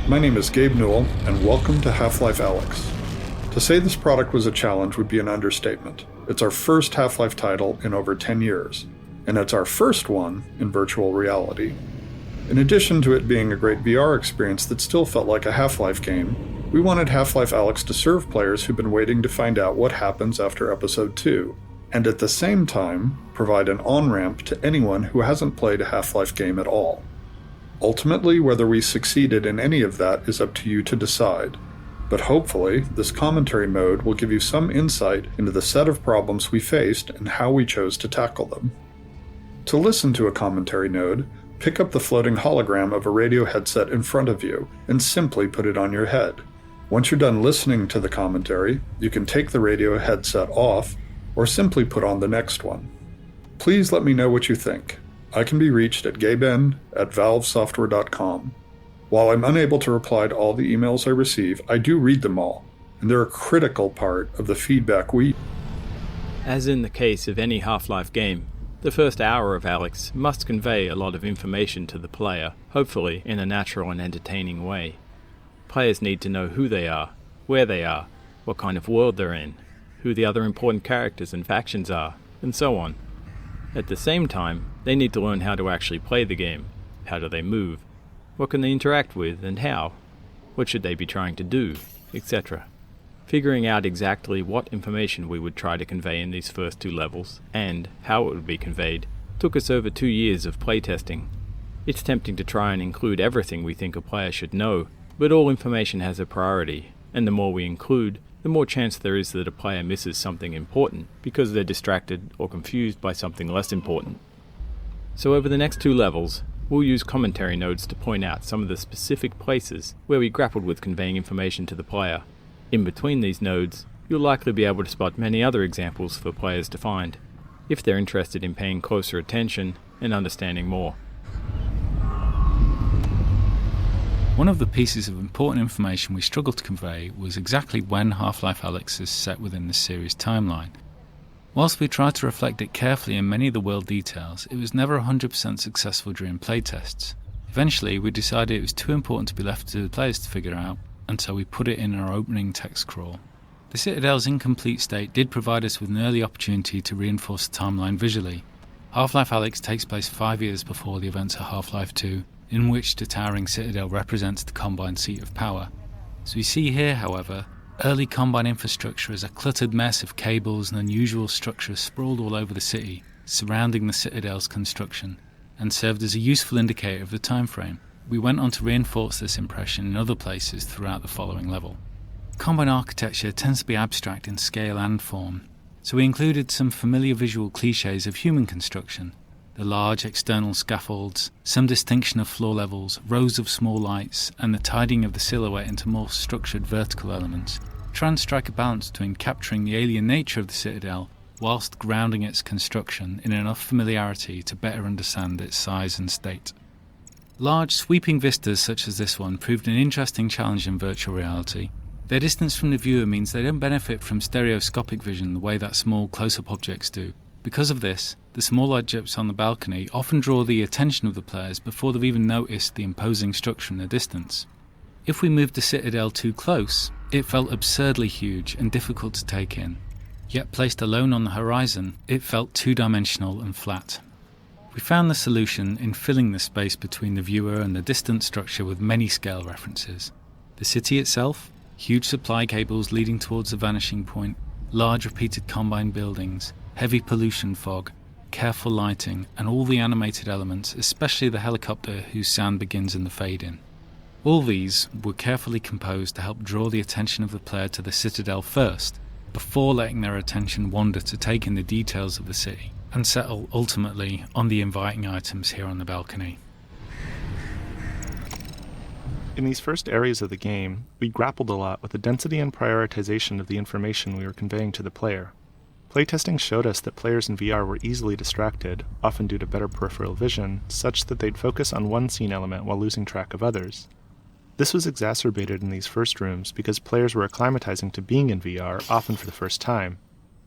My name is Gabe Newell, and welcome to Half-Life Alyx. To say this product was a challenge would be an understatement. It's our first Half-Life title in over 10 years, and it's our first one in virtual reality. In addition to it being a great VR experience that still felt like a Half-Life game, we wanted Half-Life Alyx to serve players who've been waiting to find out what happens after Episode 2, and at the same time, provide an on-ramp to anyone who hasn't played a Half-Life game at all. Ultimately, whether we succeeded in any of that is up to you to decide, but hopefully, this commentary mode will give you some insight into the set of problems we faced and how we chose to tackle them. To listen to a commentary node, pick up the floating hologram of a radio headset in front of you and simply put it on your head. Once you're done listening to the commentary, you can take the radio headset off or simply put on the next one. Please let me know what you think. I can be reached at gaben@valvesoftware.com. While I'm unable to reply to all the emails I receive, I do read them all, and they're a critical part of the feedback we... As in the case of any Half-Life game, the first hour of Alyx must convey a lot of information to the player, hopefully in a natural and entertaining way. Players need to know who they are, where they are, what kind of world they're in, who the other important characters and factions are, and so on. At the same time, they need to learn how to actually play the game. How do they move? What can they interact with and how? What should they be trying to do? Etc. Figuring out exactly what information we would try to convey in these first two levels, and how it would be conveyed, took us over 2 years of playtesting. It's tempting to try and include everything we think a player should know, but all information has a priority, and the more we include, the more chance there is that a player misses something important because they're distracted or confused by something less important. So over the next 2 levels, we'll use commentary nodes to point out some of the specific places where we grappled with conveying information to the player. In between these nodes, you'll likely be able to spot many other examples for players to find, if they're interested in paying closer attention and understanding more. One of the pieces of important information we struggled to convey was exactly when Half-Life Alyx is set within the series timeline. Whilst we tried to reflect it carefully in many of the world details, it was never 100% successful during playtests. Eventually, we decided it was too important to be left to the players to figure out, and so we put it in our opening text crawl. The Citadel's incomplete state did provide us with an early opportunity to reinforce the timeline visually. Half-Life Alyx takes place 5 years before the events of Half-Life 2, in which the towering Citadel represents the Combine seat of power. As we see here, however, early Combine infrastructure is a cluttered mess of cables and unusual structures sprawled all over the city, surrounding the Citadel's construction, and served as a useful indicator of the time frame. We went on to reinforce this impression in other places throughout the following level. Combine architecture tends to be abstract in scale and form, so we included some familiar visual cliches of human construction. The large external scaffolds, some distinction of floor levels, rows of small lights, and the tidying of the silhouette into more structured vertical elements, try and strike a balance between capturing the alien nature of the Citadel whilst grounding its construction in enough familiarity to better understand its size and state. Large, sweeping vistas such as this one proved an interesting challenge in virtual reality. Their distance from the viewer means they don't benefit from stereoscopic vision the way that small close-up objects do. Because of this, the small objects on the balcony often draw the attention of the players before they've even noticed the imposing structure in the distance. If we moved the Citadel too close, it felt absurdly huge and difficult to take in. Yet placed alone on the horizon, it felt two-dimensional and flat. We found the solution in filling the space between the viewer and the distant structure with many scale references. The city itself, huge supply cables leading towards the vanishing point, large repeated Combine buildings, heavy pollution fog, careful lighting, and all the animated elements, especially the helicopter whose sound begins in the fade-in. All these were carefully composed to help draw the attention of the player to the Citadel first, before letting their attention wander to take in the details of the city, and settle ultimately on the inviting items here on the balcony. In these first areas of the game, we grappled a lot with the density and prioritization of the information we were conveying to the player. Playtesting showed us that players in VR were easily distracted, often due to better peripheral vision, such that they'd focus on one scene element while losing track of others. This was exacerbated in these first rooms because players were acclimatizing to being in VR, often for the first time.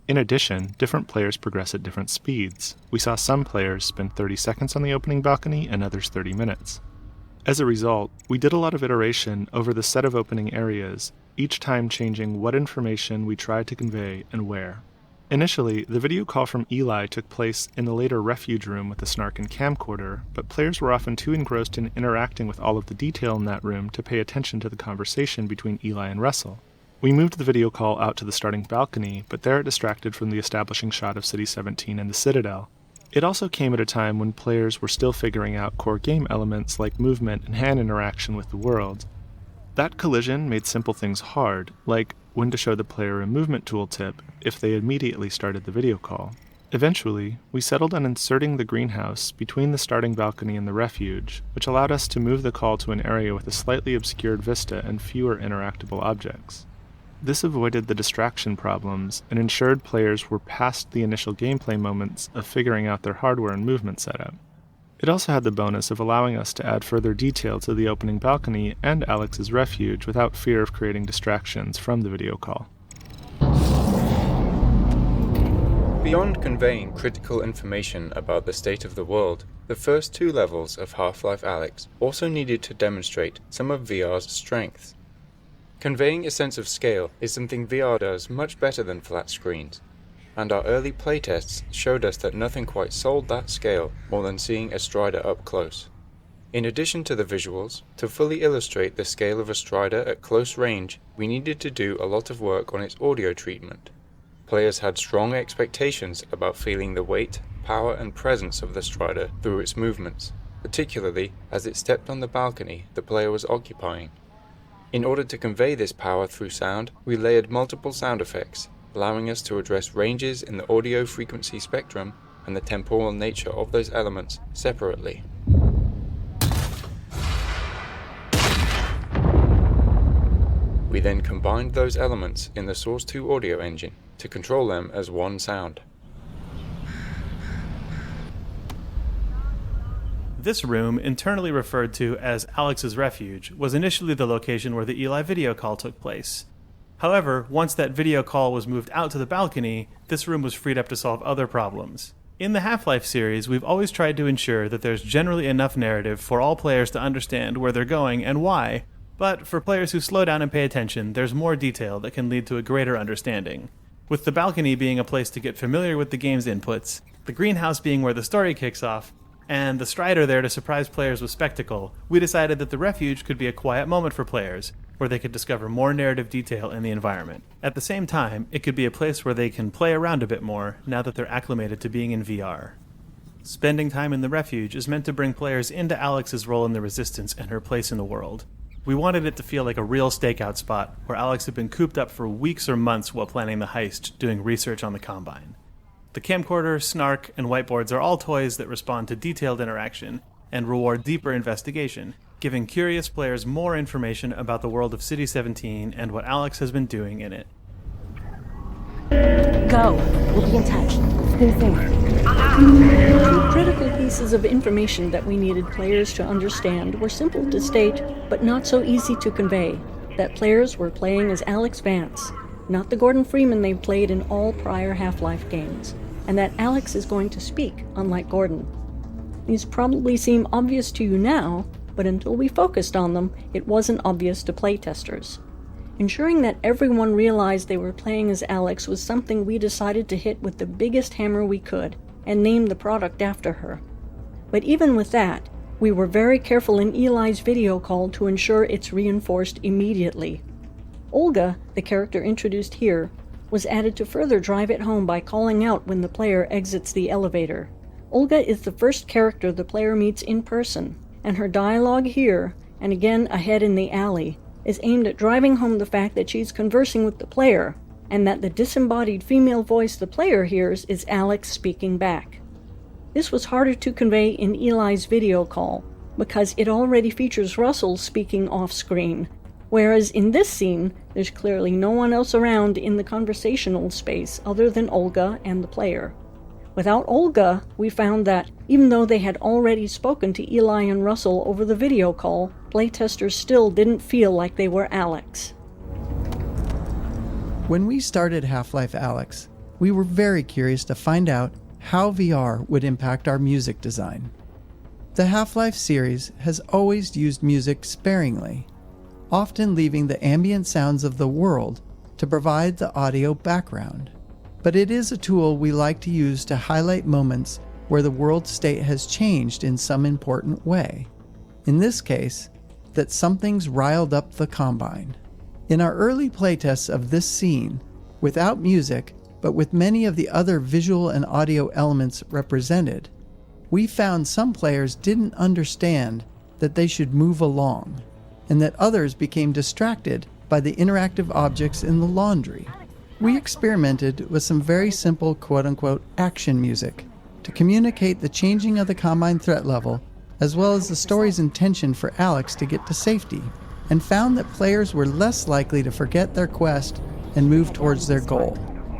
In addition, different players progress at different speeds. We saw some players spend 30 seconds on the opening balcony and others 30 minutes. As a result, We did a lot of iteration over the set of opening areas, each time changing what information we tried to convey and where. Initially, the video call from Eli took place in the later Refuge room with the Snark and camcorder, but players were often too engrossed in interacting with all of the detail in that room to pay attention to the conversation between Eli and Russel. We moved the video call out to the starting balcony, but there it distracted from the establishing shot of City 17 and the Citadel. It also came at a time when players were still figuring out core game elements like movement and hand interaction with the world. That collision made simple things hard, like when to show the player a movement tooltip if they immediately started the video call. Eventually, we settled on inserting the greenhouse between the starting balcony and the Refuge, which allowed us to move the call to an area with a slightly obscured vista and fewer interactable objects. This avoided the distraction problems and ensured players were past the initial gameplay moments of figuring out their hardware and movement setup. It also had the bonus of allowing us to add further detail to the opening balcony and Alyx's Refuge without fear of creating distractions from the video call. Beyond conveying critical information about the state of the world, the first 2 levels of Half-Life Alyx also needed to demonstrate some of VR's strengths. Conveying a sense of scale is something VR does much better than flat screens, and our early playtests showed us that nothing quite sold that scale more than seeing a Strider up close. In addition to the visuals, to fully illustrate the scale of a Strider at close range, we needed to do a lot of work on its audio treatment. Players had strong expectations about feeling the weight, power and presence of the Strider through its movements, particularly as it stepped on the balcony the player was occupying. In order to convey this power through sound, we layered multiple sound effects, allowing us to address ranges in the audio frequency spectrum and the temporal nature of those elements separately. We then combined those elements in the Source 2 audio engine to control them as one sound. This room, internally referred to as Alyx's Refuge, was initially the location where the Eli video call took place. However, once that video call was moved out to the balcony, this room was freed up to solve other problems. In the Half-Life series, we've always tried to ensure that there's generally enough narrative for all players to understand where they're going and why, but for players who slow down and pay attention, there's more detail that can lead to a greater understanding. With the balcony being a place to get familiar with the game's inputs, the greenhouse being where the story kicks off, and the Strider there to surprise players with spectacle, we decided that the Refuge could be a quiet moment for players, where they could discover more narrative detail in the environment. At the same time, it could be a place where they can play around a bit more now that they're acclimated to being in VR. Spending time in the Refuge is meant to bring players into Alyx's role in the Resistance and her place in the world. We wanted it to feel like a real stakeout spot, where Alyx had been cooped up for weeks or months while planning the heist, doing research on the Combine. The camcorder, snark, and whiteboards are all toys that respond to detailed interaction and reward deeper investigation, giving curious players more information about the world of City 17 and what Alyx has been doing in it. Go. We'll be in touch. Stay safe. The critical pieces of information that we needed players to understand were simple to state, but not so easy to convey. That players were playing as Alyx Vance, not the Gordon Freeman they've played in all prior Half-Life games, and that Alyx is going to speak, unlike Gordon. These probably seem obvious to you now, but until we focused on them, it wasn't obvious to playtesters. Ensuring that everyone realized they were playing as Alyx was something we decided to hit with the biggest hammer we could, and name the product after her. But even with that, we were very careful in Eli's video call to ensure it's reinforced immediately. Olga, the character introduced here, was added to further drive it home by calling out when the player exits the elevator. Olga is the first character the player meets in person, and her dialogue here, and again ahead in the alley, is aimed at driving home the fact that she's conversing with the player, and that the disembodied female voice the player hears is Alyx speaking back. This was harder to convey in Eli's video call, because it already features Russel speaking off-screen, whereas in this scene, there's clearly no one else around in the conversational space other than Olga and the player. Without Olga, we found that, even though they had already spoken to Eli and Russel over the video call, playtesters still didn't feel like they were Alyx. When we started Half-Life Alyx, we were very curious to find out how VR would impact our music design. The Half-Life series has always used music sparingly, often leaving the ambient sounds of the world to provide the audio background. But it is a tool we like to use to highlight moments where the world state has changed in some important way. In this case, that something's riled up the Combine. In our early playtests of this scene, without music, but with many of the other visual and audio elements represented, we found some players didn't understand that they should move along, and that others became distracted by the interactive objects in the laundry. We experimented with some very simple quote-unquote action music to communicate the changing of the Combine threat level, as well as the story's intention for Alyx to get to safety, and found that players were less likely to forget their quest and move towards their goal.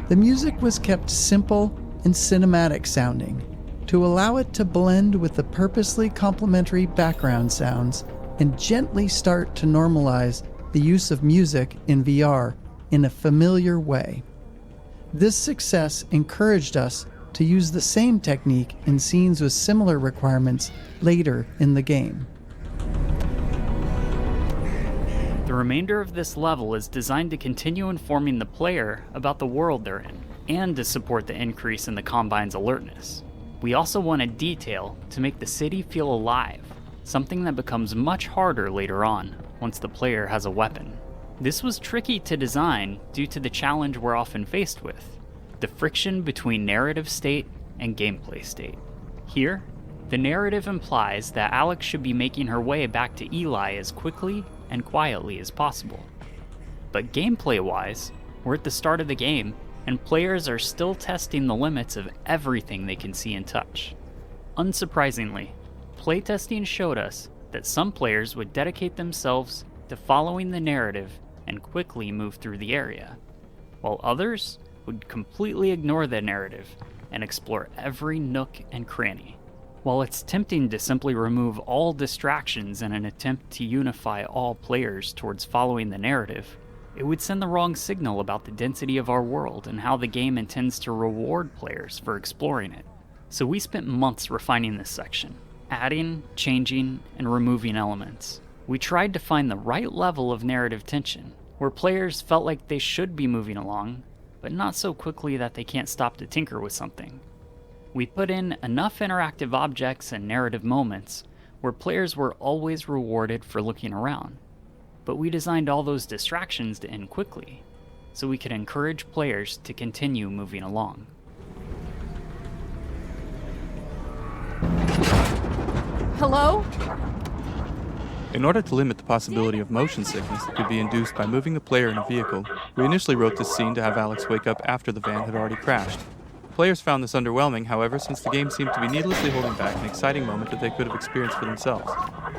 The music was kept simple and cinematic sounding to allow it to blend with the purposely complementary background sounds and gently start to normalize the use of music in VR in a familiar way. This success encouraged us to use the same technique in scenes with similar requirements later in the game. The remainder of this level is designed to continue informing the player about the world they're in, and to support the increase in the Combine's alertness. We also wanted detail to make the city feel alive, something that becomes much harder later on, once the player has a weapon. This was tricky to design due to the challenge we're often faced with, the friction between narrative state and gameplay state. Here, the narrative implies that Alyx should be making her way back to Eli as quickly and quietly as possible. But gameplay-wise, we're at the start of the game, and players are still testing the limits of everything they can see and touch. Unsurprisingly, playtesting showed us that some players would dedicate themselves to following the narrative and quickly move through the area, while others would completely ignore the narrative and explore every nook and cranny. While it's tempting to simply remove all distractions in an attempt to unify all players towards following the narrative, it would send the wrong signal about the density of our world and how the game intends to reward players for exploring it. So we spent months refining this section, adding, changing, and removing elements. We tried to find the right level of narrative tension, where players felt like they should be moving along, but not so quickly that they can't stop to tinker with something. We put in enough interactive objects and narrative moments where players were always rewarded for looking around, but we designed all those distractions to end quickly, so we could encourage players to continue moving along. Hello? In order to limit the possibility of motion sickness that could be induced by moving the player in a vehicle, we initially wrote this scene to have Alyx wake up after the van had already crashed. Players found this underwhelming, however, since the game seemed to be needlessly holding back an exciting moment that they could have experienced for themselves.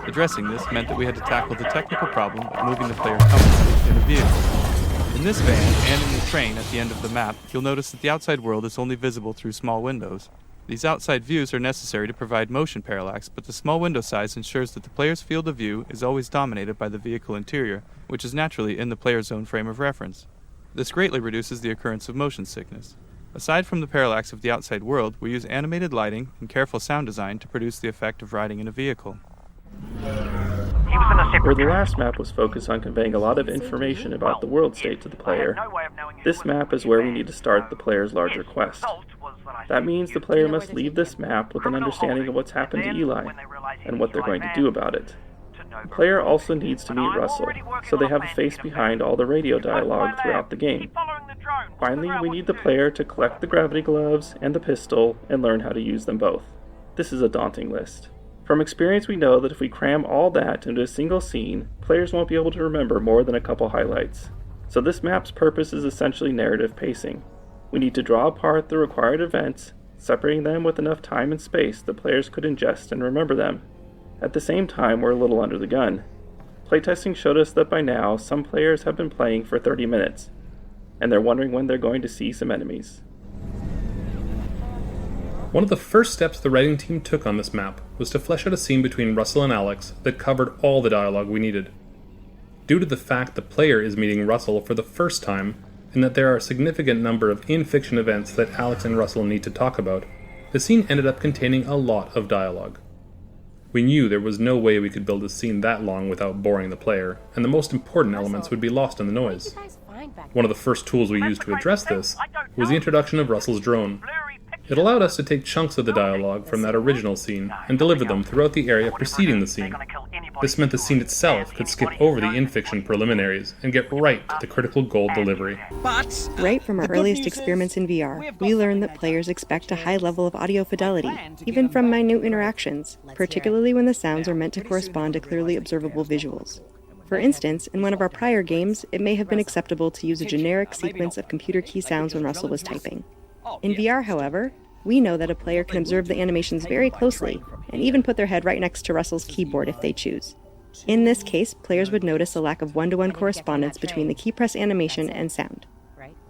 Addressing this meant that we had to tackle the technical problem of moving the player comfortably in a vehicle. In this van, and in the train at the end of the map, you'll notice that the outside world is only visible through small windows. These outside views are necessary to provide motion parallax, but the small window size ensures that the player's field of view is always dominated by the vehicle interior, which is naturally in the player's own frame of reference. This greatly reduces the occurrence of motion sickness. Aside from the parallax of the outside world, we use animated lighting and careful sound design to produce the effect of riding in a vehicle. Where the last map was focused on conveying a lot of information about the world state to the player, this map is where we need to start the player's larger quest. That means the player must leave this map with an understanding of what's happened to Eli, and what they're going to do about it. The player also needs to meet Russel, so they have a face behind all the radio dialogue throughout the game. Finally, we need the player to collect the gravity gloves and the pistol and learn how to use them both. This is a daunting list. From experience, we know that if we cram all that into a single scene, players won't be able to remember more than a couple highlights. So this map's purpose is essentially narrative pacing. We need to draw apart the required events, separating them with enough time and space that players could ingest and remember them. At the same time, we're a little under the gun. Playtesting showed us that by now, some players have been playing for 30 minutes, and they're wondering when they're going to see some enemies. One of the first steps the writing team took on this map was to flesh out a scene between Russel and Alyx that covered all the dialogue we needed. Due to the fact the player is meeting Russel for the first time, and that there are a significant number of in-fiction events that Alyx and Russel need to talk about, the scene ended up containing a lot of dialogue. We knew there was no way we could build a scene that long without boring the player, and the most important elements would be lost in the noise. One of the first tools we used to address this was the introduction of Russel's drone. It allowed us to take chunks of the dialogue from that original scene and deliver them throughout the area preceding the scene. This meant the scene itself could skip over the in-fiction preliminaries and get right to the critical gold delivery. Right from our earliest experiments in VR, we learned that players expect a high level of audio fidelity, even from minute interactions, particularly when the sounds are meant to correspond to clearly observable visuals. For instance, in one of our prior games, it may have been acceptable to use a generic sequence of computer key sounds when Russel was typing. In VR, however, we know that a player can observe the animations very closely, and even put their head right next to Russel's keyboard if they choose. In this case, players would notice a lack of one-to-one correspondence between the key press animation and sound.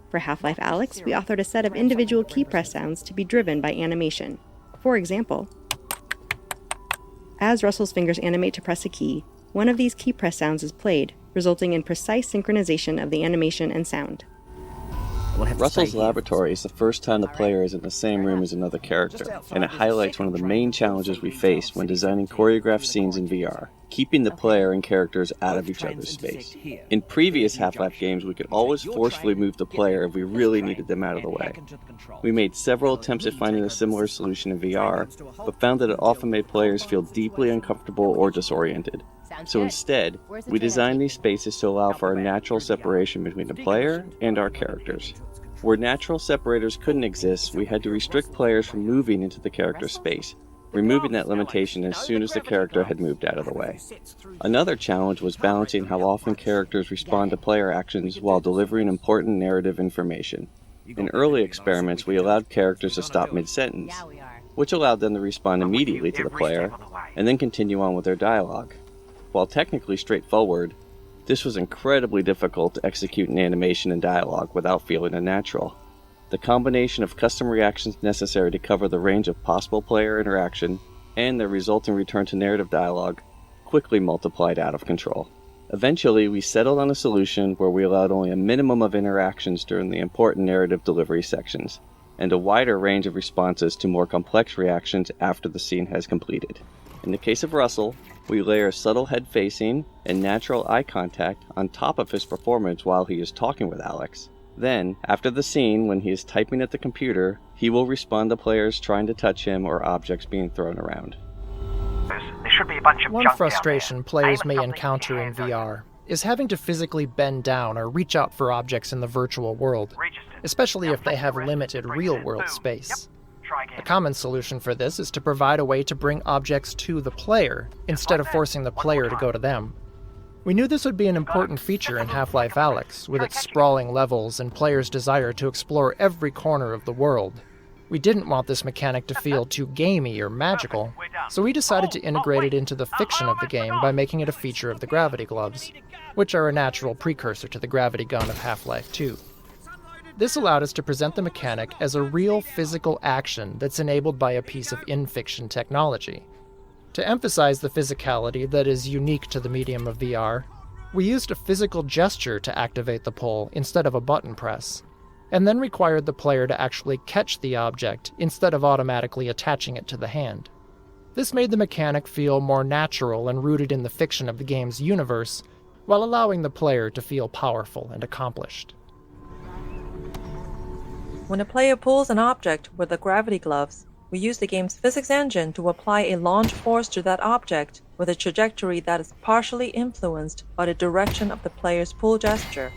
For Half-Life Alyx, we authored a set of individual key press sounds to be driven by animation. For example, as Russel's fingers animate to press a key, one of these key press sounds is played, resulting in precise synchronization of the animation and sound. Russel's laboratory is the first time the player is in the same room as another character, and it highlights one of the main challenges we face when designing choreographed scenes in VR, keeping the player and characters out of each other's space. In previous Half-Life games, we could always forcefully move the player if we really needed them out of the way. We made several attempts at finding a similar solution in VR, but found that it often made players feel deeply uncomfortable or disoriented. So instead, we designed these spaces to allow for a natural separation between the player and our characters. Where natural separators couldn't exist, we had to restrict players from moving into the character's space, removing that limitation as soon as the character had moved out of the way. Another challenge was balancing how often characters respond to player actions while delivering important narrative information. In early experiments, we allowed characters to stop mid-sentence, which allowed them to respond immediately to the player, and then continue on with their dialogue. While technically straightforward, this was incredibly difficult to execute in animation and dialogue without feeling unnatural. The combination of custom reactions necessary to cover the range of possible player interaction and the resulting return to narrative dialogue quickly multiplied out of control. Eventually, we settled on a solution where we allowed only a minimum of interactions during the important narrative delivery sections, and a wider range of responses to more complex reactions after the scene has completed. In the case of Russel, we layer subtle head facing and natural eye contact on top of his performance while he is talking with Alyx. Then, after the scene, when he is typing at the computer, he will respond to players trying to touch him or objects being thrown around. One frustration players may encounter in VR is having to physically bend down or reach out for objects in the virtual world, especially if they have limited real-world space. A common solution for this is to provide a way to bring objects to the player, instead of forcing the player to go to them. We knew this would be an important feature in Half-Life Alyx, with its sprawling levels and players' desire to explore every corner of the world. We didn't want this mechanic to feel too gamey or magical, so we decided to integrate it into the fiction of the game by making it a feature of the gravity gloves, which are a natural precursor to the gravity gun of Half-Life 2. This allowed us to present the mechanic as a real physical action that's enabled by a piece of in-fiction technology. To emphasize the physicality that is unique to the medium of VR, we used a physical gesture to activate the pull instead of a button press, and then required the player to actually catch the object instead of automatically attaching it to the hand. This made the mechanic feel more natural and rooted in the fiction of the game's universe, while allowing the player to feel powerful and accomplished. When a player pulls an object with the gravity gloves, we use the game's physics engine to apply a launch force to that object with a trajectory that is partially influenced by the direction of the player's pull gesture.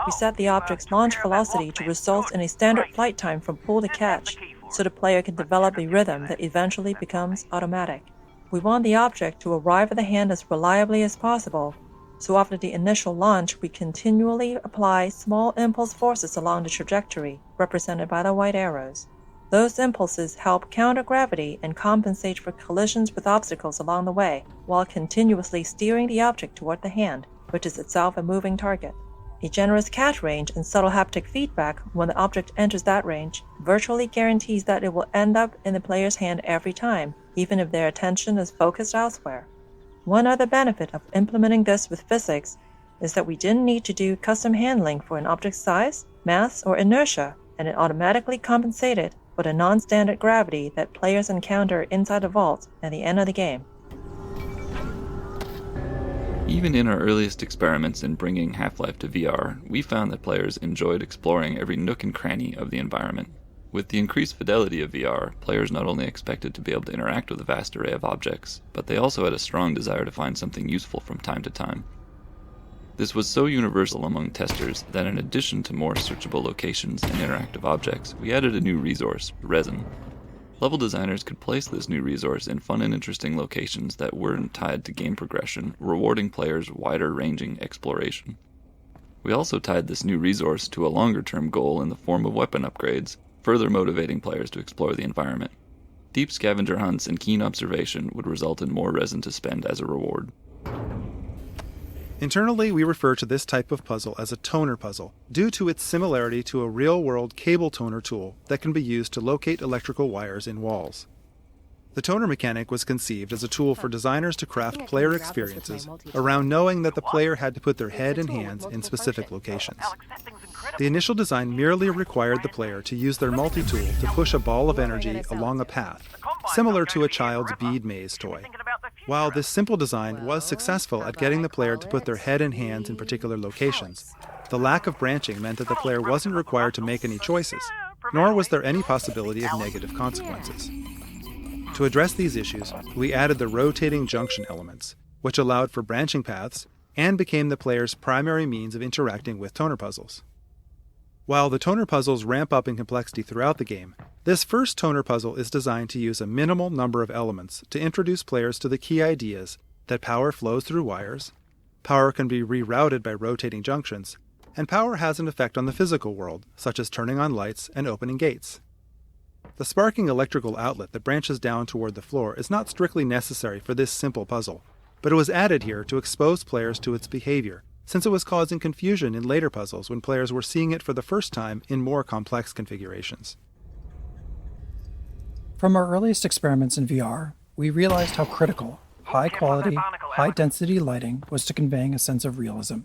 We set the object's launch velocity to result in a standard flight time from pull to catch, so the player can develop a rhythm that eventually becomes automatic. We want the object to arrive at the hand as reliably as possible, so after the initial launch, we continually apply small impulse forces along the trajectory, represented by the white arrows. Those impulses help counter gravity and compensate for collisions with obstacles along the way, while continuously steering the object toward the hand, which is itself a moving target. A generous catch range and subtle haptic feedback when the object enters that range virtually guarantees that it will end up in the player's hand every time, even if their attention is focused elsewhere. One other benefit of implementing this with physics is that we didn't need to do custom handling for an object's size, mass, or inertia, and it automatically compensated for the non-standard gravity that players encounter inside the vault at the end of the game. Even in our earliest experiments in bringing Half-Life to VR, we found that players enjoyed exploring every nook and cranny of the environment. With the increased fidelity of VR, players not only expected to be able to interact with a vast array of objects, but they also had a strong desire to find something useful from time to time. This was so universal among testers that in addition to more searchable locations and interactive objects, we added a new resource, Resin. Level designers could place this new resource in fun and interesting locations that weren't tied to game progression, rewarding players wider-ranging exploration. We also tied this new resource to a longer-term goal in the form of weapon upgrades, further motivating players to explore the environment. Deep scavenger hunts and keen observation would result in more resin to spend as a reward. Internally, we refer to this type of puzzle as a toner puzzle, due to its similarity to a real-world cable toner tool that can be used to locate electrical wires in walls. The toner mechanic was conceived as a tool for designers to craft player experiences around knowing that the player had to put their head and hands in specific locations. The initial design merely required the player to use their multi-tool to push a ball of energy along a path, similar to a child's bead maze toy. While this simple design was successful at getting the player to put their head and hands in particular locations, the lack of branching meant that the player wasn't required to make any choices, nor was there any possibility of negative consequences. To address these issues, we added the rotating junction elements, which allowed for branching paths and became the player's primary means of interacting with toner puzzles. While the toner puzzles ramp up in complexity throughout the game, this first toner puzzle is designed to use a minimal number of elements to introduce players to the key ideas that power flows through wires, power can be rerouted by rotating junctions, and power has an effect on the physical world, such as turning on lights and opening gates. The sparking electrical outlet that branches down toward the floor is not strictly necessary for this simple puzzle, but it was added here to expose players to its behavior, since it was causing confusion in later puzzles when players were seeing it for the first time in more complex configurations. From our earliest experiments in VR, we realized how critical high-quality, high-density lighting was to conveying a sense of realism.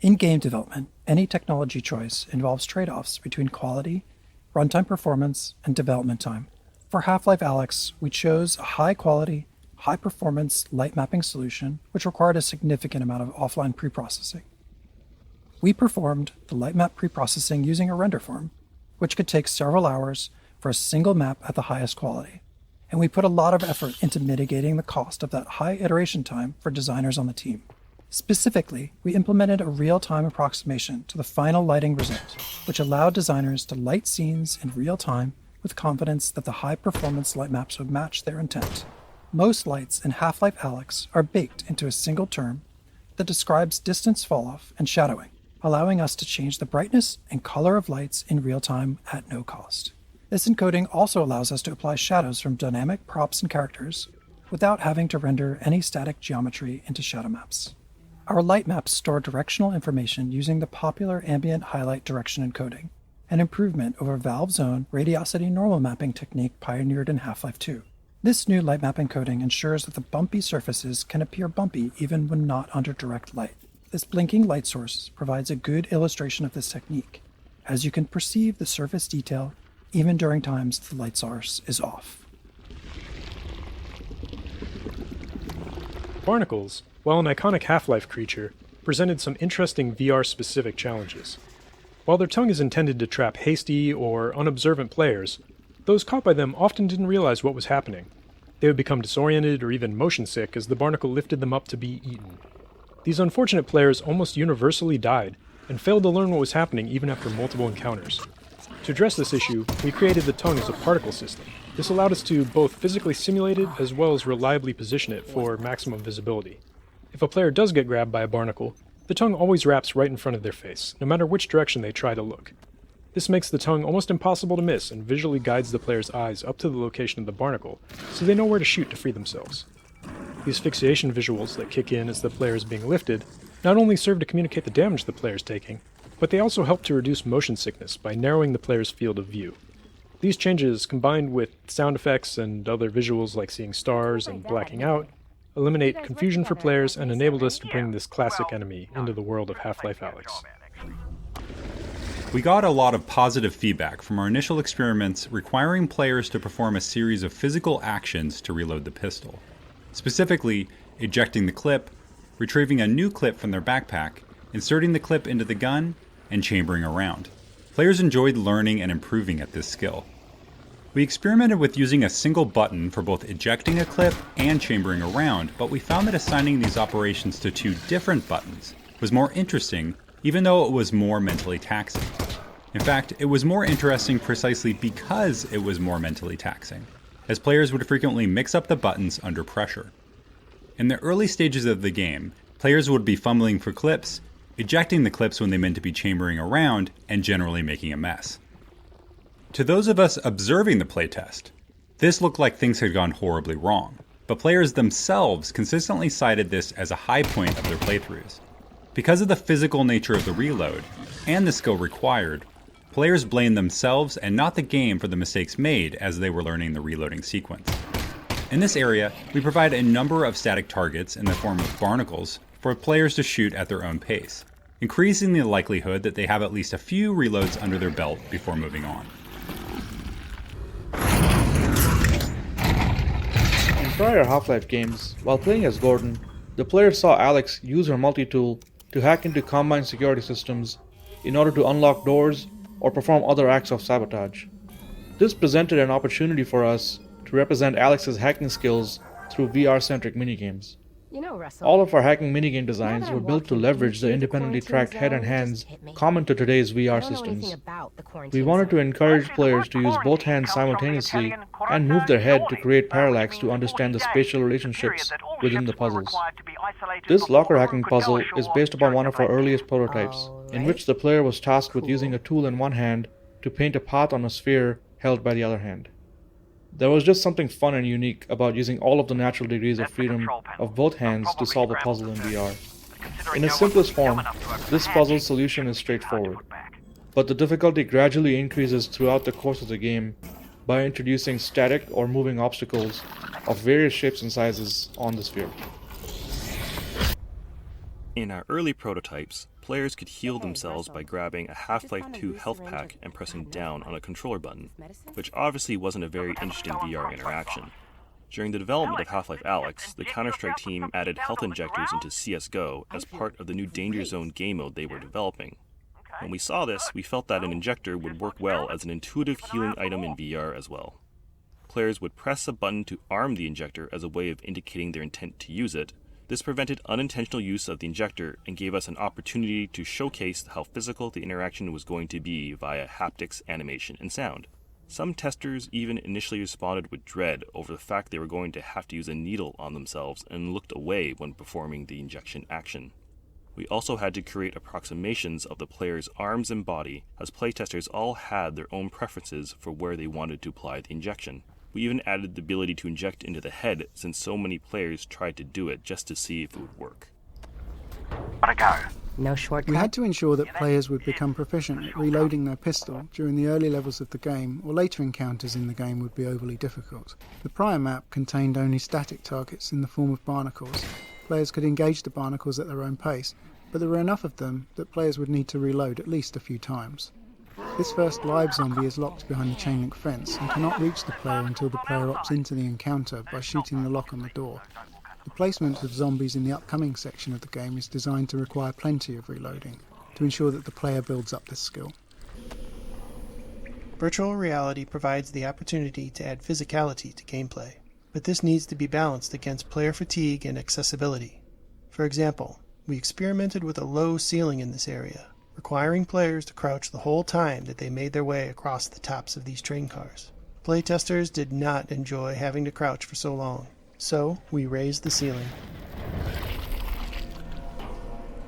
In game development, any technology choice involves trade-offs between quality, runtime performance, and development time. For Half-Life Alyx, we chose a high-quality, high-performance light mapping solution which required a significant amount of offline preprocessing. We performed the light map preprocessing using a render farm, which could take several hours for a single map at the highest quality, and we put a lot of effort into mitigating the cost of that high iteration time for designers on the team. Specifically, we implemented a real-time approximation to the final lighting result, which allowed designers to light scenes in real time with confidence that the high-performance light maps would match their intent. Most lights in Half-Life Alyx are baked into a single term that describes distance falloff and shadowing, allowing us to change the brightness and color of lights in real time at no cost. This encoding also allows us to apply shadows from dynamic props and characters without having to render any static geometry into shadow maps. Our light maps store directional information using the popular ambient highlight direction encoding, an improvement over Valve's own radiosity normal mapping technique pioneered in Half-Life 2. This new light map encoding ensures that the bumpy surfaces can appear bumpy even when not under direct light. This blinking light source provides a good illustration of this technique, as you can perceive the surface detail even during times the light source is off. Barnacles, while an iconic Half-Life creature, presented some interesting VR-specific challenges. While their tongue is intended to trap hasty or unobservant players, those caught by them often didn't realize what was happening. They would become disoriented or even motion sick as the barnacle lifted them up to be eaten. These unfortunate players almost universally died and failed to learn what was happening even after multiple encounters. To address this issue, we created the tongue as a particle system. This allowed us to both physically simulate it as well as reliably position it for maximum visibility. If a player does get grabbed by a barnacle, the tongue always wraps right in front of their face, no matter which direction they try to look. This makes the tongue almost impossible to miss and visually guides the player's eyes up to the location of the barnacle, so they know where to shoot to free themselves. These fixation visuals that kick in as the player is being lifted not only serve to communicate the damage the player is taking, but they also help to reduce motion sickness by narrowing the player's field of view. These changes, combined with sound effects and other visuals like seeing stars and blacking out, eliminate confusion for players and enabled us to bring this classic enemy into the world of Half-Life Alyx. We got a lot of positive feedback from our initial experiments requiring players to perform a series of physical actions to reload the pistol. Specifically, ejecting the clip, retrieving a new clip from their backpack, inserting the clip into the gun, and chambering around. Players enjoyed learning and improving at this skill. We experimented with using a single button for both ejecting a clip and chambering around, but we found that assigning these operations to two different buttons was more interesting, even though it was more mentally taxing. In fact, it was more interesting precisely because it was more mentally taxing, as players would frequently mix up the buttons under pressure. In the early stages of the game, players would be fumbling for clips, ejecting the clips when they meant to be chambering around, and generally making a mess. To those of us observing the playtest, this looked like things had gone horribly wrong, but players themselves consistently cited this as a high point of their playthroughs. Because of the physical nature of the reload, and the skill required, players blamed themselves and not the game for the mistakes made as they were learning the reloading sequence. In this area, we provide a number of static targets in the form of barnacles for players to shoot at their own pace, increasing the likelihood that they have at least a few reloads under their belt before moving on. In prior Half-Life games, while playing as Gordon, the player saw Alyx use her multi-tool to hack into Combine security systems in order to unlock doors or perform other acts of sabotage. This presented an opportunity for us to represent Alyx's hacking skills through VR-centric minigames. You know, Russel, all of our hacking minigame designs were built to leverage the independently tracked head and hands common to today's VR systems. We wanted to encourage players to use both hands simultaneously and move their head to create parallax to understand the spatial relationships within the puzzles. This locker hacking puzzle is based upon one of our earliest prototypes, in which the player was tasked with using a tool in one hand to paint a path on a sphere held by the other hand. There was just something fun and unique about using all of the natural degrees of freedom of both hands to solve a puzzle in VR. In its simplest form, this puzzle solution is straightforward, but the difficulty gradually increases throughout the course of the game by introducing static or moving obstacles of various shapes and sizes on the sphere. In our early prototypes, players could heal themselves by grabbing a Half-Life 2 health pack and pressing down on a controller button, which obviously wasn't a very interesting VR interaction. During the development of Half-Life Alyx, the Counter-Strike team added Health Injectors into CSGO as part of the new Danger Zone game mode they were developing. When we saw this, we felt that an injector would work well as an intuitive healing item in VR as well. Players would press a button to arm the injector as a way of indicating their intent to use it. This prevented unintentional use of the injector and gave us an opportunity to showcase how physical the interaction was going to be via haptics, animation, and sound. Some testers even initially responded with dread over the fact they were going to have to use a needle on themselves and looked away when performing the injection action. We also had to create approximations of the player's arms and body, as playtesters all had their own preferences for where they wanted to apply the injection. We even added the ability to inject into the head, since so many players tried to do it just to see if it would work. No shortcut. We had to ensure that players would become proficient at reloading their pistol during the early levels of the game, or later encounters in the game would be overly difficult. The prior map contained only static targets in the form of barnacles. Players could engage the barnacles at their own pace, but there were enough of them that players would need to reload at least a few times. This first live zombie is locked behind the chain link fence and cannot reach the player until the player opts into the encounter by shooting the lock on the door. The placement of zombies in the upcoming section of the game is designed to require plenty of reloading to ensure that the player builds up this skill. Virtual reality provides the opportunity to add physicality to gameplay, but this needs to be balanced against player fatigue and accessibility. For example, we experimented with a low ceiling in this area, requiring players to crouch the whole time that they made their way across the tops of these train cars. Playtesters did not enjoy having to crouch for so long, so we raised the ceiling.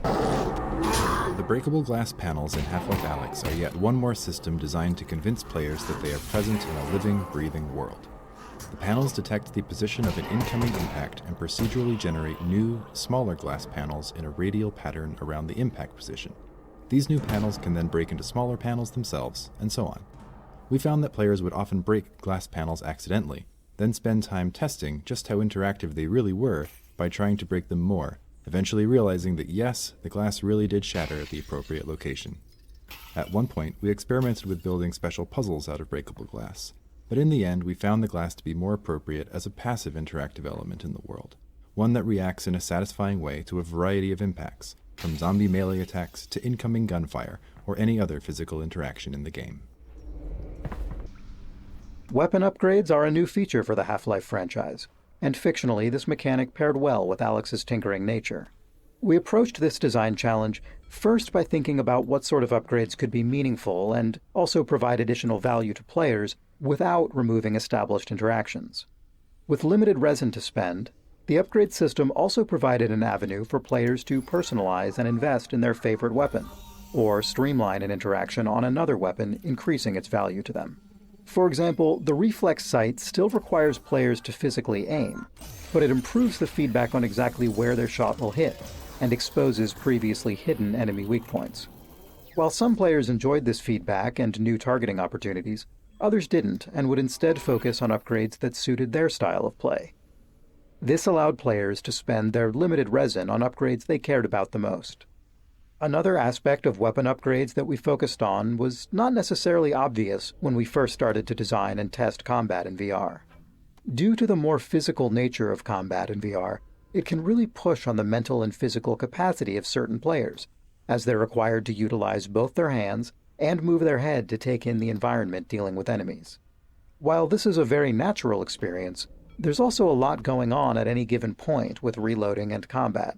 The breakable glass panels in Half-Life Alyx are yet one more system designed to convince players that they are present in a living, breathing world. The panels detect the position of an incoming impact and procedurally generate new, smaller glass panels in a radial pattern around the impact position. These new panels can then break into smaller panels themselves, and so on. We found that players would often break glass panels accidentally, then spend time testing just how interactive they really were by trying to break them more, eventually realizing that yes, the glass really did shatter at the appropriate location. At one point, we experimented with building special puzzles out of breakable glass, but in the end we found the glass to be more appropriate as a passive interactive element in the world. one that reacts in a satisfying way to a variety of impacts, from zombie melee attacks to incoming gunfire or any other physical interaction in the game. Weapon upgrades are a new feature for the Half-Life franchise, and fictionally this mechanic paired well with Alyx's tinkering nature. We approached this design challenge first by thinking about what sort of upgrades could be meaningful and also provide additional value to players without removing established interactions. With limited resin to spend, the upgrade system also provided an avenue for players to personalize and invest in their favorite weapon, or streamline an interaction on another weapon, increasing its value to them. For example, the reflex sight still requires players to physically aim, but it improves the feedback on exactly where their shot will hit, and exposes previously hidden enemy weak points. While some players enjoyed this feedback and new targeting opportunities, others didn't and would instead focus on upgrades that suited their style of play. This allowed players to spend their limited resin on upgrades they cared about the most. Another aspect of weapon upgrades that we focused on was not necessarily obvious when we first started to design and test combat in VR. Due to the more physical nature of combat in VR, it can really push on the mental and physical capacity of certain players, as they're required to utilize both their hands and move their head to take in the environment dealing with enemies. While this is a very natural experience, there's also a lot going on at any given point with reloading and combat.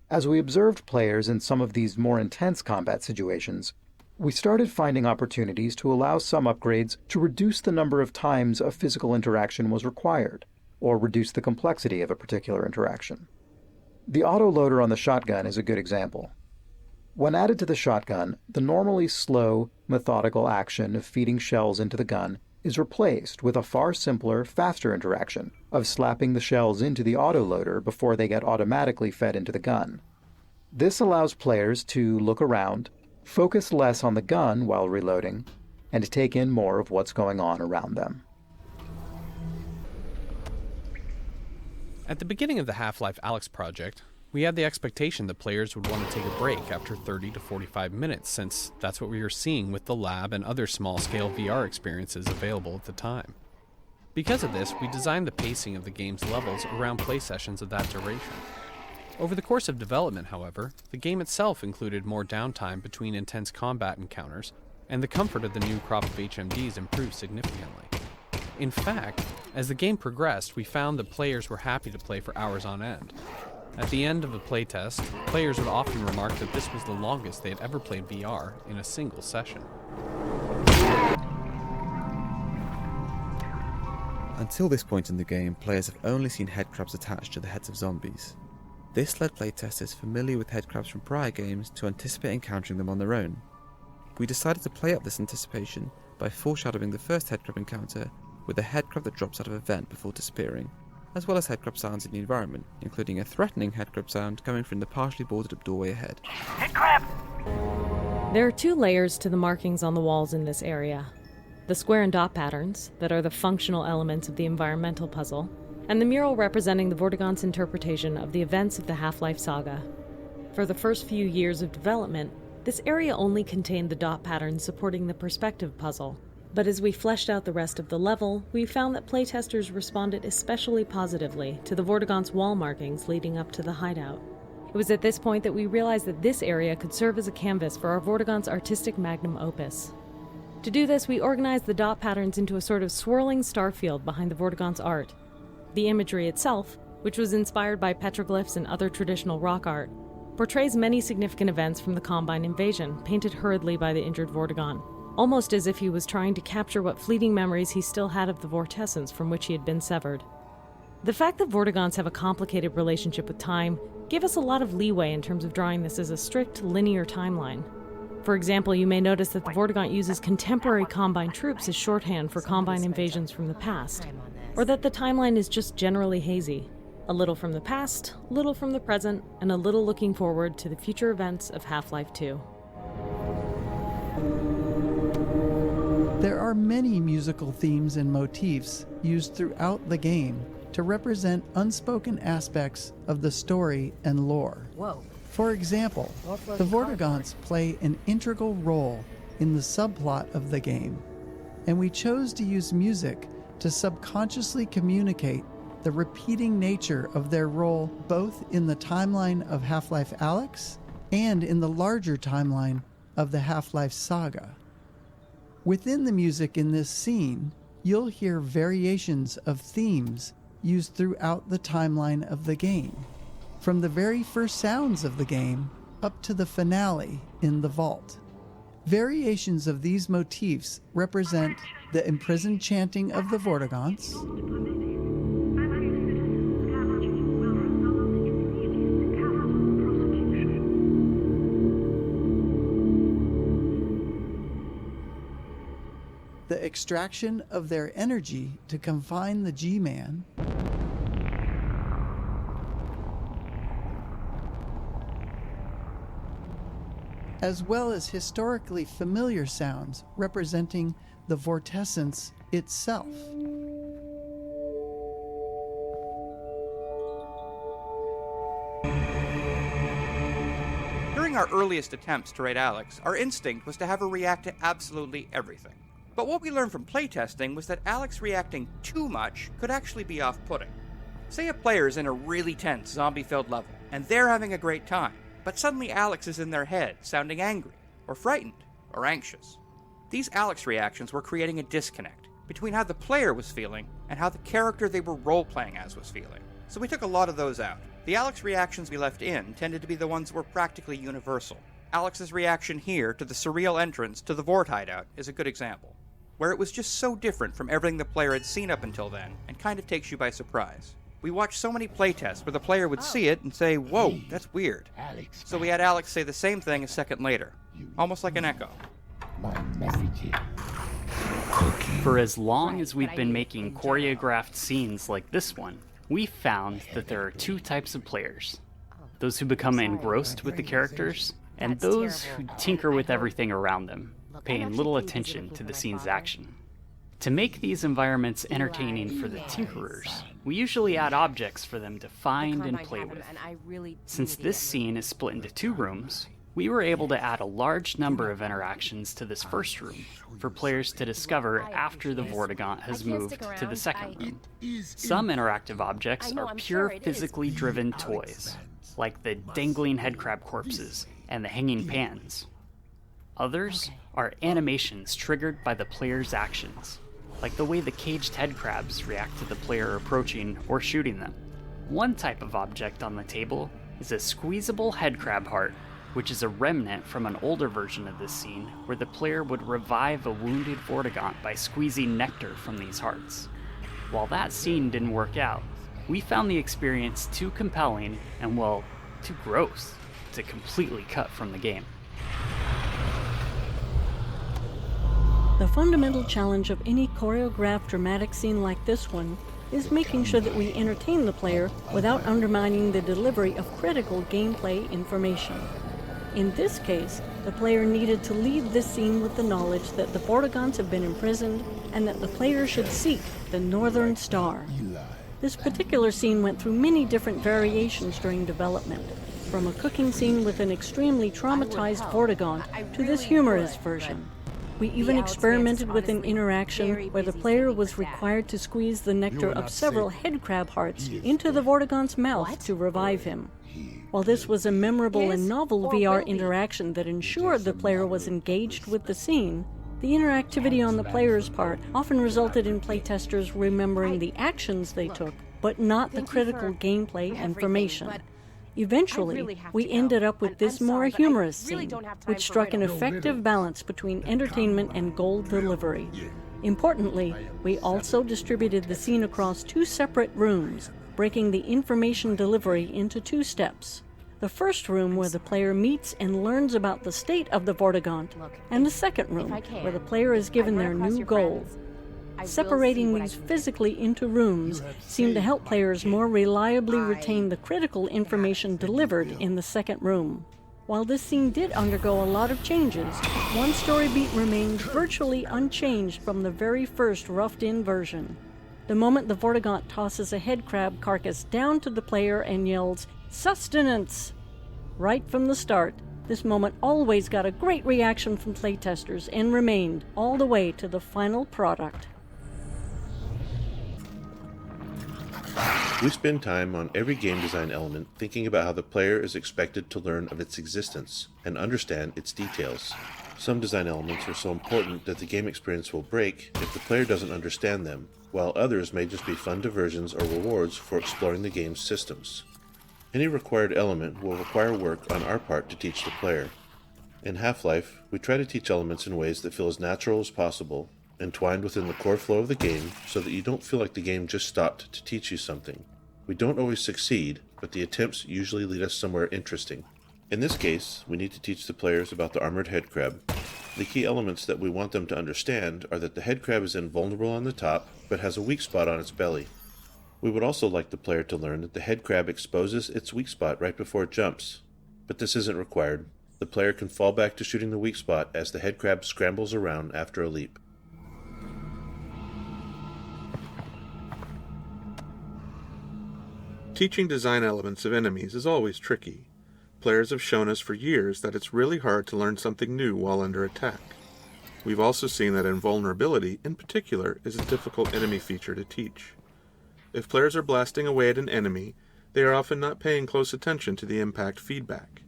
As we observed players in some of these more intense combat situations, we started finding opportunities to allow some upgrades to reduce the number of times a physical interaction was required, or reduce the complexity of a particular interaction. The autoloader on the shotgun is a good example. When added to the shotgun, the normally slow, methodical action of feeding shells into the gun is replaced with a far simpler, faster interaction of slapping the shells into the autoloader before they get automatically fed into the gun. This allows players to look around, focus less on the gun while reloading, and take in more of what's going on around them. At the beginning of the Half-Life Alyx project, we had the expectation that players would want to take a break after 30 to 45 minutes, since that's what we were seeing with the lab and other small-scale VR experiences available at the time. Because of this, we designed the pacing of the game's levels around play sessions of that duration. Over the course of development, however, the game itself included more downtime between intense combat encounters, and the comfort of the new crop of HMDs improved significantly. In fact, as the game progressed, we found that players were happy to play for hours on end. At the end of a playtest, players would often remark that this was the longest they had ever played VR in a single session. Until this point in the game, players have only seen headcrabs attached to the heads of zombies. This led playtesters familiar with headcrabs from prior games to anticipate encountering them on their own. We decided to play up this anticipation by foreshadowing the first headcrab encounter with a headcrab that drops out of a vent before disappearing, as well as headcrab sounds in the environment, including a threatening headcrab sound coming from the partially boarded up doorway ahead. Headcrab! There are two layers to the markings on the walls in this area. The square and dot patterns, that are the functional elements of the environmental puzzle, and the mural representing the Vortigaunt's interpretation of the events of the Half-Life saga. For the first few years of development, this area only contained the dot patterns supporting the perspective puzzle. But as we fleshed out the rest of the level, we found that playtesters responded especially positively to the Vortigaunt's wall markings leading up to the hideout. It was at this point that we realized that this area could serve as a canvas for our Vortigaunt's artistic magnum opus. To do this, we organized the dot patterns into a sort of swirling star field behind the Vortigaunt's art. The imagery itself, which was inspired by petroglyphs and other traditional rock art, portrays many significant events from the Combine invasion, painted hurriedly by the injured Vortigaunt, almost as if he was trying to capture what fleeting memories he still had of the vortessence from which he had been severed. The fact that Vortigaunts have a complicated relationship with time gave us a lot of leeway in terms of drawing this as a strict, linear timeline. For example, you may notice that the Vortigaunt uses contemporary Combine troops as shorthand for Combine invasions from the past, or that the timeline is just generally hazy. A little from the past, little from the present, and a little looking forward to the future events of Half-Life 2. There are many musical themes and motifs used throughout the game to represent unspoken aspects of the story and lore. Whoa. For example, the Vortigaunts play an integral role in the subplot of the game, and we chose to use music to subconsciously communicate the repeating nature of their role both in the timeline of Half-Life Alyx and in the larger timeline of the Half-Life saga. Within the music in this scene, you'll hear variations of themes used throughout the timeline of the game, from the very first sounds of the game up to the finale in the vault. Variations of these motifs represent the imprisoned chanting of the Vortigaunts, the extraction of their energy to confine the G-Man, as well as historically familiar sounds representing the vortescence itself. During our earliest attempts to raid Alyx, our instinct was to have her react to absolutely everything. But what we learned from playtesting was that Alyx reacting too much could actually be off-putting. Say a player is in a really tense, zombie-filled level, and they're having a great time, but suddenly Alyx is in their head, sounding angry, or frightened, or anxious. These Alyx reactions were creating a disconnect between how the player was feeling and how the character they were role-playing as was feeling. So we took a lot of those out. The Alyx reactions we left in tended to be the ones that were practically universal. Alyx's reaction here to the surreal entrance to the Vort hideout is a good example, where it was just so different from everything the player had seen up until then, and kind of takes you by surprise. We watched so many playtests where the player would see it and say, "Whoa, that's weird." So we had Alyx say the same thing a second later, almost like an echo. For as long as we've been making choreographed scenes like this one, we found that there are two types of players. Those who become engrossed with the characters, and those who tinker with everything around them, paying little attention to the scene's action. To make these environments entertaining for the tinkerers, we usually add objects for them to find and play with. Since this scene is split into two rooms, we were able to add a large number of interactions to this first room for players to discover after the Vortigaunt has moved to the second room. Some interactive objects are pure physically driven toys, like the dangling headcrab corpses and the hanging pans. Others are animations triggered by the player's actions, like the way the caged headcrabs react to the player approaching or shooting them. One type of object on the table is a squeezable headcrab heart, which is a remnant from an older version of this scene where the player would revive a wounded Vortigaunt by squeezing nectar from these hearts. While that scene didn't work out, we found the experience too compelling and, well, too gross to completely cut from the game. The fundamental challenge of any choreographed dramatic scene like this one is making sure that we entertain the player without undermining the delivery of critical gameplay information. In this case, the player needed to leave this scene with the knowledge that the Vortigaunts have been imprisoned and that the player should seek the Northern Star. This particular scene went through many different variations during development, from a cooking scene with an extremely traumatized Vortigaunt to this humorous version. We even experimented with an interaction where the player was required to squeeze the nectar of several headcrab hearts into the Vortigaunt's mouth to revive him. While this was a memorable and novel VR interaction that ensured the player was engaged with the scene, the interactivity on the player's part often resulted in playtesters remembering the actions they took, but not the critical gameplay information. Eventually, we ended up with this more humorous scene, which struck an effective balance between entertainment and goal delivery. Importantly, we also distributed the scene across two separate rooms, breaking the information delivery into two steps. The first room where the player meets and learns about the state of the Vortigaunt, and the second room where the player is given their new goal. Separating these physically into rooms seemed to help players more reliably retain the critical information delivered in the second room. While this scene did undergo a lot of changes, one story beat remained virtually unchanged from the very first roughed-in version. The moment the Vortigaunt tosses a headcrab carcass down to the player and yells, "Sustenance!" Right from the start, this moment always got a great reaction from playtesters and remained all the way to the final product. We spend time on every game design element thinking about how the player is expected to learn of its existence and understand its details. Some design elements are so important that the game experience will break if the player doesn't understand them, while others may just be fun diversions or rewards for exploring the game's systems. Any required element will require work on our part to teach the player. In Half-Life, we try to teach elements in ways that feel as natural as possible, entwined within the core flow of the game so that you don't feel like the game just stopped to teach you something. We don't always succeed, but the attempts usually lead us somewhere interesting. In this case, we need to teach the players about the Armored Headcrab. The key elements that we want them to understand are that the headcrab is invulnerable on the top, but has a weak spot on its belly. We would also like the player to learn that the headcrab exposes its weak spot right before it jumps, but this isn't required. The player can fall back to shooting the weak spot as the headcrab scrambles around after a leap. Teaching design elements of enemies is always tricky. Players have shown us for years that it's really hard to learn something new while under attack. We've also seen that invulnerability, in particular, is a difficult enemy feature to teach. If players are blasting away at an enemy, they are often not paying close attention to the impact feedback.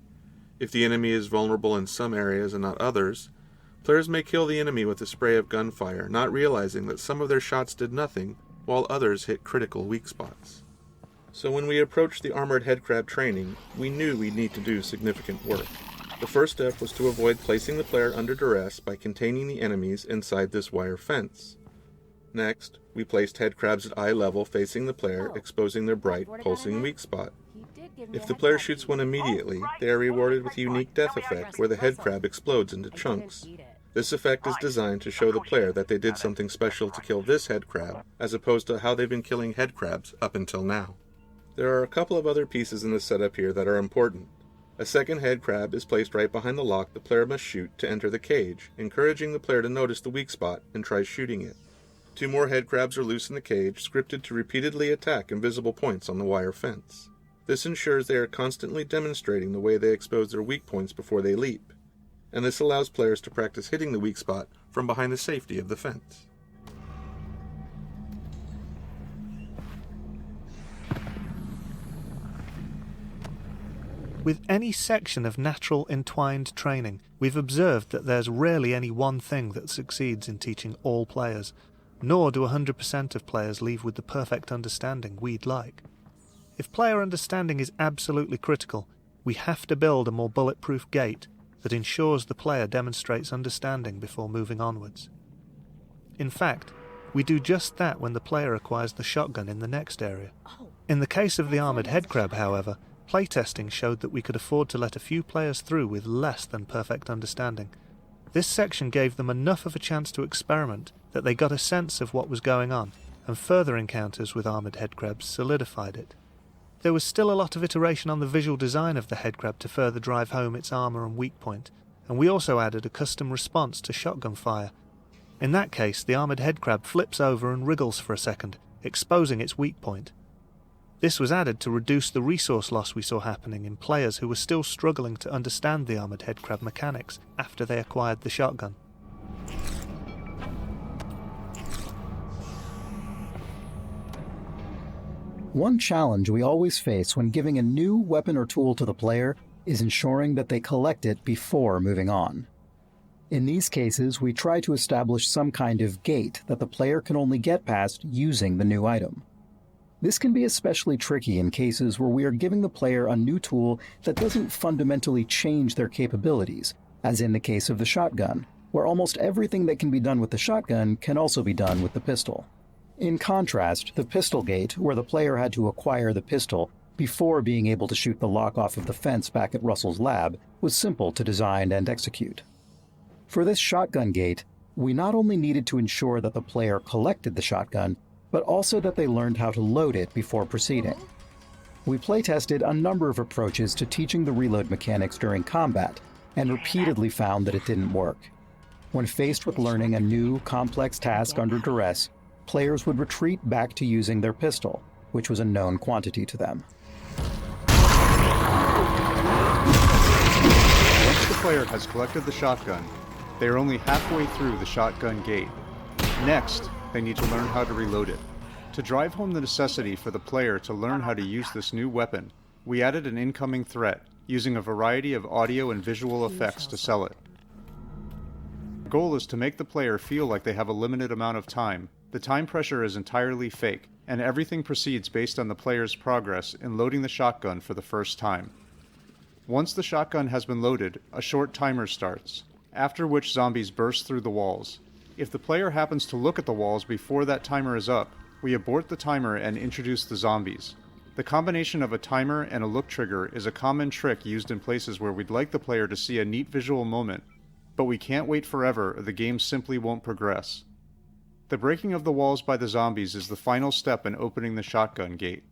If the enemy is vulnerable in some areas and not others, players may kill the enemy with a spray of gunfire, not realizing that some of their shots did nothing, while others hit critical weak spots. So when we approached the Armored Headcrab training, we knew we'd need to do significant work. The first step was to avoid placing the player under duress by containing the enemies inside this wire fence. Next, we placed headcrabs at eye level facing the player, exposing their bright, pulsing weak spot. If the player shoots one immediately, they are rewarded with a unique death effect where the headcrab explodes into chunks. This effect is designed to show the player that they did something special to kill this headcrab, as opposed to how they've been killing headcrabs up until now. There are a couple of other pieces in the setup here that are important. A second headcrab is placed right behind the lock the player must shoot to enter the cage, encouraging the player to notice the weak spot and try shooting it. 2 more headcrabs are loose in the cage, scripted to repeatedly attack invisible points on the wire fence. This ensures they are constantly demonstrating the way they expose their weak points before they leap, and this allows players to practice hitting the weak spot from behind the safety of the fence. With any section of natural entwined training, we've observed that there's rarely any one thing that succeeds in teaching all players, nor do 100% of players leave with the perfect understanding we'd like. If player understanding is absolutely critical, we have to build a more bulletproof gate that ensures the player demonstrates understanding before moving onwards. In fact, we do just that when the player acquires the shotgun in the next area. In the case of the Armored Headcrab, however, playtesting showed that we could afford to let a few players through with less than perfect understanding. This section gave them enough of a chance to experiment that they got a sense of what was going on, and further encounters with Armored Headcrabs solidified it. There was still a lot of iteration on the visual design of the headcrab to further drive home its armour and weak point, and we also added a custom response to shotgun fire. In that case, the Armored Headcrab flips over and wriggles for a second, exposing its weak point. This was added to reduce the resource loss we saw happening in players who were still struggling to understand the Armored Headcrab mechanics after they acquired the shotgun. One challenge we always face when giving a new weapon or tool to the player is ensuring that they collect it before moving on. In these cases, we try to establish some kind of gate that the player can only get past using the new item. This can be especially tricky in cases where we are giving the player a new tool that doesn't fundamentally change their capabilities, as in the case of the shotgun, where almost everything that can be done with the shotgun can also be done with the pistol. In contrast, the pistol gate, where the player had to acquire the pistol before being able to shoot the lock off of the fence back at Russel's lab, was simple to design and execute. For this shotgun gate, we not only needed to ensure that the player collected the shotgun, but also that they learned how to load it before proceeding. We playtested a number of approaches to teaching the reload mechanics during combat, and repeatedly found that it didn't work. When faced with learning a new, complex task under duress, players would retreat back to using their pistol, which was a known quantity to them. Once the player has collected the shotgun, they are only halfway through the shotgun gate. Next, they need to learn how to reload it. To drive home the necessity for the player to learn how to use this new weapon, we added an incoming threat, using a variety of audio and visual effects to sell it. The goal is to make the player feel like they have a limited amount of time. The time pressure is entirely fake, and everything proceeds based on the player's progress in loading the shotgun for the first time. Once the shotgun has been loaded, a short timer starts, after which zombies burst through the walls. If the player happens to look at the walls before that timer is up, we abort the timer and introduce the zombies. The combination of a timer and a look trigger is a common trick used in places where we'd like the player to see a neat visual moment, but we can't wait forever or the game simply won't progress. The breaking of the walls by the zombies is the final step in opening the shotgun gate.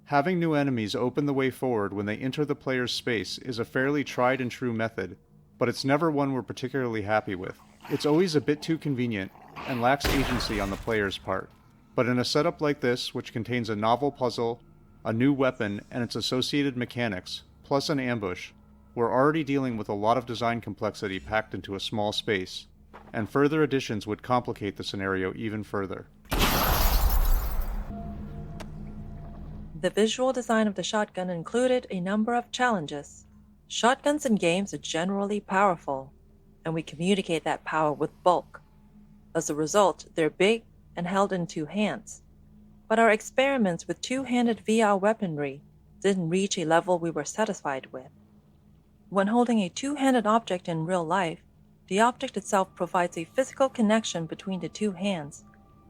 Having new enemies open the way forward when they enter the player's space is a fairly tried and true method, but it's never one we're particularly happy with. It's always a bit too convenient and lacks agency on the player's part. But in a setup like this, which contains a novel puzzle, a new weapon, and its associated mechanics, plus an ambush, we're already dealing with a lot of design complexity packed into a small space, and further additions would complicate the scenario even further. The visual design of the shotgun included a number of challenges. Shotguns in games are generally powerful, and we communicate that power with bulk. As a result, they're big and held in two hands. But our experiments with two-handed VR weaponry didn't reach a level we were satisfied with. When holding a two-handed object in real life, the object itself provides a physical connection between the two hands,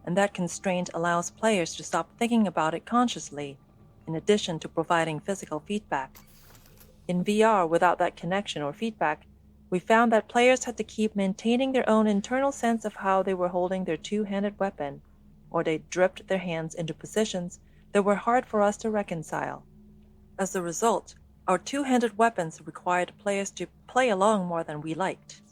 and that constraint allows players to stop thinking about it consciously, in addition to providing physical feedback. In VR, without that connection or feedback, we found that players had to keep maintaining their own internal sense of how they were holding their two-handed weapon, or they dripped their hands into positions that were hard for us to reconcile. As a result, our two-handed weapons required players to play along more than we liked.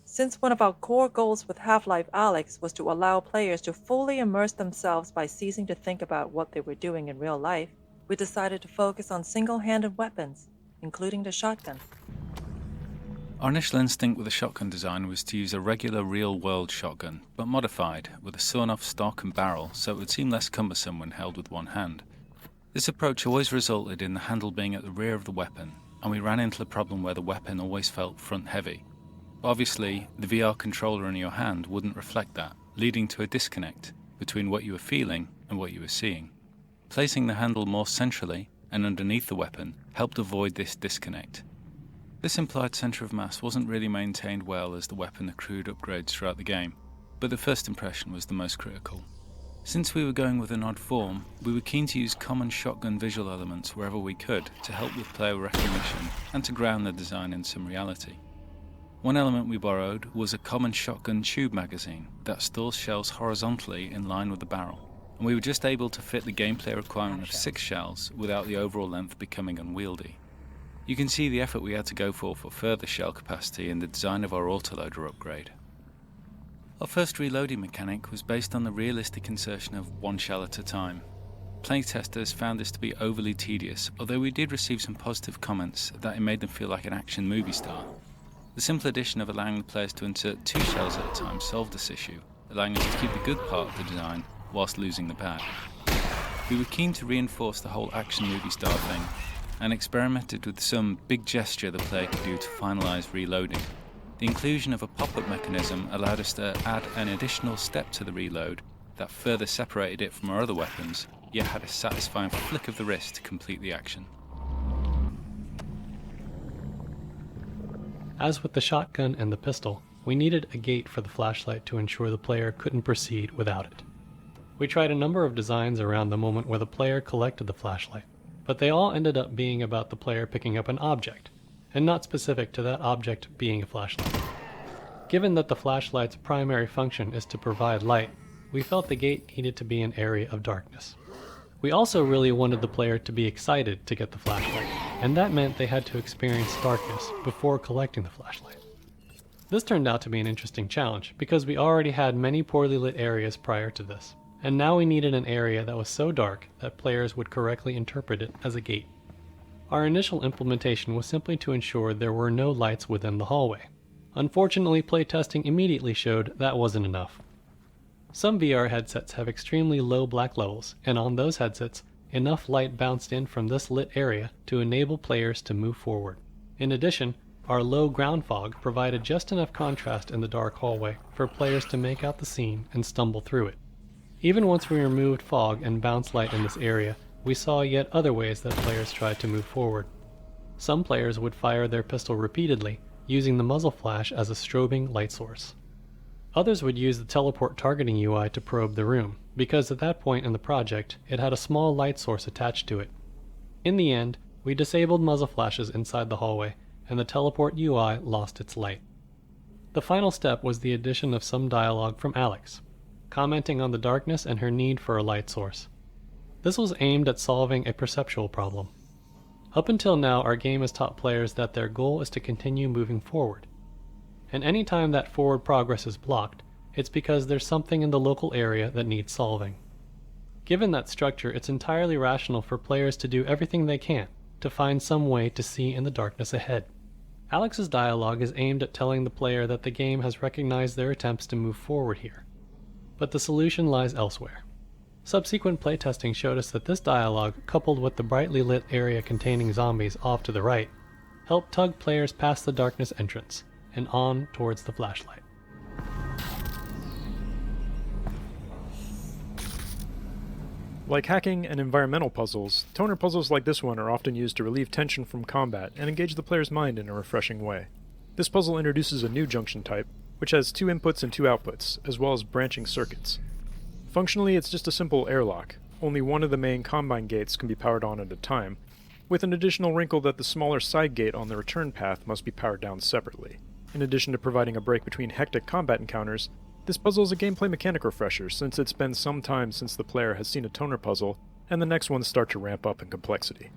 Since one of our core goals with Half-Life Alyx was to allow players to fully immerse themselves by ceasing to think about what they were doing in real life, we decided to focus on single-handed weapons, including the shotgun. Our initial instinct with the shotgun design was to use a regular real-world shotgun, but modified, with a sawn-off stock and barrel so it would seem less cumbersome when held with one hand. This approach always resulted in the handle being at the rear of the weapon, and we ran into the problem where the weapon always felt front-heavy. But obviously, the VR controller in your hand wouldn't reflect that, leading to a disconnect between what you were feeling and what you were seeing. Placing the handle more centrally and underneath the weapon helped avoid this disconnect. This implied centre of mass wasn't really maintained well as the weapon accrued upgrades throughout the game, but the first impression was the most critical. Since we were going with an odd form, we were keen to use common shotgun visual elements wherever we could to help with player recognition and to ground the design in some reality. One element we borrowed was a common shotgun tube magazine that stores shells horizontally in line with the barrel, and we were just able to fit the gameplay requirement of 6 shells without the overall length becoming unwieldy. You can see the effort we had to go for further shell capacity in the design of our autoloader upgrade. Our first reloading mechanic was based on the realistic insertion of 1 shell at a time. Playtesters found this to be overly tedious, although we did receive some positive comments that it made them feel like an action movie star. The simple addition of allowing the players to insert 2 shells at a time solved this issue, allowing us to keep the good part of the design whilst losing the bad. We were keen to reinforce the whole action movie star thing, and experimented with some big gesture the player could do to finalise reloading. The inclusion of a pop-up mechanism allowed us to add an additional step to the reload that further separated it from our other weapons, yet had a satisfying flick of the wrist to complete the action. As with the shotgun and the pistol, we needed a gate for the flashlight to ensure the player couldn't proceed without it. We tried a number of designs around the moment where the player collected the flashlight, but they all ended up being about the player picking up an object, and not specific to that object being a flashlight. Given that the flashlight's primary function is to provide light, we felt the gate needed to be an area of darkness. We also really wanted the player to be excited to get the flashlight, and that meant they had to experience darkness before collecting the flashlight. This turned out to be an interesting challenge, because we already had many poorly lit areas prior to this, and now we needed an area that was so dark that players would correctly interpret it as a gate. Our initial implementation was simply to ensure there were no lights within the hallway. Unfortunately, playtesting immediately showed that wasn't enough. Some VR headsets have extremely low black levels, and on those headsets, enough light bounced in from this lit area to enable players to move forward. In addition, our low ground fog provided just enough contrast in the dark hallway for players to make out the scene and stumble through it. Even once we removed fog and bounce light in this area, we saw yet other ways that players tried to move forward. Some players would fire their pistol repeatedly, using the muzzle flash as a strobing light source. Others would use the teleport targeting UI to probe the room, because at that point in the project, it had a small light source attached to it. In the end, we disabled muzzle flashes inside the hallway, and the teleport UI lost its light. The final step was the addition of some dialogue from Alyx, commenting on the darkness and her need for a light source. This was aimed at solving a perceptual problem. Up until now, our game has taught players that their goal is to continue moving forward. And any time that forward progress is blocked, it's because there's something in the local area that needs solving. Given that structure, it's entirely rational for players to do everything they can to find some way to see in the darkness ahead. Alyx's dialogue is aimed at telling the player that the game has recognized their attempts to move forward here, but the solution lies elsewhere. Subsequent playtesting showed us that this dialogue, coupled with the brightly lit area containing zombies off to the right, helped tug players past the darkness entrance and on towards the flashlight. Like hacking and environmental puzzles, toner puzzles like this one are often used to relieve tension from combat and engage the player's mind in a refreshing way. This puzzle introduces a new junction type, which has 2 inputs and 2 outputs, as well as branching circuits. Functionally, it's just a simple airlock. Only one of the main combine gates can be powered on at a time, with an additional wrinkle that the smaller side gate on the return path must be powered down separately. In addition to providing a break between hectic combat encounters, this puzzle is a gameplay mechanic refresher since it's been some time since the player has seen a toner puzzle, and the next ones start to ramp up in complexity.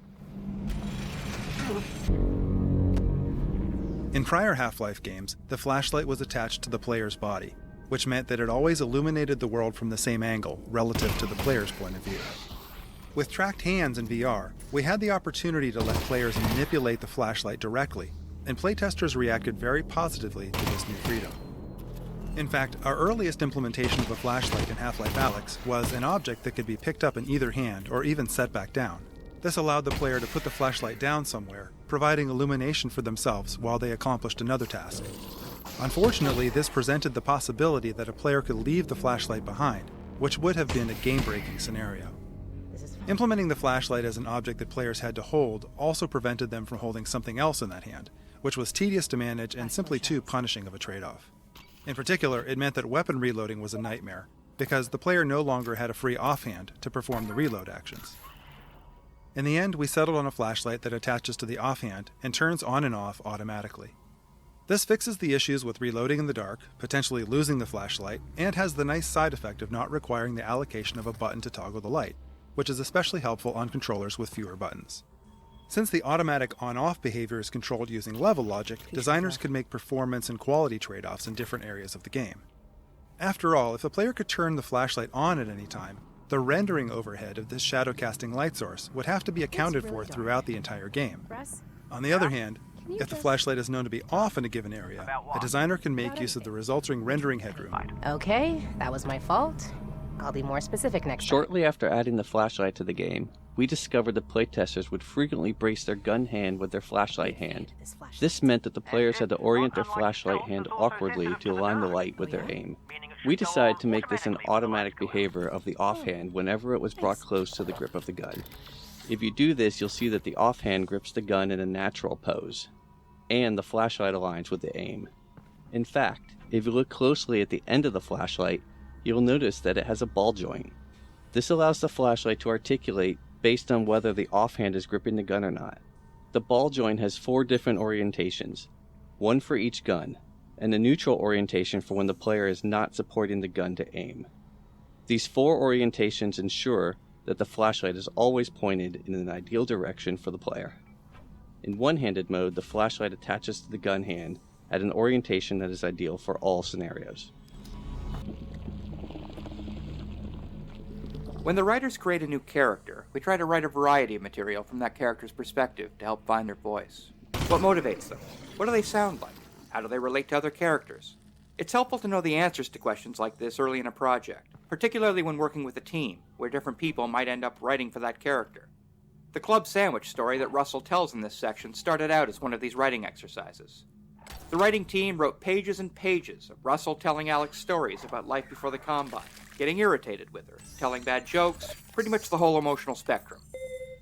In prior Half-Life games, the flashlight was attached to the player's body, which meant that it always illuminated the world from the same angle, relative to the player's point of view. With tracked hands in VR, we had the opportunity to let players manipulate the flashlight directly, and playtesters reacted very positively to this new freedom. In fact, our earliest implementation of a flashlight in Half-Life Alyx was an object that could be picked up in either hand or even set back down. This allowed the player to put the flashlight down somewhere, providing illumination for themselves while they accomplished another task. Unfortunately, this presented the possibility that a player could leave the flashlight behind, which would have been a game-breaking scenario. Implementing the flashlight as an object that players had to hold also prevented them from holding something else in that hand, which was tedious to manage and simply too punishing of a trade-off. In particular, it meant that weapon reloading was a nightmare, because the player no longer had a free offhand to perform the reload actions. In the end, we settled on a flashlight that attaches to the offhand and turns on and off automatically. This fixes the issues with reloading in the dark, potentially losing the flashlight, and has the nice side effect of not requiring the allocation of a button to toggle the light, which is especially helpful on controllers with fewer buttons. Since the automatic on-off behavior is controlled using level logic, designers could make performance and quality trade-offs in different areas of the game. After all, if a player could turn the flashlight on at any time, the rendering overhead of this shadow-casting light source would have to be accounted for throughout the entire game. On the other hand, if the flashlight is known to be off in a given area, a designer can make use of the resulting rendering headroom. Okay, that was my fault. I'll be more specific next time. Shortly after adding the flashlight to the game, we discovered that playtesters would frequently brace their gun hand with their flashlight hand. This meant that the players had to orient their flashlight hand awkwardly to align the light with their aim. We decided to make this an automatic behavior of the offhand whenever it was brought close to the grip of the gun. If you do this, you'll see that the offhand grips the gun in a natural pose, and the flashlight aligns with the aim. In fact, if you look closely at the end of the flashlight, you'll notice that it has a ball joint. This allows the flashlight to articulate based on whether the offhand is gripping the gun or not. The ball joint has 4 different orientations, one for each gun, and a neutral orientation for when the player is not supporting the gun to aim. These 4 orientations ensure that the flashlight is always pointed in an ideal direction for the player. In one-handed mode, the flashlight attaches to the gun hand at an orientation that is ideal for all scenarios. When the writers create a new character, we try to write a variety of material from that character's perspective to help find their voice. What motivates them? What do they sound like? How do they relate to other characters? It's helpful to know the answers to questions like this early in a project, particularly when working with a team, where different people might end up writing for that character. The club sandwich story that Russel tells in this section started out as one of these writing exercises. The writing team wrote pages and pages of Russel telling Alyx stories about life before the Combine, getting irritated with her, telling bad jokes, pretty much the whole emotional spectrum.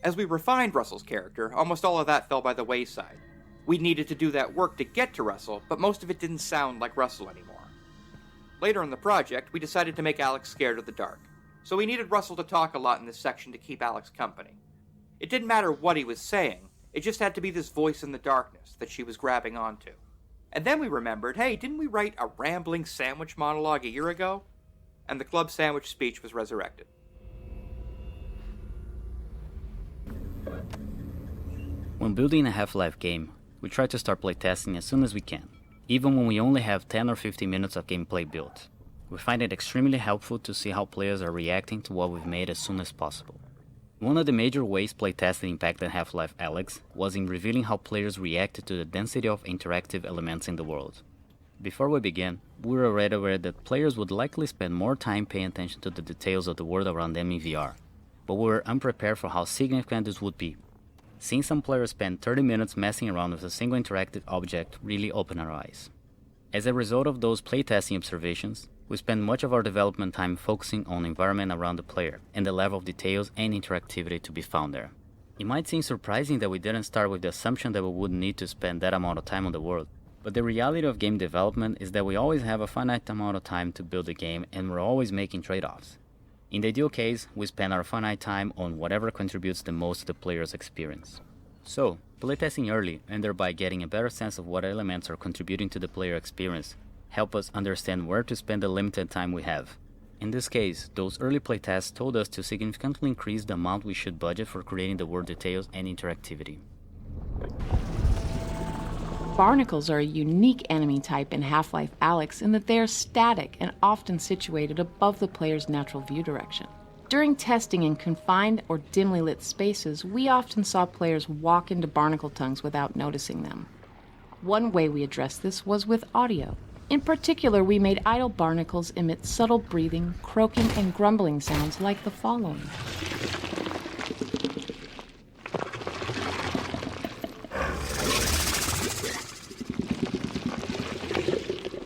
As we refined Russel's character, almost all of that fell by the wayside. We needed to do that work to get to Russel, but most of it didn't sound like Russel anymore. Later in the project, we decided to make Alyx scared of the dark, so we needed Russel to talk a lot in this section to keep Alyx company. It didn't matter what he was saying, it just had to be this voice in the darkness that she was grabbing onto. And then we remembered, hey, didn't we write a rambling sandwich monologue a year ago? And the club sandwich speech was resurrected. When building a Half-Life game, we try to start playtesting as soon as we can, even when we only have 10 or 15 minutes of gameplay built. We find it extremely helpful to see how players are reacting to what we've made as soon as possible. One of the major ways playtesting impacted Half-Life Alyx was in revealing how players reacted to the density of interactive elements in the world. Before we began, we were already aware that players would likely spend more time paying attention to the details of the world around them in VR, but we were unprepared for how significant this would be. Seeing some players spend 30 minutes messing around with a single interactive object really opened our eyes. As a result of those playtesting observations, we spend much of our development time focusing on the environment around the player and the level of details and interactivity to be found there. It might seem surprising that we didn't start with the assumption that we wouldn't need to spend that amount of time on the world, but the reality of game development is that we always have a finite amount of time to build a game and we're always making trade-offs. In the ideal case, we spend our finite time on whatever contributes the most to the player's experience. So, playtesting early and thereby getting a better sense of what elements are contributing to the player experience help us understand where to spend the limited time we have. In this case, those early playtests told us to significantly increase the amount we should budget for creating the world details and interactivity. Barnacles are a unique enemy type in Half-Life Alyx in that they are static and often situated above the player's natural view direction. During testing in confined or dimly lit spaces, we often saw players walk into barnacle tongues without noticing them. One way we addressed this was with audio. In particular, we made idle barnacles emit subtle breathing, croaking, and grumbling sounds like the following.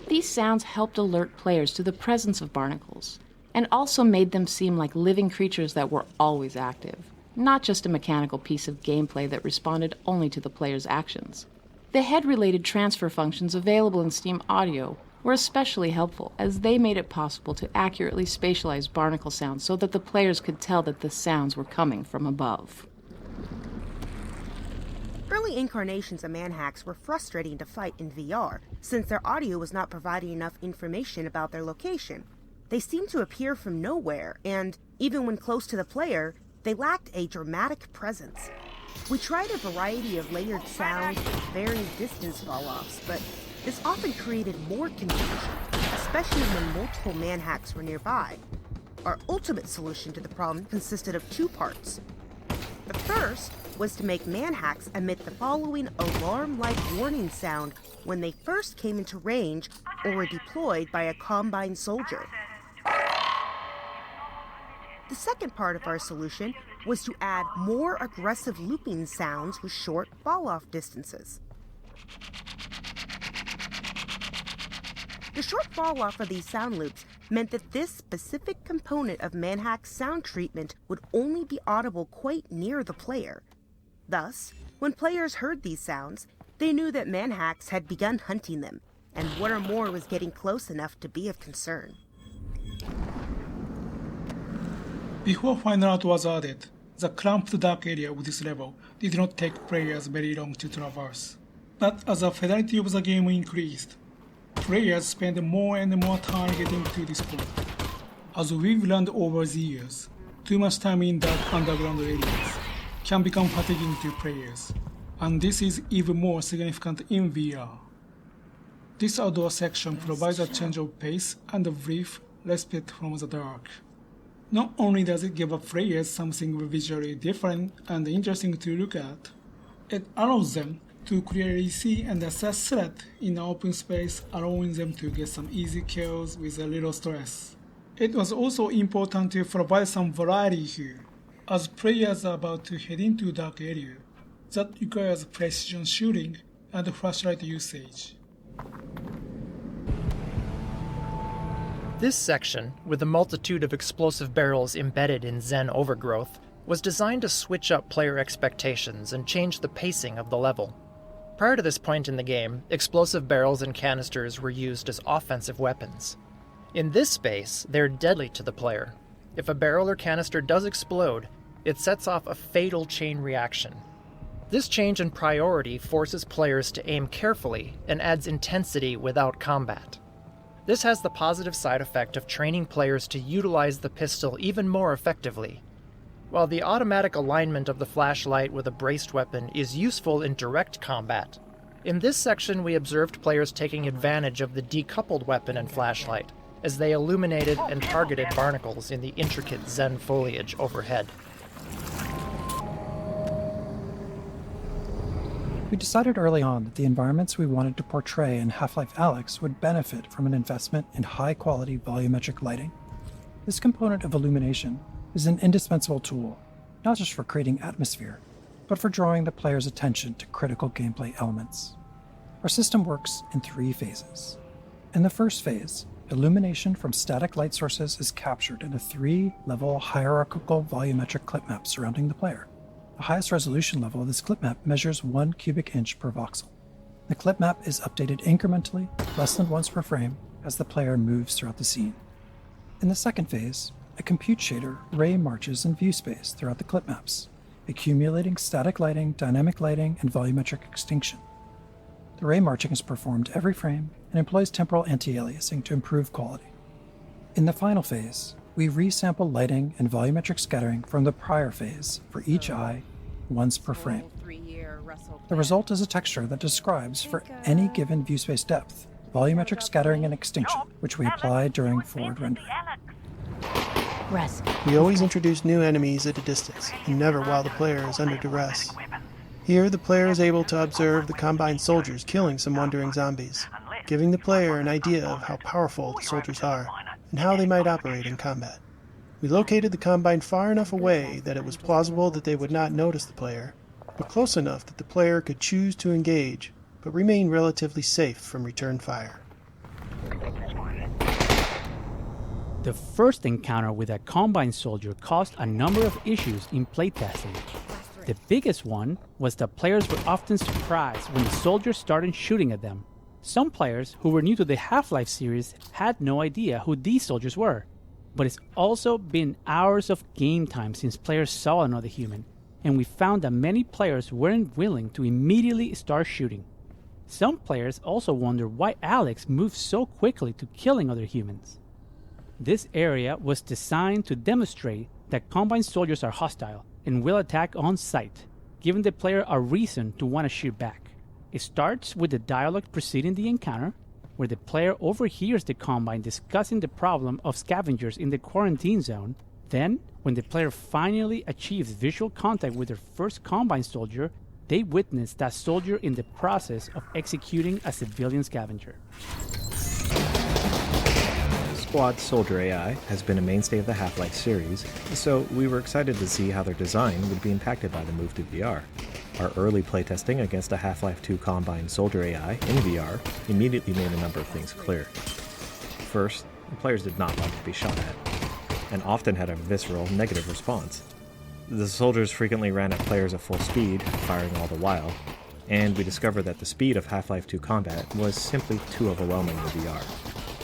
These sounds helped alert players to the presence of barnacles, and also made them seem like living creatures that were always active, not just a mechanical piece of gameplay that responded only to the player's actions. The head-related transfer functions available in Steam Audio were especially helpful, as they made it possible to accurately spatialize barnacle sounds so that the players could tell that the sounds were coming from above. Early incarnations of Manhacks were frustrating to fight in VR, since their audio was not providing enough information about their location. They seemed to appear from nowhere, and, even when close to the player, they lacked a dramatic presence. We tried a variety of layered sounds with varying distance fall-offs, but this often created more confusion, especially when multiple Manhacks were nearby. Our ultimate solution to the problem consisted of two parts. The first was to make Manhacks emit the following alarm-like warning sound when they first came into range or were deployed by a Combine soldier. The second part of our solution was to add more aggressive looping sounds with short fall-off distances. The short fall-off of these sound loops meant that this specific component of Manhack's sound treatment would only be audible quite near the player. Thus, when players heard these sounds, they knew that Manhacks had begun hunting them, and one or more was getting close enough to be of concern. Before Final Art was added, the cramped dark area of this level did not take players very long to traverse. But as the fidelity of the game increased, players spent more and more time getting to this point. As we've learned over the years, too much time in dark underground areas can become fatiguing to players, and this is even more significant in VR. This outdoor section provides a change of pace and a brief respite from the dark. Not only does it give players something visually different and interesting to look at, it allows them to clearly see and assess threat in open space, allowing them to get some easy kills with a little stress. It was also important to provide some variety here, as players are about to head into dark area that requires precision shooting and flashlight usage. This section, with a multitude of explosive barrels embedded in Xen Overgrowth, was designed to switch up player expectations and change the pacing of the level. Prior to this point in the game, explosive barrels and canisters were used as offensive weapons. In this space, they're deadly to the player. If a barrel or canister does explode, it sets off a fatal chain reaction. This change in priority forces players to aim carefully and adds intensity without combat. This has the positive side effect of training players to utilize the pistol even more effectively. While the automatic alignment of the flashlight with a braced weapon is useful in direct combat, in this section we observed players taking advantage of the decoupled weapon and flashlight as they illuminated and targeted barnacles in the intricate Xen foliage overhead. We decided early on that the environments we wanted to portray in Half-Life Alyx would benefit from an investment in high-quality volumetric lighting. This component of illumination is an indispensable tool, not just for creating atmosphere, but for drawing the player's attention to critical gameplay elements. Our system works in 3 phases. In the first phase, illumination from static light sources is captured in a 3-level hierarchical volumetric clip map surrounding the player. The highest resolution level of this clip map measures 1 cubic inch per voxel. The clip map is updated incrementally, less than once per frame, as the player moves throughout the scene. In the second phase, a compute shader ray marches in view space throughout the clip maps, accumulating static lighting, dynamic lighting, and volumetric extinction. The ray marching is performed every frame and employs temporal anti-aliasing to improve quality. In the final phase, we resample lighting and volumetric scattering from the prior phase for each eye once per frame. The result is a texture that describes, for any given view space depth, volumetric scattering and extinction, which we apply during forward rendering. We always introduce new enemies at a distance, and never while the player is under duress. Here, the player is able to observe the Combine soldiers killing some wandering zombies, giving the player an idea of how powerful the soldiers are, and how they might operate in combat. We located the Combine far enough away that it was plausible that they would not notice the player, but close enough that the player could choose to engage, but remain relatively safe from return fire. The first encounter with a Combine soldier caused a number of issues in playtesting. The biggest one was that players were often surprised when the soldiers started shooting at them. Some players who were new to the Half-Life series had no idea who these soldiers were, but it's also been hours of game time since players saw another human, and we found that many players weren't willing to immediately start shooting. Some players also wondered why Alyx moved so quickly to killing other humans. This area was designed to demonstrate that Combine soldiers are hostile and will attack on sight, giving the player a reason to want to shoot back. It starts with the dialogue preceding the encounter, where the player overhears the Combine discussing the problem of scavengers in the quarantine zone. Then, when the player finally achieves visual contact with their first Combine soldier, they witness that soldier in the process of executing a civilian scavenger. Squad Soldier AI has been a mainstay of the Half-Life series, so we were excited to see how their design would be impacted by the move to VR. Our early playtesting against a Half-Life 2 Combine Soldier AI in VR immediately made a number of things clear. First, the players did not like to be shot at, and often had a visceral negative response. The soldiers frequently ran at players at full speed, firing all the while, and we discovered that the speed of Half-Life 2 combat was simply too overwhelming in VR.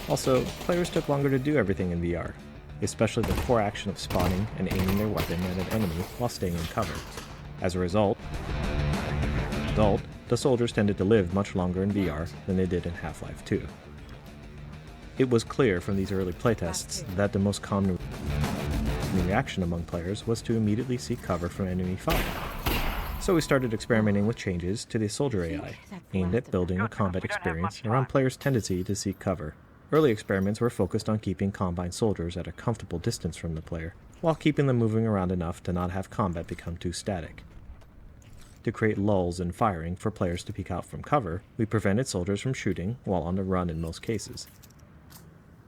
Also, players took longer to do everything in VR, especially the core action of spotting and aiming their weapon at an enemy while staying in cover. As a result, the soldiers tended to live much longer in VR than they did in Half-Life 2. It was clear from these early playtests that the most common reaction among players was to immediately seek cover from enemy fire. So we started experimenting with changes to the Soldier AI, aimed at building a combat experience around players' tendency to seek cover. Early experiments were focused on keeping Combine soldiers at a comfortable distance from the player, while keeping them moving around enough to not have combat become too static. To create lulls in firing for players to peek out from cover, we prevented soldiers from shooting while on the run in most cases.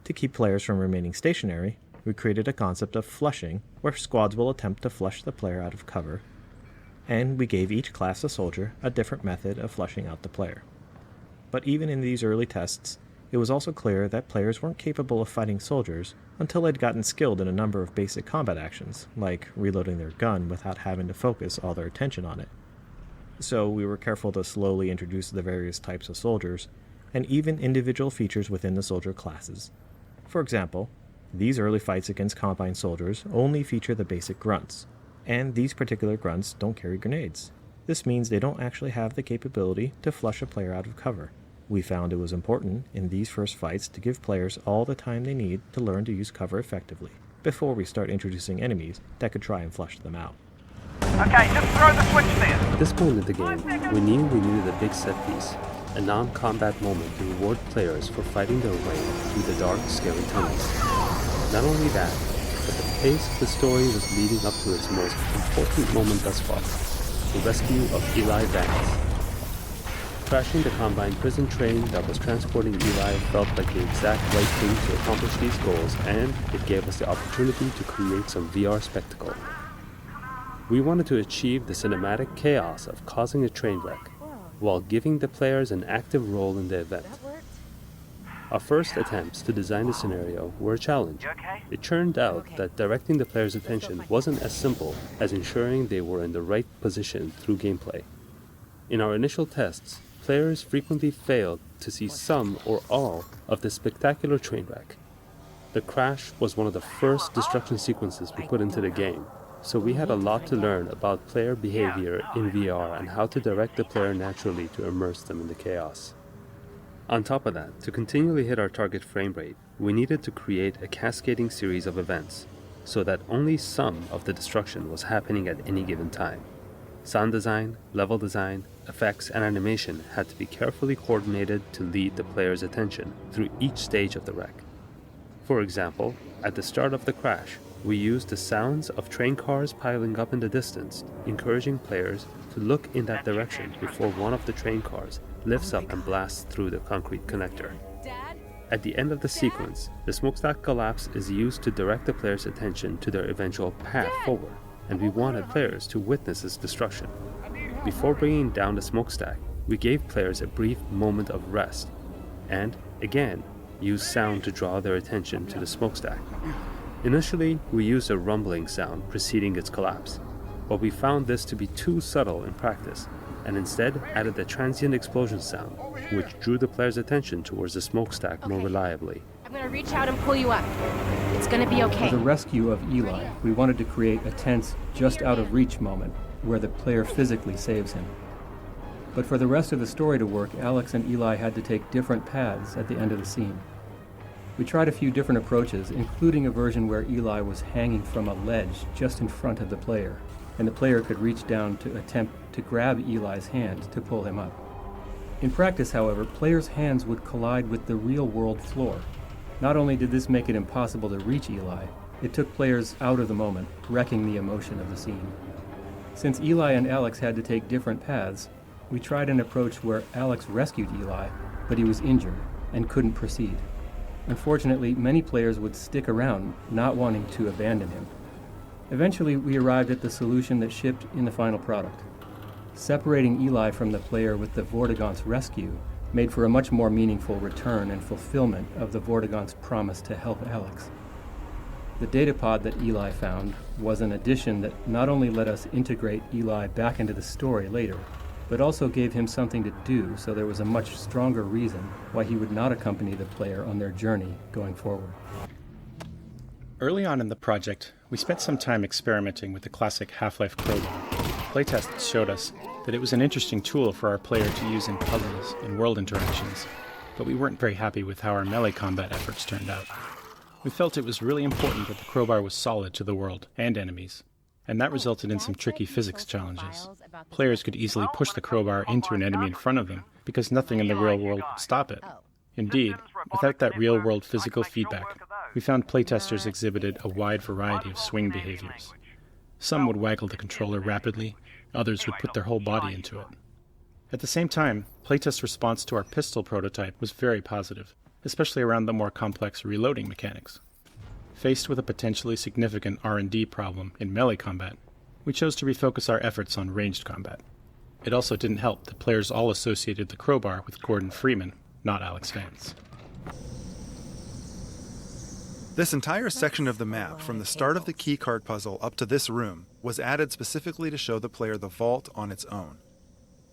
To keep players from remaining stationary, we created a concept of flushing, where squads will attempt to flush the player out of cover, and we gave each class of soldier a different method of flushing out the player. But even in these early tests, it was also clear that players weren't capable of fighting soldiers until they'd gotten skilled in a number of basic combat actions, like reloading their gun without having to focus all their attention on it. So we were careful to slowly introduce the various types of soldiers, and even individual features within the soldier classes. For example, these early fights against Combine soldiers only feature the basic grunts, and these particular grunts don't carry grenades. This means they don't actually have the capability to flush a player out of cover. We found it was important in these first fights to give players all the time they need to learn to use cover effectively, before we start introducing enemies that could try and flush them out. Okay, just throw the switch then. At this point in the game, we knew we needed a big set piece, a non-combat moment to reward players for fighting their way through the dark, scary tunnels. Not only that, but the pace of the story was leading up to its most important moment thus far, the rescue of Eli Vance. Crashing the Combine prison train that was transporting Eli felt like the exact right thing to accomplish these goals, and it gave us the opportunity to create some VR spectacle. We wanted to achieve the cinematic chaos of causing a train wreck, while giving the players an active role in the event. Our first attempts to design the scenario were a challenge. It turned out that directing the players' attention wasn't as simple as ensuring they were in the right position through gameplay. In our initial tests, players frequently failed to see some or all of the spectacular train wreck. The crash was one of the first destruction sequences we put into the game, so we had a lot to learn about player behavior in VR and how to direct the player naturally to immerse them in the chaos. On top of that, to continually hit our target frame rate, we needed to create a cascading series of events, so that only some of the destruction was happening at any given time. Sound design, level design, effects, and animation had to be carefully coordinated to lead the player's attention through each stage of the wreck. For example, at the start of the crash, we used the sounds of train cars piling up in the distance, encouraging players to look in that direction before one of the train cars lifts up and blasts through the concrete connector. At the end of the sequence, the smokestack collapse is used to direct the player's attention to their eventual path forward, and we wanted players to witness its destruction. Before bringing down the smokestack, we gave players a brief moment of rest, and, again, used sound to draw their attention to the smokestack. Initially, we used a rumbling sound preceding its collapse, but we found this to be too subtle in practice, and instead added the transient explosion sound, which drew the player's attention towards the smokestack more reliably. I'm gonna reach out and pull you up. It's gonna be okay. For the rescue of Eli, we wanted to create a tense, just out of reach moment where the player physically saves him. But for the rest of the story to work, Alyx and Eli had to take different paths at the end of the scene. We tried a few different approaches, including a version where Eli was hanging from a ledge just in front of the player, and the player could reach down to attempt to grab Eli's hand to pull him up. In practice, however, players' hands would collide with the real-world floor. Not only did this make it impossible to reach Eli, it took players out of the moment, wrecking the emotion of the scene. Since Eli and Alyx had to take different paths, we tried an approach where Alyx rescued Eli, but he was injured and couldn't proceed. Unfortunately, many players would stick around, not wanting to abandon him. Eventually, we arrived at the solution that shipped in the final product. Separating Eli from the player with the Vortigaunt's rescue made for a much more meaningful return and fulfillment of the Vortigaunt's promise to help Alyx. The datapod that Eli found was an addition that not only let us integrate Eli back into the story later, but also gave him something to do, so there was a much stronger reason why he would not accompany the player on their journey going forward. Early on in the project, we spent some time experimenting with the classic Half-Life Crowbar. Playtests showed us that it was an interesting tool for our player to use in puzzles and world interactions, but we weren't very happy with how our melee combat efforts turned out. We felt it was really important that the crowbar was solid to the world and enemies, and that resulted in some tricky physics challenges. Players could easily push the crowbar into an enemy in front of them because nothing in the real world would stop it. Indeed, without that real-world physical feedback, we found playtesters exhibited a wide variety of swing behaviors. Some would waggle the controller rapidly, Others would put their whole body into it. At the same time, playtest response to our pistol prototype was very positive, especially around the more complex reloading mechanics. Faced with a potentially significant R&D problem in melee combat, we chose to refocus our efforts on ranged combat. It also didn't help that players all associated the crowbar with Gordon Freeman, not Alex Vance. This entire section of the map, from the start of the keycard puzzle up to this room, was added specifically to show the player the vault on its own.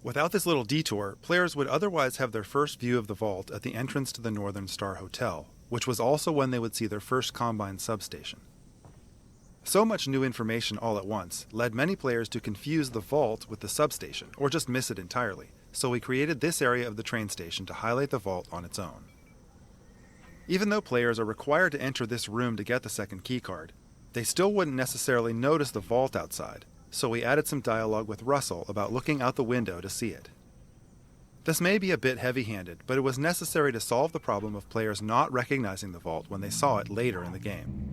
Without this little detour, players would otherwise have their first view of the vault at the entrance to the Northern Star Hotel, which was also when they would see their first Combine substation. So much new information all at once led many players to confuse the vault with the substation, or just miss it entirely, so we created this area of the train station to highlight the vault on its own. Even though players are required to enter this room to get the second keycard, they still wouldn't necessarily notice the vault outside, so we added some dialogue with Russel about looking out the window to see it. This may be a bit heavy-handed, but it was necessary to solve the problem of players not recognizing the vault when they saw it later in the game.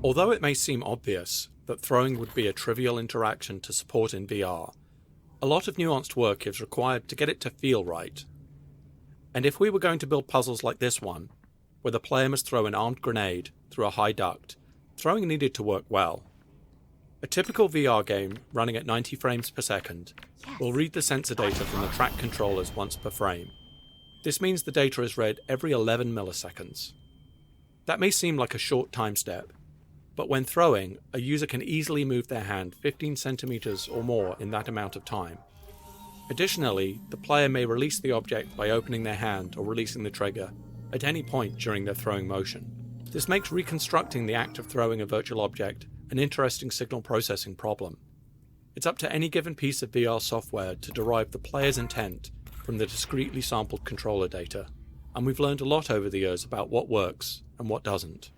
Although it may seem obvious that throwing would be a trivial interaction to support in VR, a lot of nuanced work is required to get it to feel right. And if we were going to build puzzles like this one, where the player must throw an armed grenade through a high duct, throwing needed to work well. A typical VR game running at 90 frames per second will read the sensor data from the track controllers once per frame. This means the data is read every 11 milliseconds. That may seem like a short time step, but when throwing, a user can easily move their hand 15 centimeters or more in that amount of time. Additionally, the player may release the object by opening their hand or releasing the trigger at any point during their throwing motion. This makes reconstructing the act of throwing a virtual object an interesting signal processing problem. It's up to any given piece of VR software to derive the player's intent from the discretely sampled controller data, and we've learned a lot over the years about what works and what doesn't.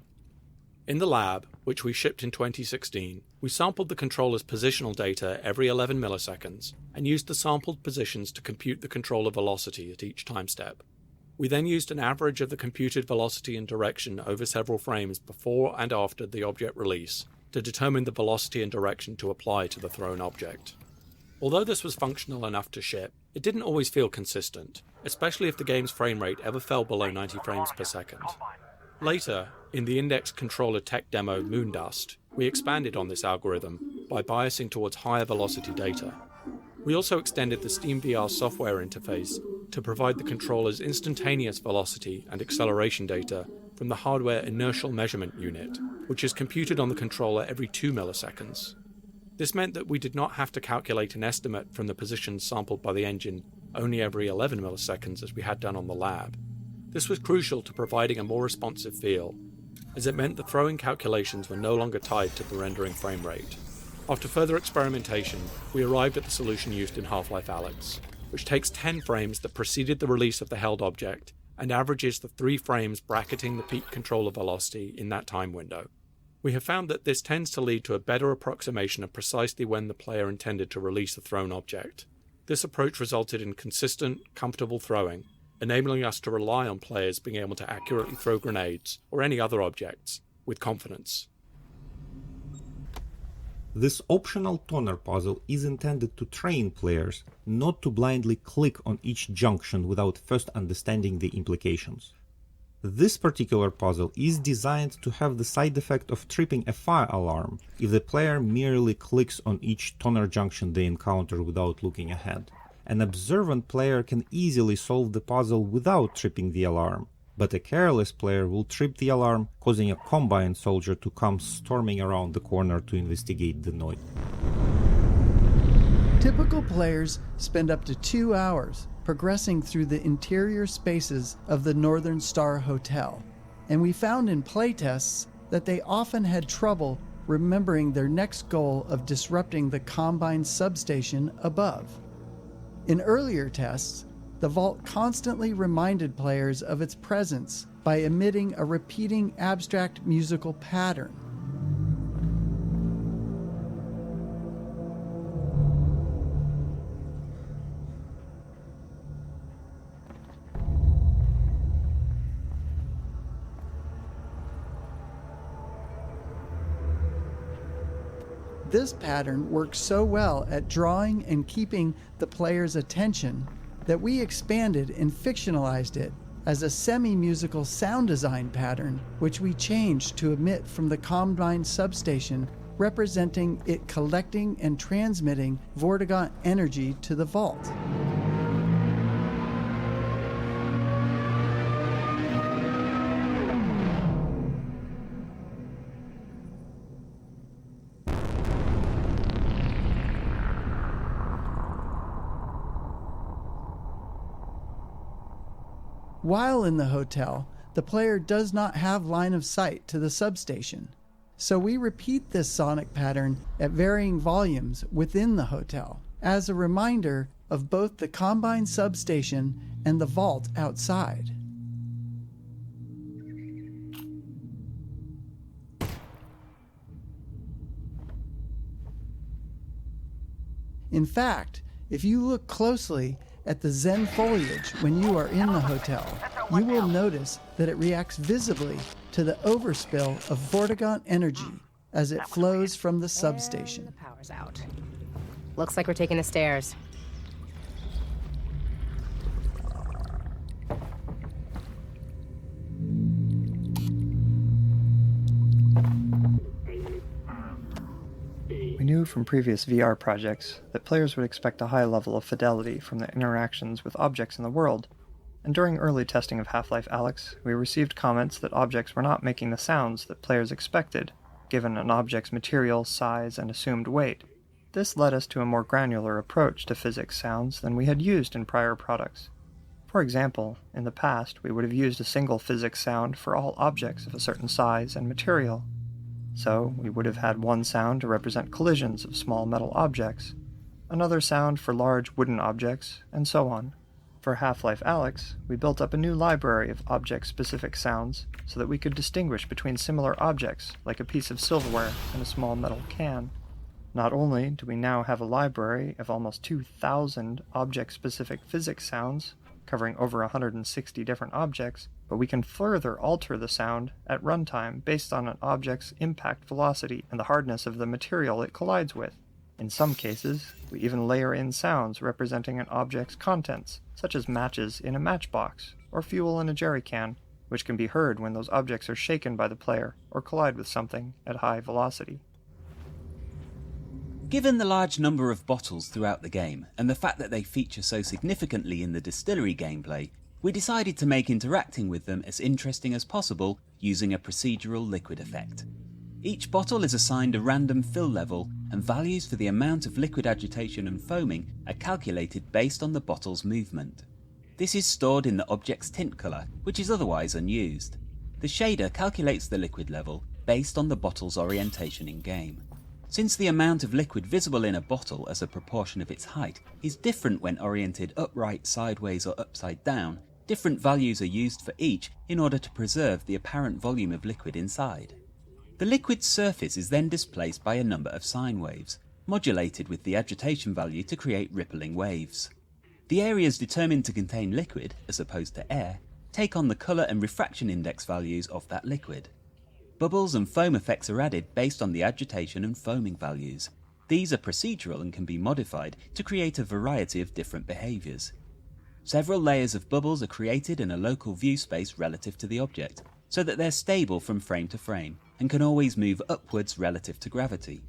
In the lab, which we shipped in 2016, we sampled the controller's positional data every 11 milliseconds and used the sampled positions to compute the controller velocity at each time step. We then used an average of the computed velocity and direction over several frames before and after the object release to determine the velocity and direction to apply to the thrown object. Although this was functional enough to ship, it didn't always feel consistent, especially if the game's frame rate ever fell below 90 frames per second. Later, in the Index controller tech demo Moondust, we expanded on this algorithm by biasing towards higher velocity data. We also extended the SteamVR software interface to provide the controller's instantaneous velocity and acceleration data from the hardware inertial measurement unit, which is computed on the controller every 2 milliseconds. This meant that we did not have to calculate an estimate from the positions sampled by the engine only every 11 milliseconds as we had done on the lab. This was crucial to providing a more responsive feel, as it meant the throwing calculations were no longer tied to the rendering frame rate. After further experimentation, we arrived at the solution used in Half-Life Alyx, which takes 10 frames that preceded the release of the held object and averages the 3 frames bracketing the peak controller velocity in that time window. We have found that this tends to lead to a better approximation of precisely when the player intended to release the thrown object. This approach resulted in consistent, comfortable throwing, enabling us to rely on players being able to accurately throw grenades or any other objects with confidence. This optional toner puzzle is intended to train players not to blindly click on each junction without first understanding the implications. This particular puzzle is designed to have the side effect of tripping a fire alarm if the player merely clicks on each toner junction they encounter without looking ahead. An observant player can easily solve the puzzle without tripping the alarm, but a careless player will trip the alarm, causing a Combine soldier to come storming around the corner to investigate the noise. Typical players spend up to 2 hours progressing through the interior spaces of the Northern Star Hotel, and we found in playtests that they often had trouble remembering their next goal of disrupting the Combine substation above. In earlier tests, the vault constantly reminded players of its presence by emitting a repeating abstract musical pattern. this pattern works so well at drawing and keeping the player's attention that we expanded and fictionalized it as a semi-musical sound design pattern, which we changed to emit from the Combine substation, representing it collecting and transmitting Vortigaunt energy to the vault. While in the hotel, the player does not have line of sight to the substation, so we repeat this sonic pattern at varying volumes within the hotel, as a reminder of both the Combine substation and the vault outside. In fact, if you look closely at the Xen foliage when you are in the hotel, you will notice that it reacts visibly to the overspill of Vortigaunt energy as it flows from the substation. The power's out. Looks like we're taking the stairs. We knew from previous VR projects that players would expect a high level of fidelity from the interactions with objects in the world, and during early testing of Half-Life Alyx, we received comments that objects were not making the sounds that players expected, given an object's material, size, and assumed weight. This led us to a more granular approach to physics sounds than we had used in prior products. For example, in the past, we would have used a single physics sound for all objects of a certain size and material. So, we would have had one sound to represent collisions of small metal objects, another sound for large wooden objects, and so on. For Half-Life Alyx, we built up a new library of object-specific sounds so that we could distinguish between similar objects, like a piece of silverware and a small metal can. Not only do we now have a library of almost 2,000 object-specific physics sounds, covering over 160 different objects, but we can further alter the sound at runtime based on an object's impact velocity and the hardness of the material it collides with. In some cases, we even layer in sounds representing an object's contents, such as matches in a matchbox or fuel in a jerry can, which can be heard when those objects are shaken by the player or collide with something at high velocity. Given the large number of bottles throughout the game, and the fact that they feature so significantly in the distillery gameplay, we decided to make interacting with them as interesting as possible using a procedural liquid effect. Each bottle is assigned a random fill level, and values for the amount of liquid agitation and foaming are calculated based on the bottle's movement. This is stored in the object's tint colour, which is otherwise unused. The shader calculates the liquid level based on the bottle's orientation in game. Since the amount of liquid visible in a bottle as a proportion of its height is different when oriented upright, sideways or upside down, different values are used for each in order to preserve the apparent volume of liquid inside. The liquid's surface is then displaced by a number of sine waves, modulated with the agitation value to create rippling waves. The areas determined to contain liquid, as opposed to air, take on the colour and refraction index values of that liquid. Bubbles and foam effects are added based on the agitation and foaming values. These are procedural and can be modified to create a variety of different behaviours. Several layers of bubbles are created in a local view space relative to the object, so that they're stable from frame to frame, and can always move upwards relative to gravity.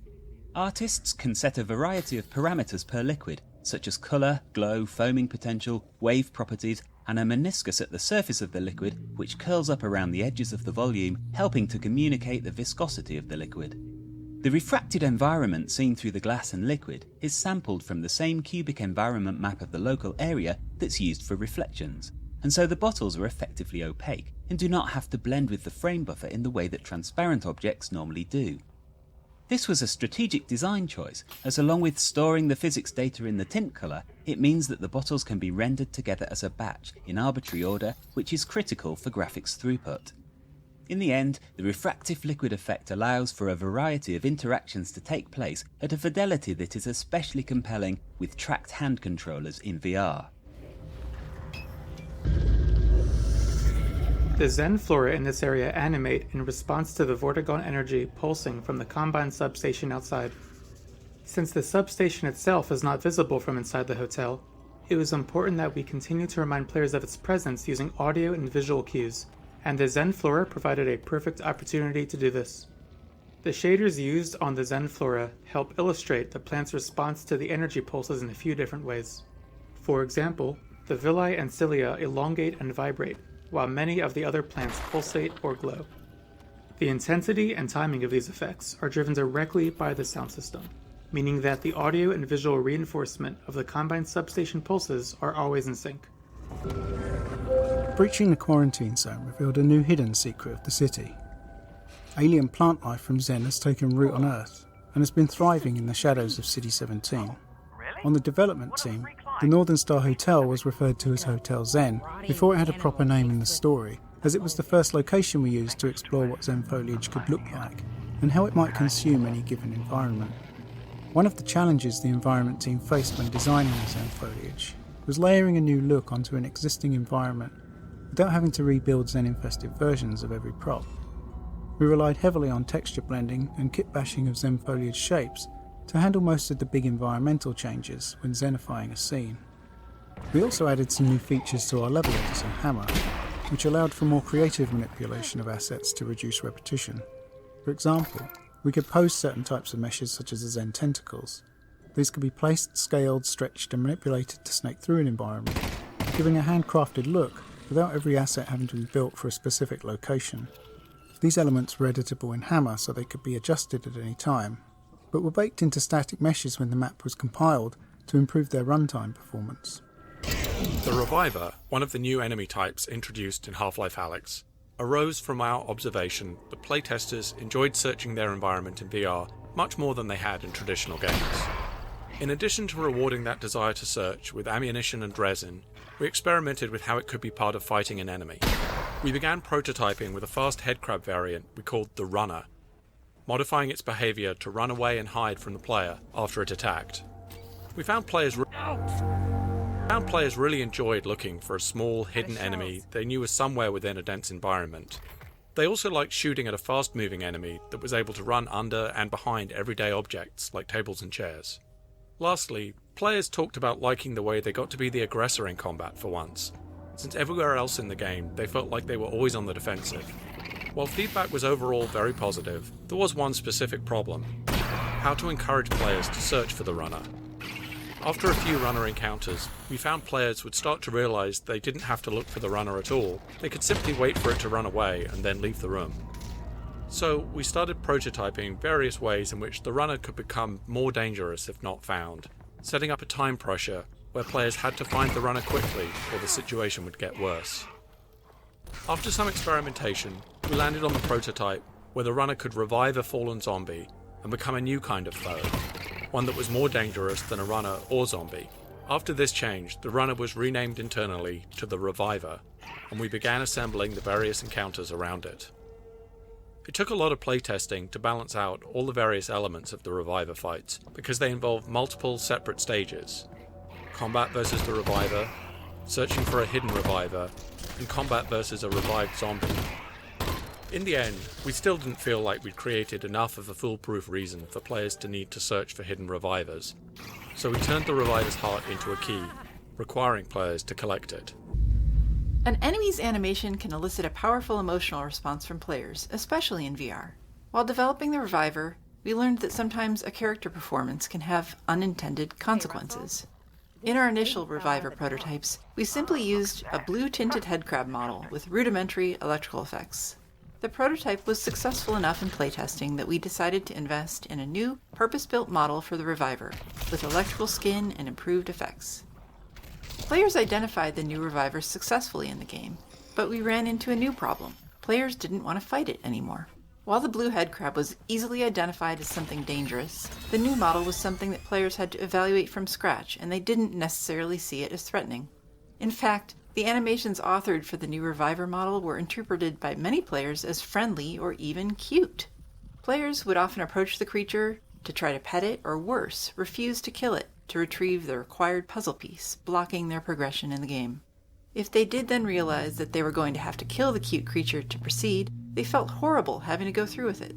Artists can set a variety of parameters per liquid, such as colour, glow, foaming potential, wave properties, and a meniscus at the surface of the liquid which curls up around the edges of the volume, helping to communicate the viscosity of the liquid. The refracted environment seen through the glass and liquid is sampled from the same cubic environment map of the local area that's used for reflections, and so the bottles are effectively opaque and do not have to blend with the frame buffer in the way that transparent objects normally do. This was a strategic design choice, as along with storing the physics data in the tint colour, it means that the bottles can be rendered together as a batch in arbitrary order, which is critical for graphics throughput. In the end, the refractive liquid effect allows for a variety of interactions to take place at a fidelity that is especially compelling with tracked hand controllers in VR. The Xen flora in this area animate in response to the Vortigaunt energy pulsing from the Combine substation outside. Since the substation itself is not visible from inside the hotel, it was important that we continue to remind players of its presence using audio and visual cues, and the Xen Flora provided a perfect opportunity to do this. The shaders used on the Xen Flora help illustrate the plant's response to the energy pulses in a few different ways. For example, the villi and cilia elongate and vibrate, while many of the other plants pulsate or glow. The intensity and timing of these effects are driven directly by the sound system, meaning that the audio and visual reinforcement of the combined substation pulses are always in sync. Breaching the quarantine zone revealed a new hidden secret of the city. Alien plant life from Xen has taken root on Earth and has been thriving in the shadows of City 17. On the development team, the Northern Star Hotel was referred to as Hotel Xen before it had a proper name in the story, as it was the first location we used to explore what Xen foliage could look like and how it might consume any given environment. One of the challenges the environment team faced when designing the Xen foliage was layering a new look onto an existing environment without having to rebuild Xen-infested versions of every prop. We relied heavily on texture blending and kit bashing of Xen foliage shapes to handle most of the big environmental changes when Xenifying a scene. We also added some new features to our level editor, Hammer, which allowed for more creative manipulation of assets to reduce repetition. For example, we could pose certain types of meshes such as the Xen tentacles. These could be placed, scaled, stretched and manipulated to snake through an environment, giving a handcrafted look without every asset having to be built for a specific location. These elements were editable in Hammer so they could be adjusted at any time, but were baked into static meshes when the map was compiled to improve their runtime performance. The Reviver, one of the new enemy types introduced in Half-Life Alyx, arose from our observation that playtesters enjoyed searching their environment in VR much more than they had in traditional games. In addition to rewarding that desire to search with ammunition and resin, we experimented with how it could be part of fighting an enemy. We began prototyping with a fast headcrab variant we called the Runner, modifying its behaviour to run away and hide from the player after it attacked. We found players really enjoyed looking for a small, hidden enemy they knew was somewhere within a dense environment. They also liked shooting at a fast-moving enemy that was able to run under and behind everyday objects like tables and chairs. Lastly, players talked about liking the way they got to be the aggressor in combat for once, since everywhere else in the game they felt like they were always on the defensive. While feedback was overall very positive, there was one specific problem: how to encourage players to search for the runner. After a few runner encounters, we found players would start to realise they didn't have to look for the runner at all, they could simply wait for it to run away and then leave the room. So we started prototyping various ways in which the runner could become more dangerous if not found, setting up a time pressure where players had to find the runner quickly or the situation would get worse. After some experimentation, we landed on the prototype where the runner could revive a fallen zombie and become a new kind of foe, one that was more dangerous than a runner or zombie. After this change, the runner was renamed internally to the Reviver, and we began assembling the various encounters around it. It took a lot of playtesting to balance out all the various elements of the Reviver fights, because they involve multiple separate stages: combat versus the Reviver, searching for a hidden Reviver, and combat versus a revived zombie. In the end, we still didn't feel like we'd created enough of a foolproof reason for players to need to search for hidden Revivers, so we turned the Reviver's heart into a key, requiring players to collect it. An enemy's animation can elicit a powerful emotional response from players, especially in VR. While developing the Reviver, we learned that sometimes a character performance can have unintended consequences. In our initial Reviver prototypes, we simply used a blue-tinted headcrab model with rudimentary electrical effects. The prototype was successful enough in playtesting that we decided to invest in a new, purpose-built model for the Reviver, with electrical skin and improved effects. Players identified the new Reviver successfully in the game, but we ran into a new problem. Players didn't want to fight it anymore. While the blue headcrab was easily identified as something dangerous, the new model was something that players had to evaluate from scratch, and they didn't necessarily see it as threatening. In fact, the animations authored for the new Reviver model were interpreted by many players as friendly or even cute. Players would often approach the creature to try to pet it, or worse, refuse to kill it to retrieve the required puzzle piece, blocking their progression in the game. If they did then realize that they were going to have to kill the cute creature to proceed, they felt horrible having to go through with it.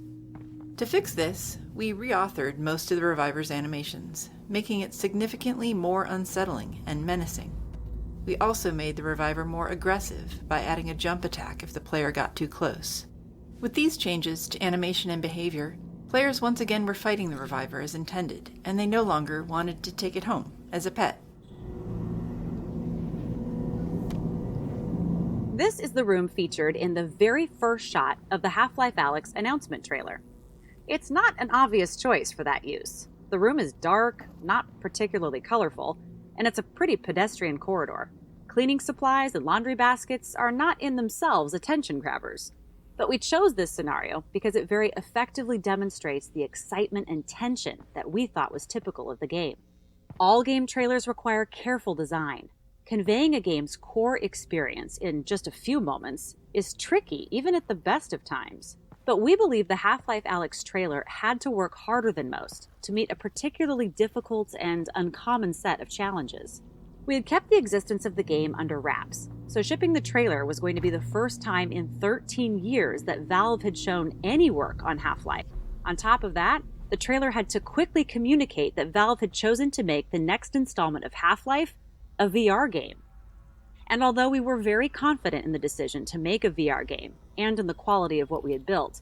To fix this, we reauthored most of the Reviver's animations, making it significantly more unsettling and menacing. We also made the Reviver more aggressive by adding a jump attack if the player got too close. With these changes to animation and behavior, players once again were fighting the Reviver as intended, and they no longer wanted to take it home as a pet. This is the room featured in the very first shot of the Half-Life Alyx announcement trailer. It's not an obvious choice for that use. The room is dark, not particularly colorful, and it's a pretty pedestrian corridor. Cleaning supplies and laundry baskets are not in themselves attention grabbers. But we chose this scenario because it very effectively demonstrates the excitement and tension that we thought was typical of the game. All game trailers require careful design. Conveying a game's core experience in just a few moments is tricky, even at the best of times. But we believe the Half-Life Alyx trailer had to work harder than most to meet a particularly difficult and uncommon set of challenges. We had kept the existence of the game under wraps, so shipping the trailer was going to be the first time in 13 years that Valve had shown any work on Half-Life. On top of that, the trailer had to quickly communicate that Valve had chosen to make the next installment of Half-Life a VR game. And although we were very confident in the decision to make a VR game, and in the quality of what we had built,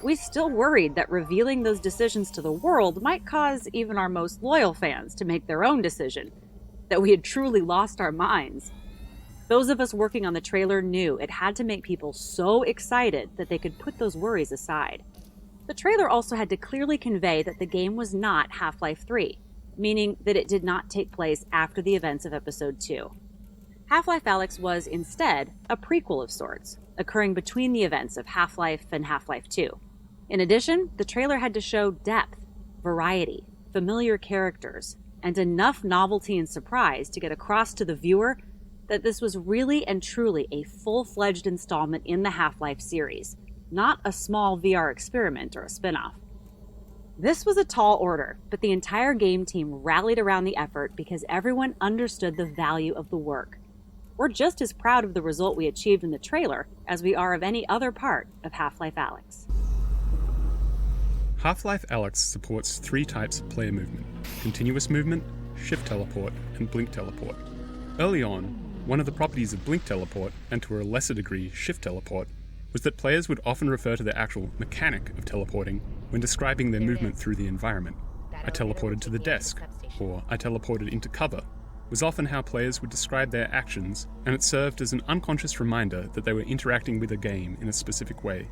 we still worried that revealing those decisions to the world might cause even our most loyal fans to make their own decision, that we had truly lost our minds. Those of us working on the trailer knew it had to make people so excited that they could put those worries aside. The trailer also had to clearly convey that the game was not Half-Life 3, meaning that it did not take place after the events of Episode 2. Half-Life Alyx was instead a prequel of sorts, occurring between the events of Half-Life and Half-Life 2. In addition, the trailer had to show depth, variety, familiar characters, and enough novelty and surprise to get across to the viewer that this was really and truly a full-fledged installment in the Half-Life series, not a small VR experiment or a spin-off. This was a tall order, but the entire game team rallied around the effort because everyone understood the value of the work. We're just as proud of the result we achieved in the trailer as we are of any other part of Half-Life Alyx. Half-Life Alyx supports 3 types of player movement: continuous movement, shift teleport, and blink teleport. Early on, one of the properties of blink teleport, and to a lesser degree shift teleport, was that players would often refer to the actual mechanic of teleporting when describing their movement through the environment. I teleported to the desk, or I teleported into cover, was often how players would describe their actions, and it served as an unconscious reminder that they were interacting with a game in a specific way.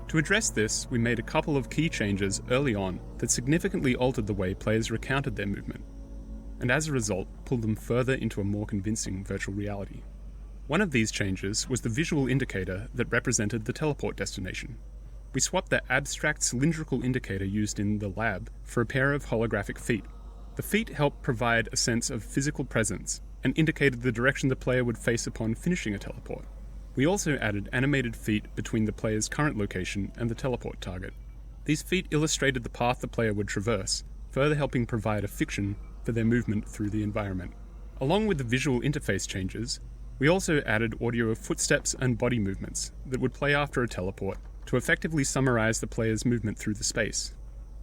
To address this, we made a couple of key changes early on that significantly altered the way players recounted their movement, and as a result, pulled them further into a more convincing virtual reality. One of these changes was the visual indicator that represented the teleport destination. We swapped the abstract cylindrical indicator used in the lab for a pair of holographic feet. The feet helped provide a sense of physical presence and indicated the direction the player would face upon finishing a teleport. We also added animated feet between the player's current location and the teleport target. These feet illustrated the path the player would traverse, further helping provide a fiction for their movement through the environment. Along with the visual interface changes, we also added audio of footsteps and body movements that would play after a teleport to effectively summarize the player's movement through the space.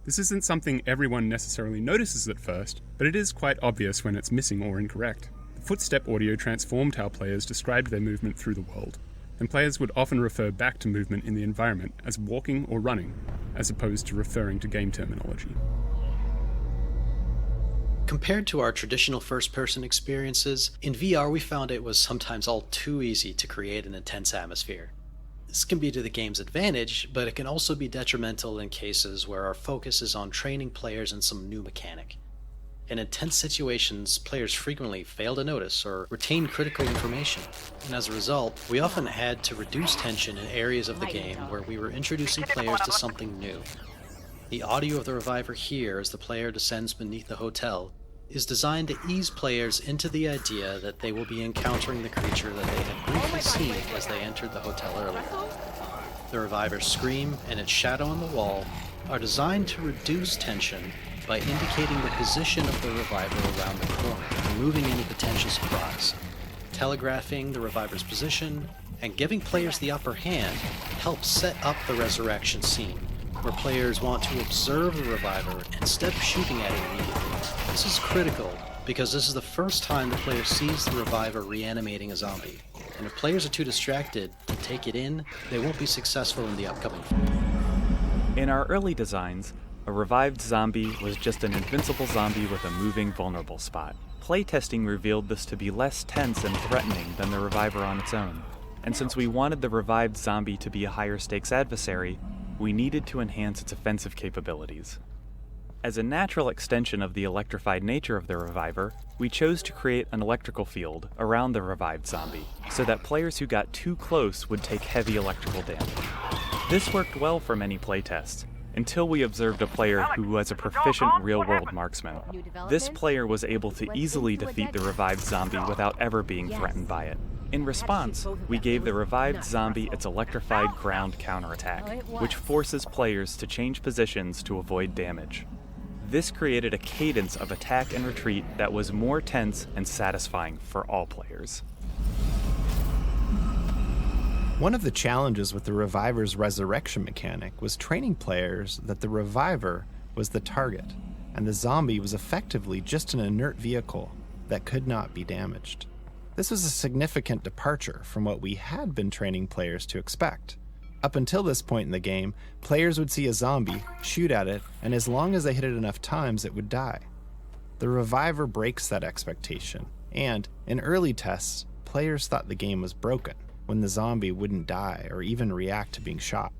This isn't something everyone necessarily notices at first, but it is quite obvious when it's missing or incorrect. The footstep audio transformed how players described their movement through the world, and players would often refer back to movement in the environment as walking or running, as opposed to referring to game terminology. Compared to our traditional first-person experiences, in VR we found it was sometimes all too easy to create an intense atmosphere. This can be to the game's advantage, but it can also be detrimental in cases where our focus is on training players in some new mechanic. In intense situations, players frequently fail to notice or retain critical information, and as a result, we often had to reduce tension in areas of the game where we were introducing players to something new. The audio of the Reviver here as the player descends beneath the hotel is designed to ease players into the idea that they will be encountering the creature that they had briefly seen as they entered the hotel earlier. The Reviver's scream and its shadow on the wall are designed to reduce tension by indicating the position of the Reviver around the corner, removing any potential surprise. Telegraphing the Reviver's position and giving players the upper hand helps set up the resurrection scene. where players want to observe the reviver instead of shooting at it immediately. This is critical because this is the first time the player sees the reviver reanimating a zombie, and if players are too distracted to take it in, they won't be successful in the upcoming. In our early designs, a revived zombie was just an invincible zombie with a moving vulnerable spot. Playtesting revealed this to be less tense and threatening than the reviver on its own, and since we wanted the revived zombie to be a higher stakes adversary, we needed to enhance its offensive capabilities. As a natural extension of the electrified nature of the reviver, we chose to create an electrical field around the revived zombie, so that players who got too close would take heavy electrical damage. This worked well for many playtests, until we observed a player who was a proficient real-world marksman. This player was able to easily defeat the revived zombie without ever being threatened by it. In response, we gave the revived zombie its electrified ground counterattack, which forces players to change positions to avoid damage. This created a cadence of attack and retreat that was more tense and satisfying for all players. One of the challenges with the Reviver's resurrection mechanic was training players that the Reviver was the target, and the zombie was effectively just an inert vehicle that could not be damaged. This was a significant departure from what we had been training players to expect. Up until this point in the game, players would see a zombie, shoot at it, and as long as they hit it enough times, it would die. The Reviver breaks that expectation, and in early tests, players thought the game was broken when the zombie wouldn't die or even react to being shot.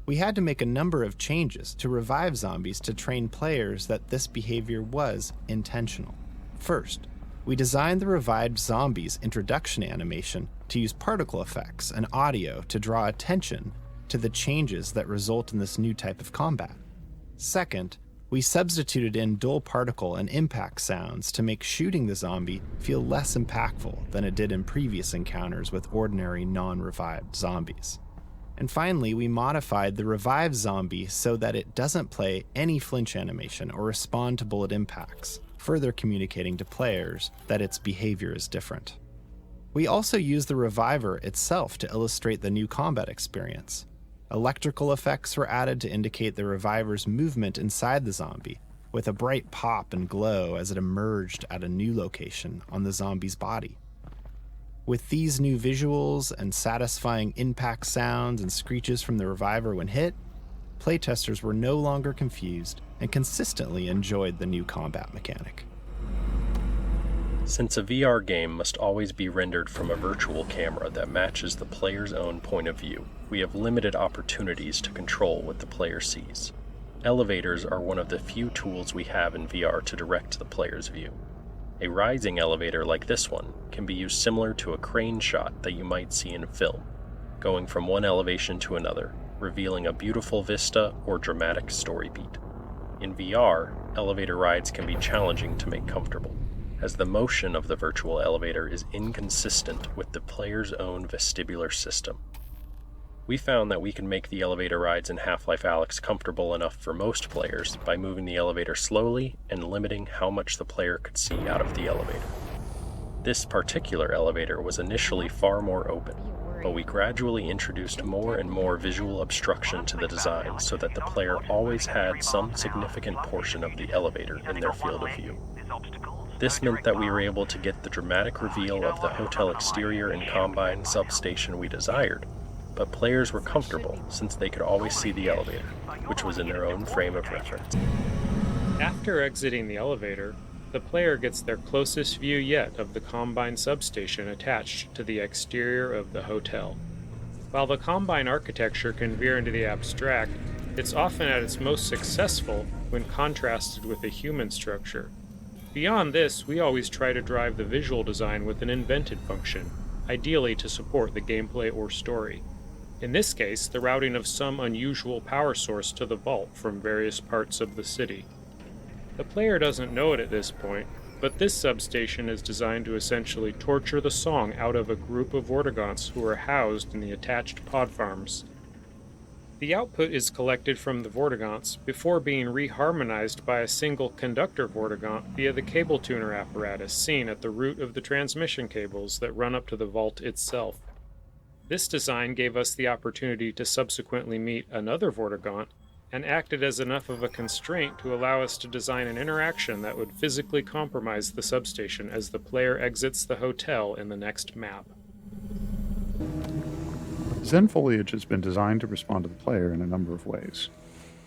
We had to make a number of changes to revive zombies to train players that this behavior was intentional. First, we designed the revived zombie's introduction animation to use particle effects and audio to draw attention to the changes that result in this new type of combat. Second, we substituted in dull particle and impact sounds to make shooting the zombie feel less impactful than it did in previous encounters with ordinary non-revived zombies. And finally, we modified the revived zombie so that it doesn't play any flinch animation or respond to bullet impacts, further communicating to players that its behavior is different. We also used the reviver itself to illustrate the new combat experience. Electrical effects were added to indicate the reviver's movement inside the zombie, with a bright pop and glow as it emerged at a new location on the zombie's body. With these new visuals and satisfying impact sounds and screeches from the reviver when hit, playtesters were no longer confused and consistently enjoyed the new combat mechanic. Since a VR game must always be rendered from a virtual camera that matches the player's own point of view, we have limited opportunities to control what the player sees. Elevators are one of the few tools we have in VR to direct the player's view. A rising elevator like this one can be used similar to a crane shot that you might see in film, going from one elevation to another, revealing a beautiful vista or dramatic story beat. In VR, elevator rides can be challenging to make comfortable, as the motion of the virtual elevator is inconsistent with the player's own vestibular system. We found that we can make the elevator rides in Half-Life Alyx comfortable enough for most players by moving the elevator slowly and limiting how much the player could see out of the elevator. This particular elevator was initially far more open, but we gradually introduced more and more visual obstruction to the design so that the player always had some significant portion of the elevator in their field of view. This meant that we were able to get the dramatic reveal of the hotel exterior and Combine substation we desired, but players were comfortable since they could always see the elevator, which was in their own frame of reference. After exiting the elevator, the player gets their closest view yet of the Combine substation attached to the exterior of the hotel. While the Combine architecture can veer into the abstract, it's often at its most successful when contrasted with a human structure. Beyond this, we always try to drive the visual design with an invented function, ideally to support the gameplay or story. In this case, the routing of some unusual power source to the vault from various parts of the city. The player doesn't know it at this point, but this substation is designed to essentially torture the song out of a group of Vortigaunts who are housed in the attached pod farms. The output is collected from the Vortigaunts before being reharmonized by a single conductor Vortigaunt via the cable tuner apparatus seen at the root of the transmission cables that run up to the vault itself. This design gave us the opportunity to subsequently meet another Vortigaunt and acted as enough of a constraint to allow us to design an interaction that would physically compromise the substation as the player exits the hotel in the next map. Xen foliage has been designed to respond to the player in a number of ways.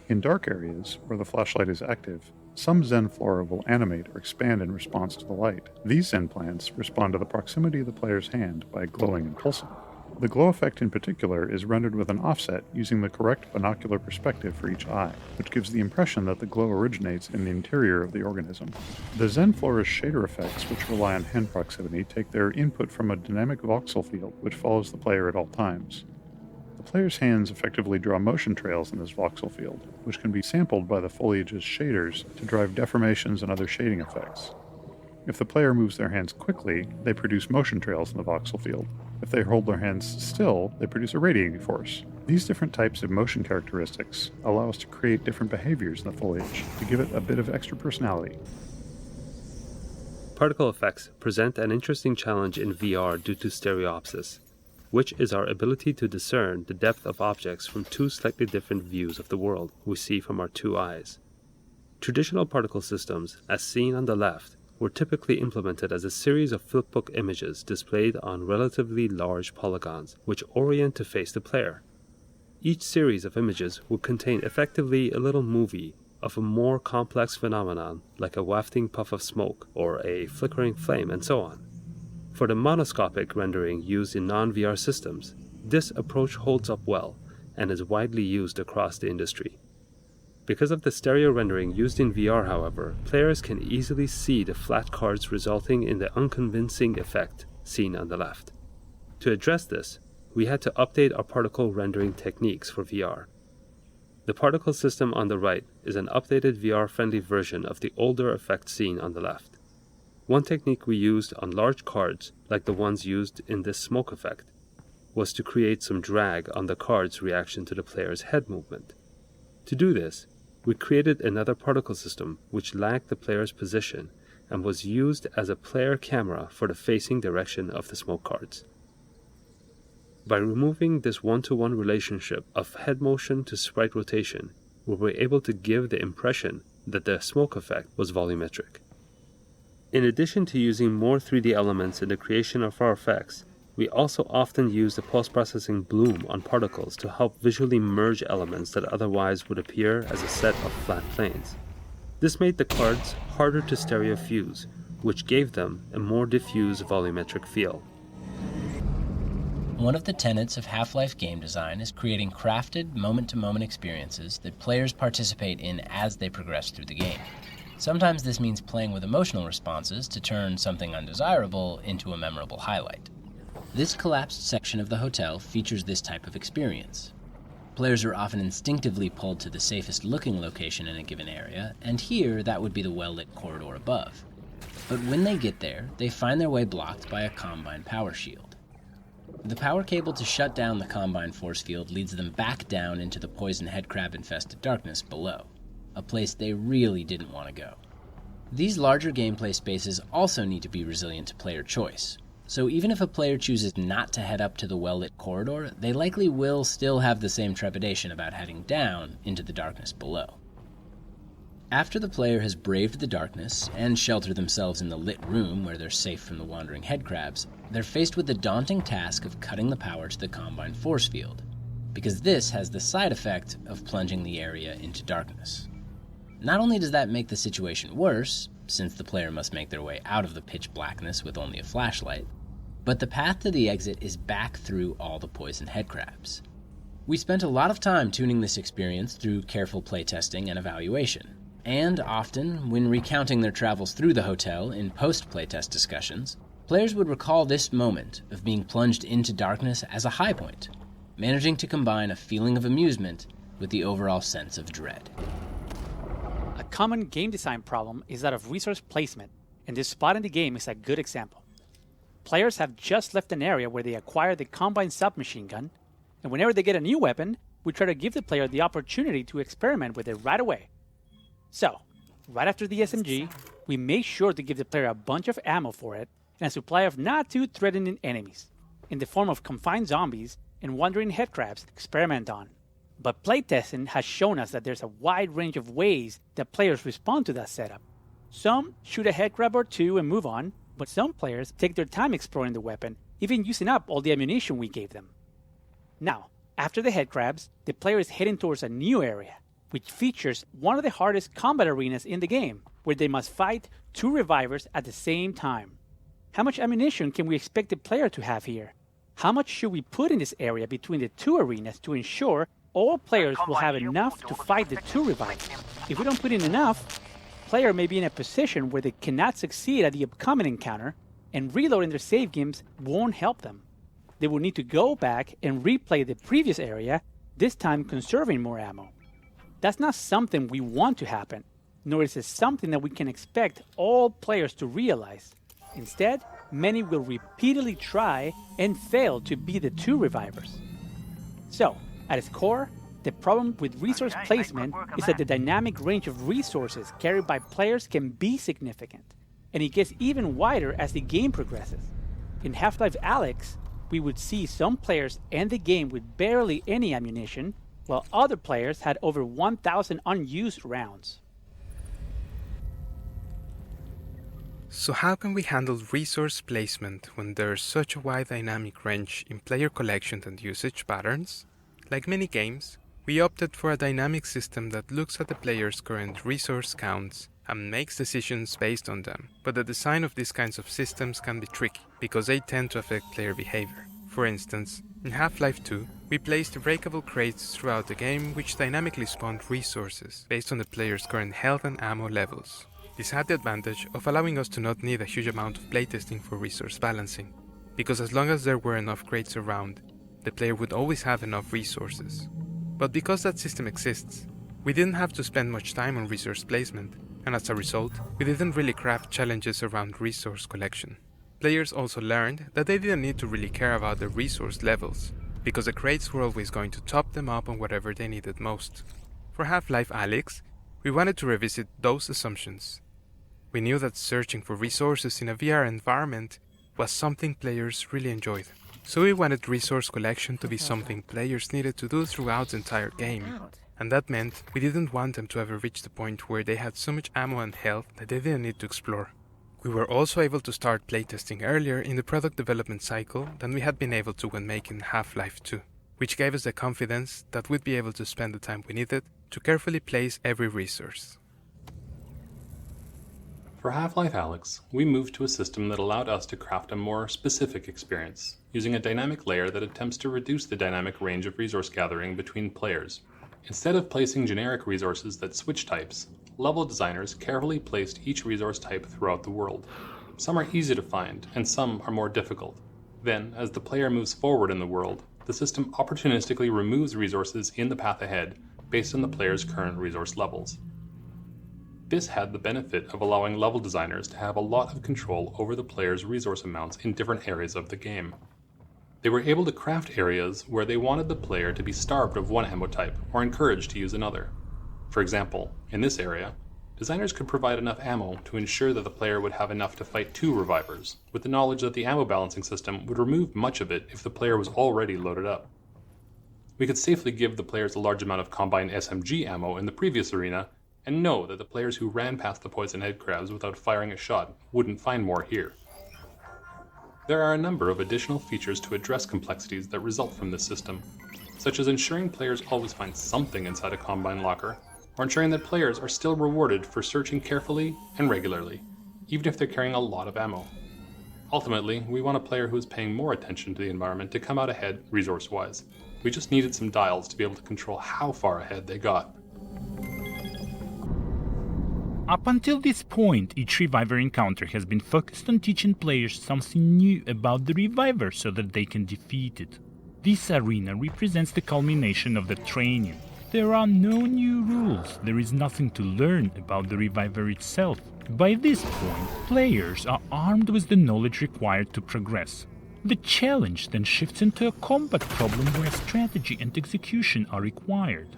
In dark areas, where the flashlight is active, some Xen flora will animate or expand in response to the light. These Xen plants respond to the proximity of the player's hand by glowing and pulsing. The glow effect in particular is rendered with an offset using the correct binocular perspective for each eye, which gives the impression that the glow originates in the interior of the organism. The Xen flora's shader effects, which rely on hand proximity, take their input from a dynamic voxel field which follows the player at all times. The player's hands effectively draw motion trails in this voxel field, which can be sampled by the foliage's shaders to drive deformations and other shading effects. If the player moves their hands quickly, they produce motion trails in the voxel field. If they hold their hands still, they produce a radiating force. These different types of motion characteristics allow us to create different behaviors in the foliage to give it a bit of extra personality. Particle effects present an interesting challenge in VR due to stereopsis, which is our ability to discern the depth of objects from two slightly different views of the world we see from our two eyes. Traditional particle systems, as seen on the left, were typically implemented as a series of flipbook images displayed on relatively large polygons, which orient to face the player. Each series of images would contain effectively a little movie of a more complex phenomenon like a wafting puff of smoke or a flickering flame and so on. For the monoscopic rendering used in non-VR systems, this approach holds up well and is widely used across the industry. Because of the stereo rendering used in VR, however, players can easily see the flat cards resulting in the unconvincing effect seen on the left. To address this, we had to update our particle rendering techniques for VR. The particle system on the right is an updated VR-friendly version of the older effect seen on the left. One technique we used on large cards, like the ones used in this smoke effect, was to create some drag on the card's reaction to the player's head movement. To do this, we created another particle system which lagged the player's position and was used as a player camera for the facing direction of the smoke cards. By removing this one-to-one relationship of head motion to sprite rotation, we were able to give the impression that the smoke effect was volumetric. In addition to using more 3D elements in the creation of our effects, we also often use the post-processing bloom on particles to help visually merge elements that otherwise would appear as a set of flat planes. This made the cards harder to stereo fuse, which gave them a more diffuse volumetric feel. One of the tenets of Half-Life game design is creating crafted, moment-to-moment experiences that players participate in as they progress through the game. Sometimes this means playing with emotional responses to turn something undesirable into a memorable highlight. This collapsed section of the hotel features this type of experience. Players are often instinctively pulled to the safest looking location in a given area, and here that would be the well-lit corridor above. But when they get there, they find their way blocked by a Combine power shield. The power cable to shut down the Combine force field leads them back down into the poison headcrab-infested darkness below, a place they really didn't want to go. These larger gameplay spaces also need to be resilient to player choice. So even if a player chooses not to head up to the well-lit corridor, they likely will still have the same trepidation about heading down into the darkness below. After the player has braved the darkness and sheltered themselves in the lit room where they're safe from the wandering headcrabs, they're faced with the daunting task of cutting the power to the Combine force field, because this has the side effect of plunging the area into darkness. Not only does that make the situation worse, since the player must make their way out of the pitch blackness with only a flashlight, but the path to the exit is back through all the poison headcrabs. We spent a lot of time tuning this experience through careful playtesting and evaluation, and often, when recounting their travels through the hotel in post-playtest discussions, players would recall this moment of being plunged into darkness as a high point, managing to combine a feeling of amusement with the overall sense of dread. A common game design problem is that of resource placement, and this spot in the game is a good example. Players have just left an area where they acquire the Combine submachine gun, and whenever they get a new weapon, we try to give the player the opportunity to experiment with it right away. So, right after the SMG, we make sure to give the player a bunch of ammo for it and a supply of not too threatening enemies, in the form of confined zombies and wandering headcrabs to experiment on. But playtesting has shown us that there's a wide range of ways that players respond to that setup. Some shoot a headcrab or two and move on, but some players take their time exploring the weapon, even using up all the ammunition we gave them. Now, after the headcrabs, the player is heading towards a new area, which features one of the hardest combat arenas in the game, where they must fight 2 revivers at the same time. How much ammunition can we expect the player to have here? How much should we put in this area between the 2 arenas to ensure all players will have enough to fight the 2 revivers? If we don't put in enough, player may be in a position where they cannot succeed at the upcoming encounter, and reloading their save games won't help them. They will need to go back and replay the previous area, this time conserving more ammo. That's not something we want to happen, nor is it something that we can expect all players to realize. Instead, many will repeatedly try and fail to be the 2 revivers. So, at its core, the problem with resource placement is that the dynamic range of resources carried by players can be significant, and it gets even wider as the game progresses. In Half-Life Alyx, we would see some players end the game with barely any ammunition, while other players had over 1,000 unused rounds. So how can we handle resource placement when there is such a wide dynamic range in player collections and usage patterns? Like many games, we opted for a dynamic system that looks at the player's current resource counts and makes decisions based on them. But the design of these kinds of systems can be tricky, because they tend to affect player behavior. For instance, in Half-Life 2, we placed breakable crates throughout the game which dynamically spawned resources based on the player's current health and ammo levels. This had the advantage of allowing us to not need a huge amount of playtesting for resource balancing, because as long as there were enough crates around, the player would always have enough resources. But because that system exists, we didn't have to spend much time on resource placement, and as a result, we didn't really craft challenges around resource collection. Players also learned that they didn't need to really care about the resource levels, because the crates were always going to top them up on whatever they needed most. For Half-Life Alyx, we wanted to revisit those assumptions. We knew that searching for resources in a VR environment was something players really enjoyed. So we wanted resource collection to be something players needed to do throughout the entire game. And that meant we didn't want them to ever reach the point where they had so much ammo and health that they didn't need to explore. We were also able to start playtesting earlier in the product development cycle than we had been able to when making Half-Life 2, which gave us the confidence that we'd be able to spend the time we needed to carefully place every resource. For Half-Life Alyx, we moved to a system that allowed us to craft a more specific experience, using a dynamic layer that attempts to reduce the dynamic range of resource gathering between players. Instead of placing generic resources that switch types, level designers carefully placed each resource type throughout the world. Some are easy to find, and some are more difficult. Then, as the player moves forward in the world, the system opportunistically removes resources in the path ahead based on the player's current resource levels. This had the benefit of allowing level designers to have a lot of control over the player's resource amounts in different areas of the game. They were able to craft areas where they wanted the player to be starved of one ammo type or encouraged to use another. For example, in this area, designers could provide enough ammo to ensure that the player would have enough to fight 2 revivers, with the knowledge that the ammo balancing system would remove much of it if the player was already loaded up. We could safely give the players a large amount of combined SMG ammo in the previous arena, and know that the players who ran past the poison headcrabs without firing a shot wouldn't find more here. There are a number of additional features to address complexities that result from this system, such as ensuring players always find something inside a combine locker, or ensuring that players are still rewarded for searching carefully and regularly, even if they're carrying a lot of ammo. Ultimately, we want a player who is paying more attention to the environment to come out ahead resource-wise. We just needed some dials to be able to control how far ahead they got. Up until this point, each Reviver encounter has been focused on teaching players something new about the Reviver so that they can defeat it. This arena represents the culmination of the training. There are no new rules, there is nothing to learn about the Reviver itself. By this point, players are armed with the knowledge required to progress. The challenge then shifts into a combat problem where strategy and execution are required.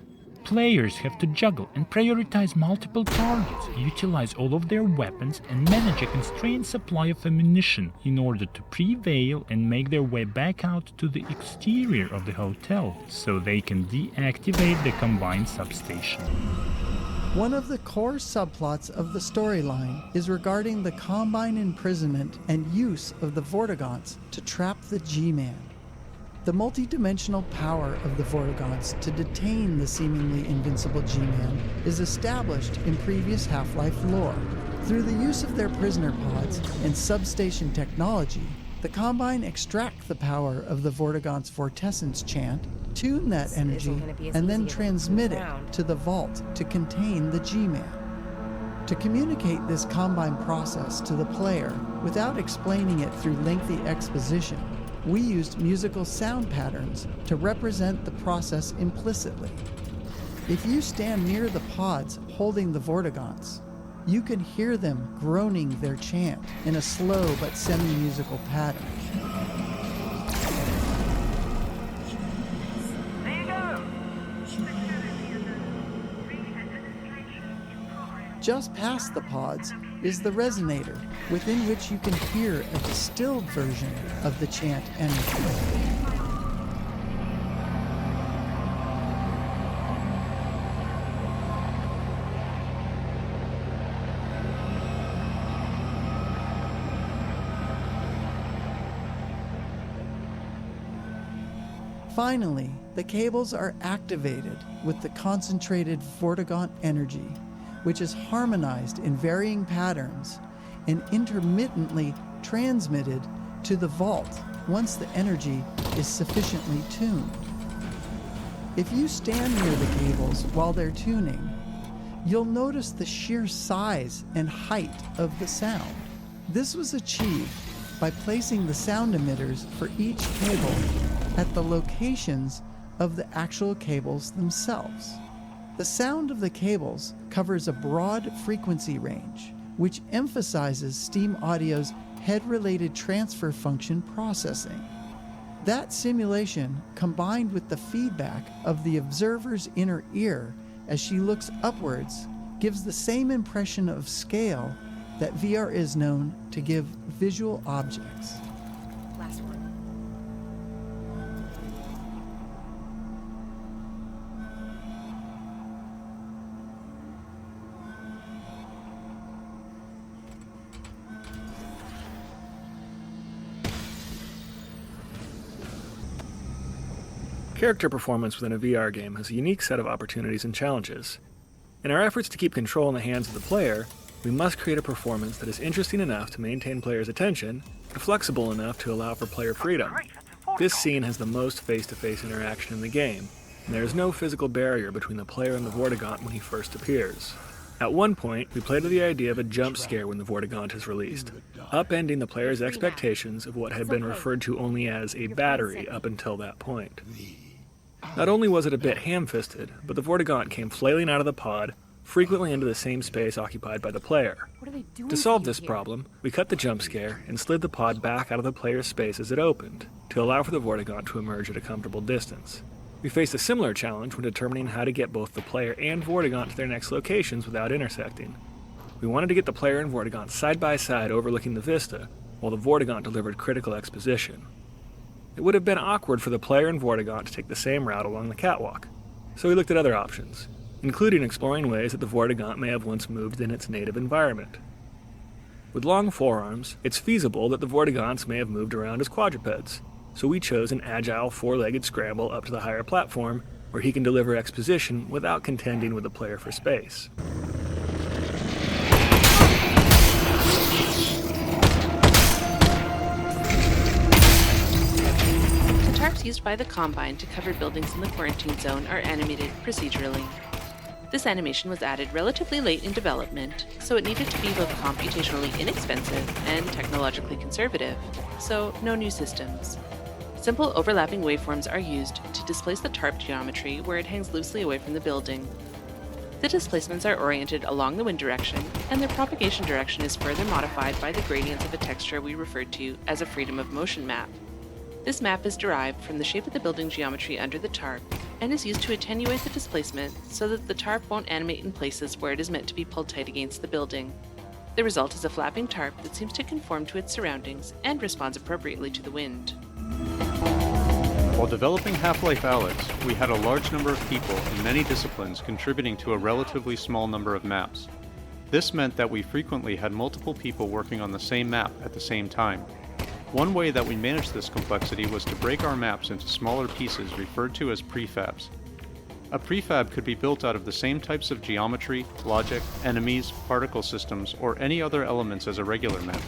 Players have to juggle and prioritize multiple targets, utilize all of their weapons, and manage a constrained supply of ammunition in order to prevail and make their way back out to the exterior of the hotel so they can deactivate the combined substation. One of the core subplots of the storyline is regarding the Combine imprisonment and use of the Vortigaunts to trap the G-Man. The multi-dimensional power of the Vortigaunts to detain the seemingly invincible G-Man is established in previous Half-Life lore. Through the use of their prisoner pods and substation technology, the Combine extract the power of the Vortigaunts' Vortessence chant, tune that energy, and then transmit it to the vault to contain the G-Man. To communicate this Combine process to the player without explaining it through lengthy exposition, we used musical sound patterns to represent the process implicitly. If you stand near the pods holding the Vortigaunts, you can hear them groaning their chant in a slow but semi-musical pattern. Just past the pods is the resonator, within which you can hear a distilled version of the chant energy. Finally, the cables are activated with the concentrated Vortigaunt energy, which is harmonized in varying patterns and intermittently transmitted to the vault once the energy is sufficiently tuned. If you stand near the cables while they're tuning, you'll notice the sheer size and height of the sound. This was achieved by placing the sound emitters for each cable at the locations of the actual cables themselves. The sound of the cables covers a broad frequency range, which emphasizes Steam Audio's head-related transfer function processing. That simulation, combined with the feedback of the observer's inner ear as she looks upwards, gives the same impression of scale that VR is known to give visual objects. Last one. Character performance within a VR game has a unique set of opportunities and challenges. In our efforts to keep control in the hands of the player, we must create a performance that is interesting enough to maintain players' attention, but flexible enough to allow for player freedom. This scene has the most face-to-face interaction in the game, and there is no physical barrier between the player and the Vortigaunt when he first appears. At one point, we played with the idea of a jump scare when the Vortigaunt is released, upending the player's expectations of what had been referred to only as a battery up until that point. Not only was it a bit ham-fisted, but the Vortigaunt came flailing out of the pod, frequently into the same space occupied by the player. To solve this problem, we cut the jump scare and slid the pod back out of the player's space as it opened, to allow for the Vortigaunt to emerge at a comfortable distance. We faced a similar challenge when determining how to get both the player and Vortigaunt to their next locations without intersecting. We wanted to get the player and Vortigaunt side by side overlooking the Vista, while the Vortigaunt delivered critical exposition. It would have been awkward for the player and Vortigaunt to take the same route along the catwalk, so we looked at other options, including exploring ways that the Vortigaunt may have once moved in its native environment. With long forearms, it's feasible that the Vortigaunts may have moved around as quadrupeds, so we chose an agile four-legged scramble up to the higher platform where he can deliver exposition without contending with the player for space. Tarps used by the Combine to cover buildings in the quarantine zone are animated procedurally. This animation was added relatively late in development, so it needed to be both computationally inexpensive and technologically conservative, so no new systems. Simple overlapping waveforms are used to displace the tarp geometry where it hangs loosely away from the building. The displacements are oriented along the wind direction, and their propagation direction is further modified by the gradients of a texture we referred to as a freedom of motion map. This map is derived from the shape of the building geometry under the tarp and is used to attenuate the displacement so that the tarp won't animate in places where it is meant to be pulled tight against the building. The result is a flapping tarp that seems to conform to its surroundings and responds appropriately to the wind. While developing Half-Life Alyx, we had a large number of people in many disciplines contributing to a relatively small number of maps. This meant that we frequently had multiple people working on the same map at the same time. One way that we managed this complexity was to break our maps into smaller pieces referred to as prefabs. A prefab could be built out of the same types of geometry, logic, enemies, particle systems, or any other elements as a regular map.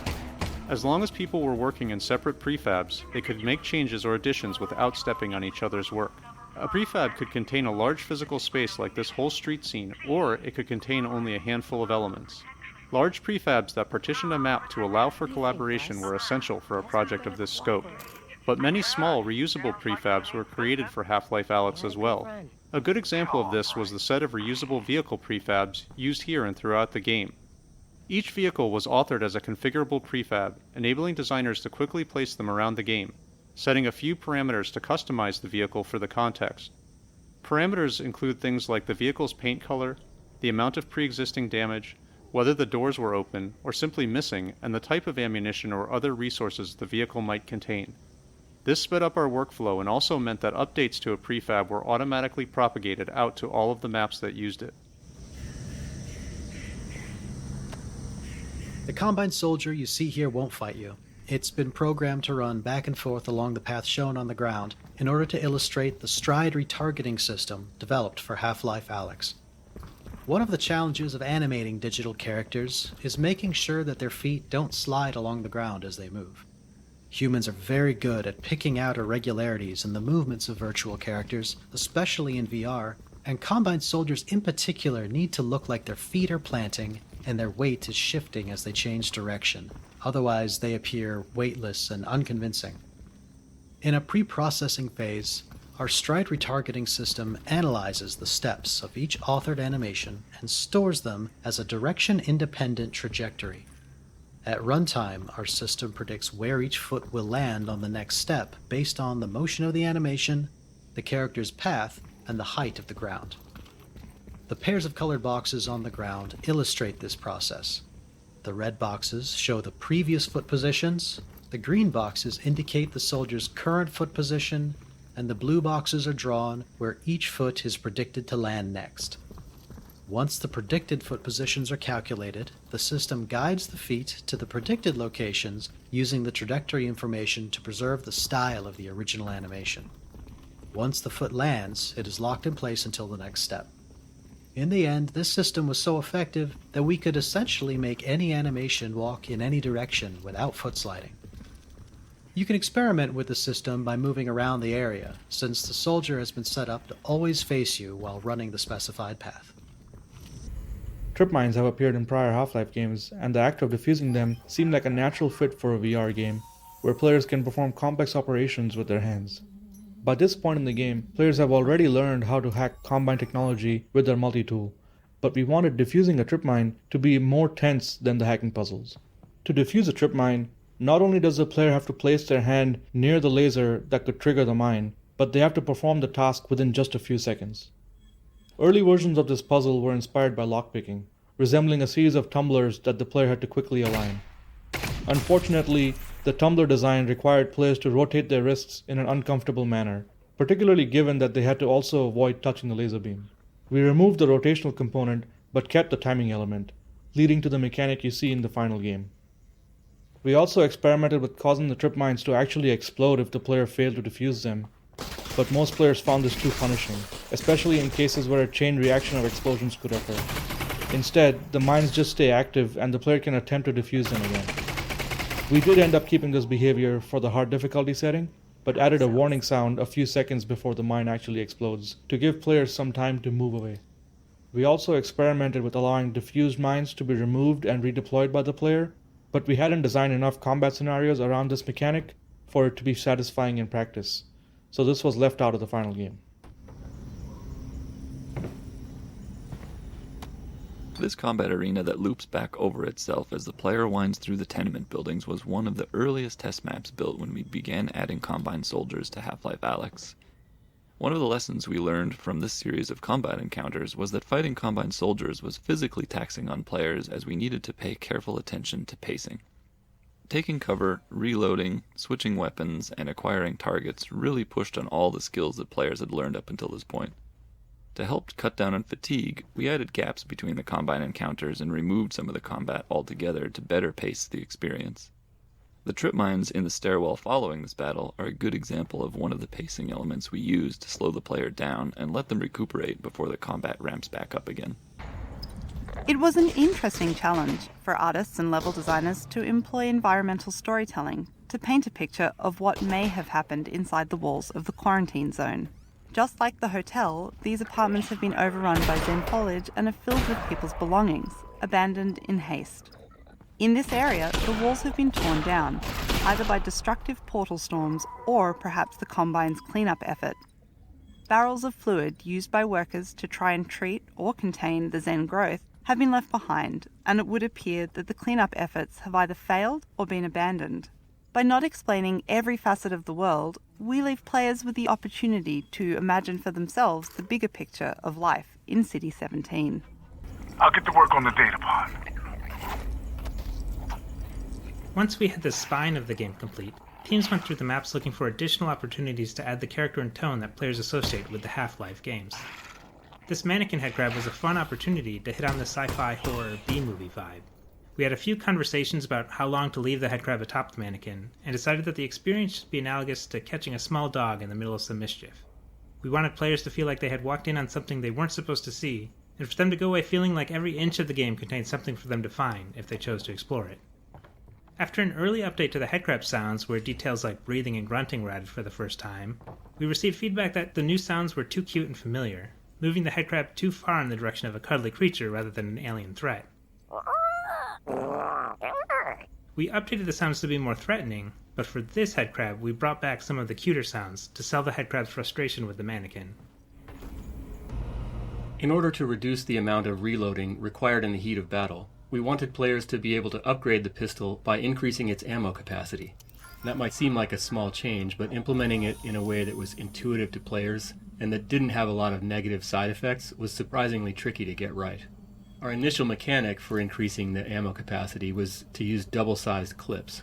As long as people were working in separate prefabs, they could make changes or additions without stepping on each other's work. A prefab could contain a large physical space like this whole street scene, or it could contain only a handful of elements. Large prefabs that partitioned a map to allow for collaboration were essential for a project of this scope, but many small, reusable prefabs were created for Half-Life Alyx as well. A good example of this was the set of reusable vehicle prefabs used here and throughout the game. Each vehicle was authored as a configurable prefab, enabling designers to quickly place them around the game, setting a few parameters to customize the vehicle for the context. Parameters include things like the vehicle's paint color, the amount of pre-existing damage, whether the doors were open or simply missing, and the type of ammunition or other resources the vehicle might contain. This sped up our workflow and also meant that updates to a prefab were automatically propagated out to all of the maps that used it. The Combine Soldier you see here won't fight you. It's been programmed to run back and forth along the path shown on the ground in order to illustrate the stride retargeting system developed for Half-Life Alyx. One of the challenges of animating digital characters is making sure that their feet don't slide along the ground as they move. Humans are very good at picking out irregularities in the movements of virtual characters, especially in VR, and Combine Soldiers in particular need to look like their feet are planting and their weight is shifting as they change direction. Otherwise, they appear weightless and unconvincing. In a pre-processing phase, our stride retargeting system analyzes the steps of each authored animation and stores them as a direction-independent trajectory. At runtime, our system predicts where each foot will land on the next step based on the motion of the animation, the character's path, and the height of the ground. The pairs of colored boxes on the ground illustrate this process. The red boxes show the previous foot positions, the green boxes indicate the soldier's current foot position, and the blue boxes are drawn where each foot is predicted to land next. Once the predicted foot positions are calculated, the system guides the feet to the predicted locations using the trajectory information to preserve the style of the original animation. Once the foot lands, it is locked in place until the next step. In the end, this system was so effective that we could essentially make any animation walk in any direction without foot sliding. You can experiment with the system by moving around the area, since the soldier has been set up to always face you while running the specified path. Trip mines have appeared in prior Half-Life games, and the act of defusing them seemed like a natural fit for a VR game, where players can perform complex operations with their hands. By this point in the game, players have already learned how to hack Combine technology with their multi-tool, but we wanted defusing a trip mine to be more tense than the hacking puzzles. To defuse a trip mine, not only does the player have to place their hand near the laser that could trigger the mine, but they have to perform the task within just a few seconds. Early versions of this puzzle were inspired by lockpicking, resembling a series of tumblers that the player had to quickly align. Unfortunately, the tumbler design required players to rotate their wrists in an uncomfortable manner, particularly given that they had to also avoid touching the laser beam. We removed the rotational component, but kept the timing element, leading to the mechanic you see in the final game. We also experimented with causing the trip mines to actually explode if the player failed to defuse them, but most players found this too punishing, especially in cases where a chain reaction of explosions could occur. Instead, the mines just stay active and the player can attempt to defuse them again. We did end up keeping this behavior for the hard difficulty setting, but added a warning sound a few seconds before the mine actually explodes, to give players some time to move away. We also experimented with allowing diffused mines to be removed and redeployed by the player, but we hadn't designed enough combat scenarios around this mechanic for it to be satisfying in practice, so this was left out of the final game. This combat arena that loops back over itself as the player winds through the tenement buildings was one of the earliest test maps built when we began adding Combine soldiers to Half-Life Alyx. One of the lessons we learned from this series of combat encounters was that fighting Combine soldiers was physically taxing on players, as we needed to pay careful attention to pacing. Taking cover, reloading, switching weapons, and acquiring targets really pushed on all the skills that players had learned up until this point. To help cut down on fatigue, we added gaps between the Combine encounters and removed some of the combat altogether to better pace the experience. The trip mines in the stairwell following this battle are a good example of one of the pacing elements we used to slow the player down and let them recuperate before the combat ramps back up again. It was an interesting challenge for artists and level designers to employ environmental storytelling to paint a picture of what may have happened inside the walls of the quarantine zone. Just like the hotel, these apartments have been overrun by Xen foliage and are filled with people's belongings, abandoned in haste. In this area, the walls have been torn down, either by destructive portal storms or perhaps the Combine's cleanup effort. Barrels of fluid used by workers to try and treat or contain the Xen growth have been left behind, and it would appear that the cleanup efforts have either failed or been abandoned. By not explaining every facet of the world, we leave players with the opportunity to imagine for themselves the bigger picture of life in City 17. I'll get to work on the data pod. Once we had the spine of the game complete, teams went through the maps looking for additional opportunities to add the character and tone that players associate with the Half-Life games. This mannequin headcrab was a fun opportunity to hit on the sci-fi horror B-movie vibe. We had a few conversations about how long to leave the headcrab atop the mannequin, and decided that the experience should be analogous to catching a small dog in the middle of some mischief. We wanted players to feel like they had walked in on something they weren't supposed to see, and for them to go away feeling like every inch of the game contained something for them to find if they chose to explore it. After an early update to the Headcrab sounds, where details like breathing and grunting were added for the first time, we received feedback that the new sounds were too cute and familiar, moving the headcrab too far in the direction of a cuddly creature rather than an alien threat. We updated the sounds to be more threatening, but for this headcrab we brought back some of the cuter sounds to sell the headcrab's frustration with the mannequin. In order to reduce the amount of reloading required in the heat of battle, we wanted players to be able to upgrade the pistol by increasing its ammo capacity. That might seem like a small change, but implementing it in a way that was intuitive to players and that didn't have a lot of negative side effects was surprisingly tricky to get right. Our initial mechanic for increasing the ammo capacity was to use double-sized clips.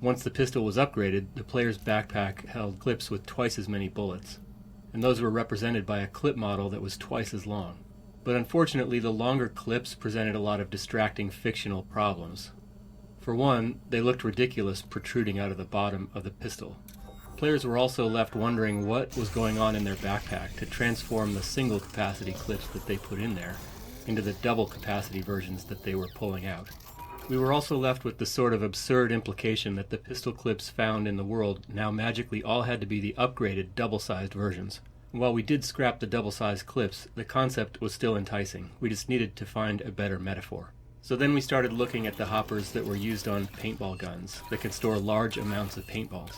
Once the pistol was upgraded, the player's backpack held clips with twice as many bullets, and those were represented by a clip model that was twice as long. But unfortunately, the longer clips presented a lot of distracting fictional problems. For one, they looked ridiculous protruding out of the bottom of the pistol. Players were also left wondering what was going on in their backpack to transform the single capacity clips that they put in there into the double capacity versions that they were pulling out. We were also left with the sort of absurd implication that the pistol clips found in the world now magically all had to be the upgraded double-sized versions. While we did scrap the double-sized clips, the concept was still enticing. We just needed to find a better metaphor. So then we started looking at the hoppers that were used on paintball guns that could store large amounts of paintballs.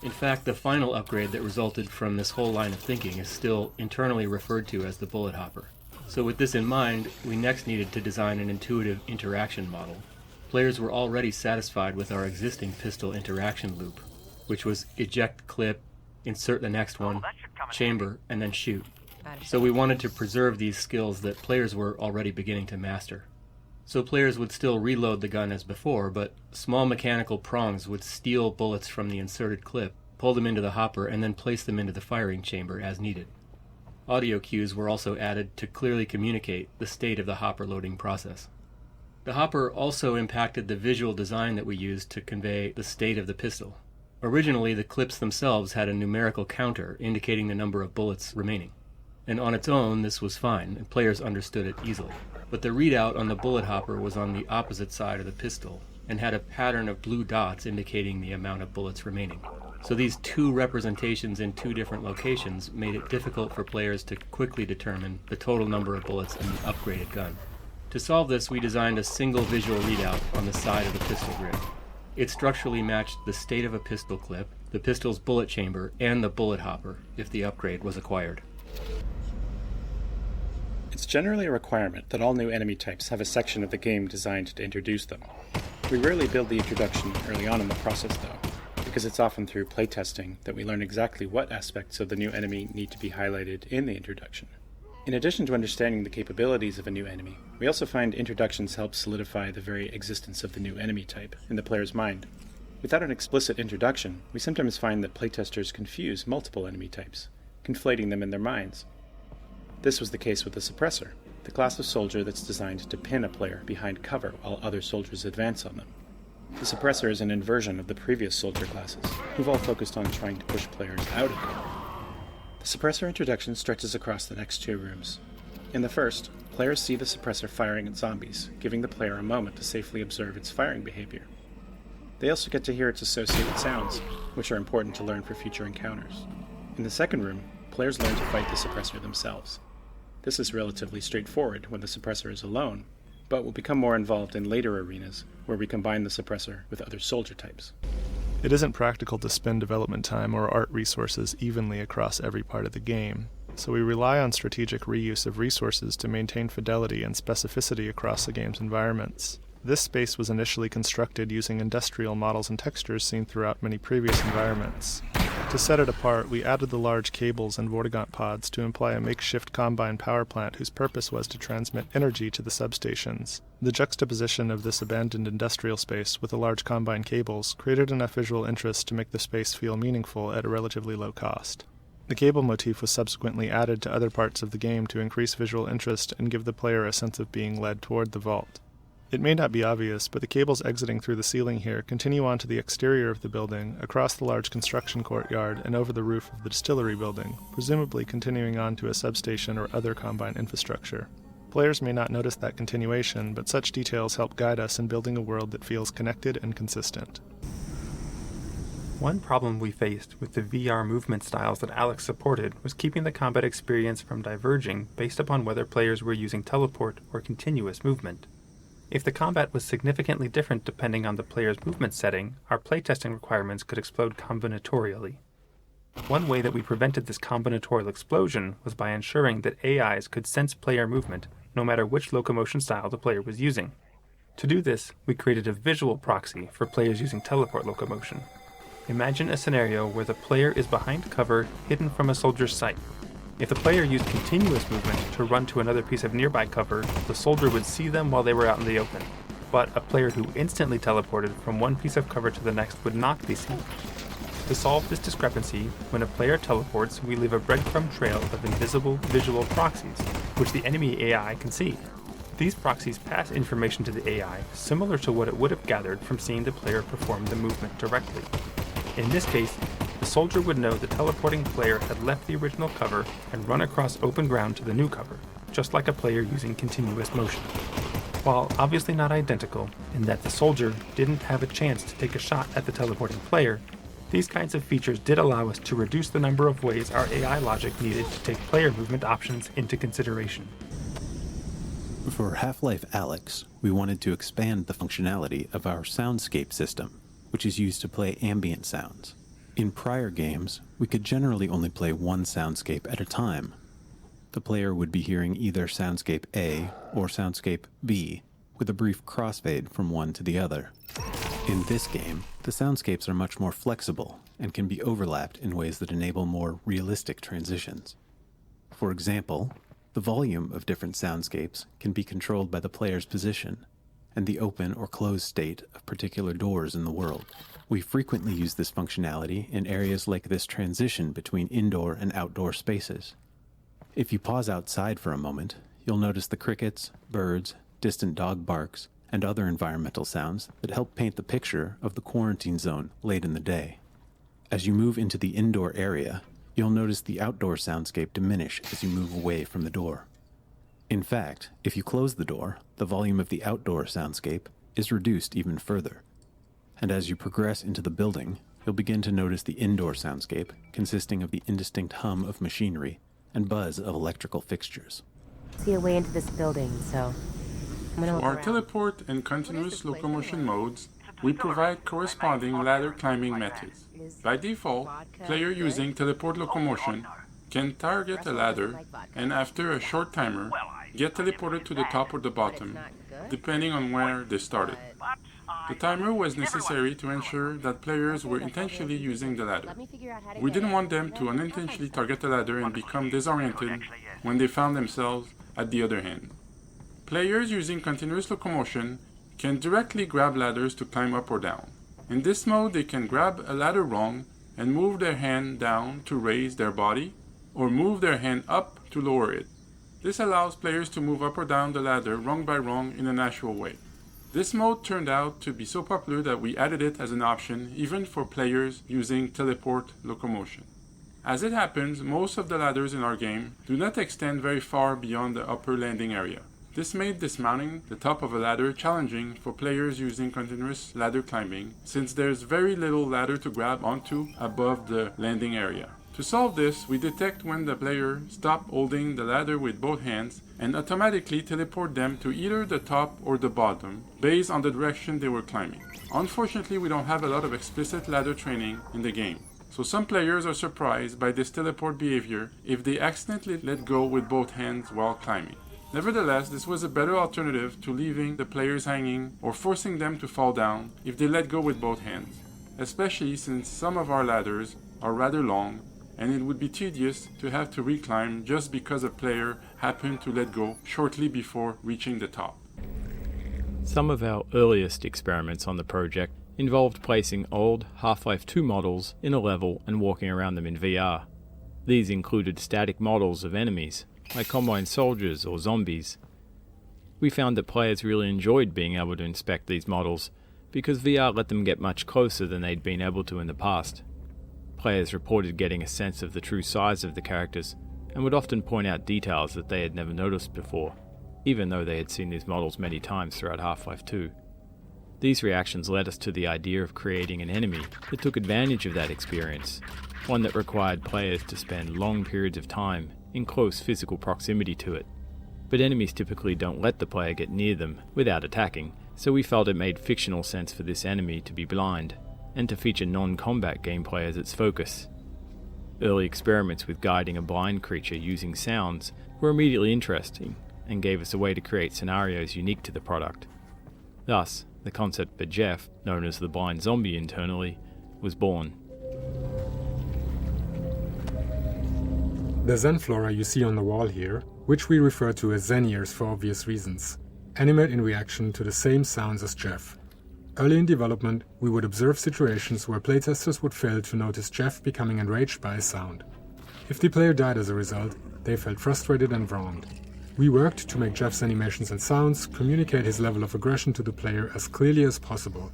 In fact, the final upgrade that resulted from this whole line of thinking is still internally referred to as the bullet hopper. So with this in mind, we next needed to design an intuitive interaction model. Players were already satisfied with our existing pistol interaction loop, which was eject clip, insert the next one, chamber, and then shoot. So we wanted to preserve these skills that players were already beginning to master. So players would still reload the gun as before, but small mechanical prongs would steal bullets from the inserted clip, pull them into the hopper, and then place them into the firing chamber as needed. Audio cues were also added to clearly communicate the state of the hopper loading process. The hopper also impacted the visual design that we used to convey the state of the pistol. Originally, the clips themselves had a numerical counter indicating the number of bullets remaining. And on its own, this was fine, and players understood it easily. But the readout on the bullet hopper was on the opposite side of the pistol, and had a pattern of blue dots indicating the amount of bullets remaining. So these two representations in two different locations made it difficult for players to quickly determine the total number of bullets in the upgraded gun. To solve this, we designed a single visual readout on the side of the pistol grid. It structurally matched the state of a pistol clip, the pistol's bullet chamber, and the bullet hopper if the upgrade was acquired. It's generally a requirement that all new enemy types have a section of the game designed to introduce them. We rarely build the introduction early on in the process though, because it's often through playtesting that we learn exactly what aspects of the new enemy need to be highlighted in the introduction. In addition to understanding the capabilities of a new enemy, we also find introductions help solidify the very existence of the new enemy type in the player's mind. Without an explicit introduction, we sometimes find that playtesters confuse multiple enemy types, conflating them in their minds. This was the case with the Suppressor, the class of soldier that's designed to pin a player behind cover while other soldiers advance on them. The Suppressor is an inversion of the previous soldier classes, who've all focused on trying to push players out of cover. The Suppressor introduction stretches across the next 2 rooms. In the first, players see the Suppressor firing at zombies, giving the player a moment to safely observe its firing behavior. They also get to hear its associated sounds, which are important to learn for future encounters. In the second room, players learn to fight the Suppressor themselves. This is relatively straightforward when the Suppressor is alone, but will become more involved in later arenas where we combine the Suppressor with other soldier types. It isn't practical to spend development time or art resources evenly across every part of the game, so we rely on strategic reuse of resources to maintain fidelity and specificity across the game's environments. This space was initially constructed using industrial models and textures seen throughout many previous environments. To set it apart, we added the large cables and Vortigaunt pods to imply a makeshift combine power plant whose purpose was to transmit energy to the substations. The juxtaposition of this abandoned industrial space with the large combine cables created enough visual interest to make the space feel meaningful at a relatively low cost. The cable motif was subsequently added to other parts of the game to increase visual interest and give the player a sense of being led toward the vault. It may not be obvious, but the cables exiting through the ceiling here continue onto the exterior of the building, across the large construction courtyard, and over the roof of the distillery building, presumably continuing on to a substation or other combine infrastructure. Players may not notice that continuation, but such details help guide us in building a world that feels connected and consistent. One problem we faced with the VR movement styles that Alyx supported was keeping the combat experience from diverging based upon whether players were using teleport or continuous movement. If the combat was significantly different depending on the player's movement setting, our playtesting requirements could explode combinatorially. One way that we prevented this combinatorial explosion was by ensuring that AIs could sense player movement no matter which locomotion style the player was using. To do this, we created a visual proxy for players using teleport locomotion. Imagine a scenario where the player is behind cover, hidden from a soldier's sight. If the player used continuous movement to run to another piece of nearby cover, the soldier would see them while they were out in the open. But a player who instantly teleported from one piece of cover to the next would not be seen. To solve this discrepancy, when a player teleports, we leave a breadcrumb trail of invisible visual proxies, which the enemy AI can see. These proxies pass information to the AI, similar to what it would have gathered from seeing the player perform the movement directly. In this case, the soldier would know the teleporting player had left the original cover and run across open ground to the new cover, just like a player using continuous motion. While obviously not identical, in that the soldier didn't have a chance to take a shot at the teleporting player, these kinds of features did allow us to reduce the number of ways our AI logic needed to take player movement options into consideration. For Half-Life Alyx, we wanted to expand the functionality of our soundscape system, which is used to play ambient sounds. In prior games, we could generally only play one soundscape at a time. The player would be hearing either soundscape A or soundscape B, with a brief crossfade from one to the other. In this game, the soundscapes are much more flexible and can be overlapped in ways that enable more realistic transitions. For example, the volume of different soundscapes can be controlled by the player's position and the open or closed state of particular doors in the world. We frequently use this functionality in areas like this transition between indoor and outdoor spaces. If you pause outside for a moment, you'll notice the crickets, birds, distant dog barks, and other environmental sounds that help paint the picture of the quarantine zone late in the day. As you move into the indoor area, you'll notice the outdoor soundscape diminish as you move away from the door. In fact, if you close the door, the volume of the outdoor soundscape is reduced even further. And as you progress into the building, you'll begin to notice the indoor soundscape consisting of the indistinct hum of machinery and buzz of electrical fixtures. See a way into this building, so I'm gonna For our teleport and continuous locomotion modes, we provide corresponding ladder climbing methods. By default, player using teleport locomotion can target a ladder, and after a short timer, get teleported to the top or the bottom, depending on where they started. The timer was necessary to ensure that players were intentionally using the ladder. We didn't want them to unintentionally target the ladder and become disoriented when they found themselves at the other end. Players using continuous locomotion can directly grab ladders to climb up or down. In this mode, they can grab a ladder rung and move their hand down to raise their body, or move their hand up to lower it. This allows players to move up or down the ladder rung by rung in a natural way. This mode turned out to be so popular that we added it as an option even for players using teleport locomotion. As it happens, most of the ladders in our game do not extend very far beyond the upper landing area. This made dismounting the top of a ladder challenging for players using continuous ladder climbing, since there's very little ladder to grab onto above the landing area. To solve this, we detect when the player stops holding the ladder with both hands and automatically teleport them to either the top or the bottom, based on the direction they were climbing. Unfortunately, we don't have a lot of explicit ladder training in the game, so some players are surprised by this teleport behavior if they accidentally let go with both hands while climbing. Nevertheless, this was a better alternative to leaving the players hanging or forcing them to fall down if they let go with both hands, especially since some of our ladders are rather long and it would be tedious to have to reclimb just because a player happened to let go shortly before reaching the top. Some of our earliest experiments on the project involved placing old Half-Life 2 models in a level and walking around them in VR. These included static models of enemies, like Combine soldiers or zombies. We found that players really enjoyed being able to inspect these models because VR let them get much closer than they'd been able to in the past. Players reported getting a sense of the true size of the characters and would often point out details that they had never noticed before, even though they had seen these models many times throughout Half-Life 2. These reactions led us to the idea of creating an enemy that took advantage of that experience, one that required players to spend long periods of time in close physical proximity to it. But enemies typically don't let the player get near them without attacking, so we felt it made fictional sense for this enemy to be blind, and to feature non-combat gameplay as its focus. Early experiments with guiding a blind creature using sounds were immediately interesting, and gave us a way to create scenarios unique to the product. Thus, the concept for Jeff, known as the blind zombie internally, was born. The Xen flora you see on the wall here, which we refer to as Xen ears for obvious reasons, animate in reaction to the same sounds as Jeff. Early in development, we would observe situations where playtesters would fail to notice Jeff becoming enraged by a sound. If the player died as a result, they felt frustrated and wronged. We worked to make Jeff's animations and sounds communicate his level of aggression to the player as clearly as possible.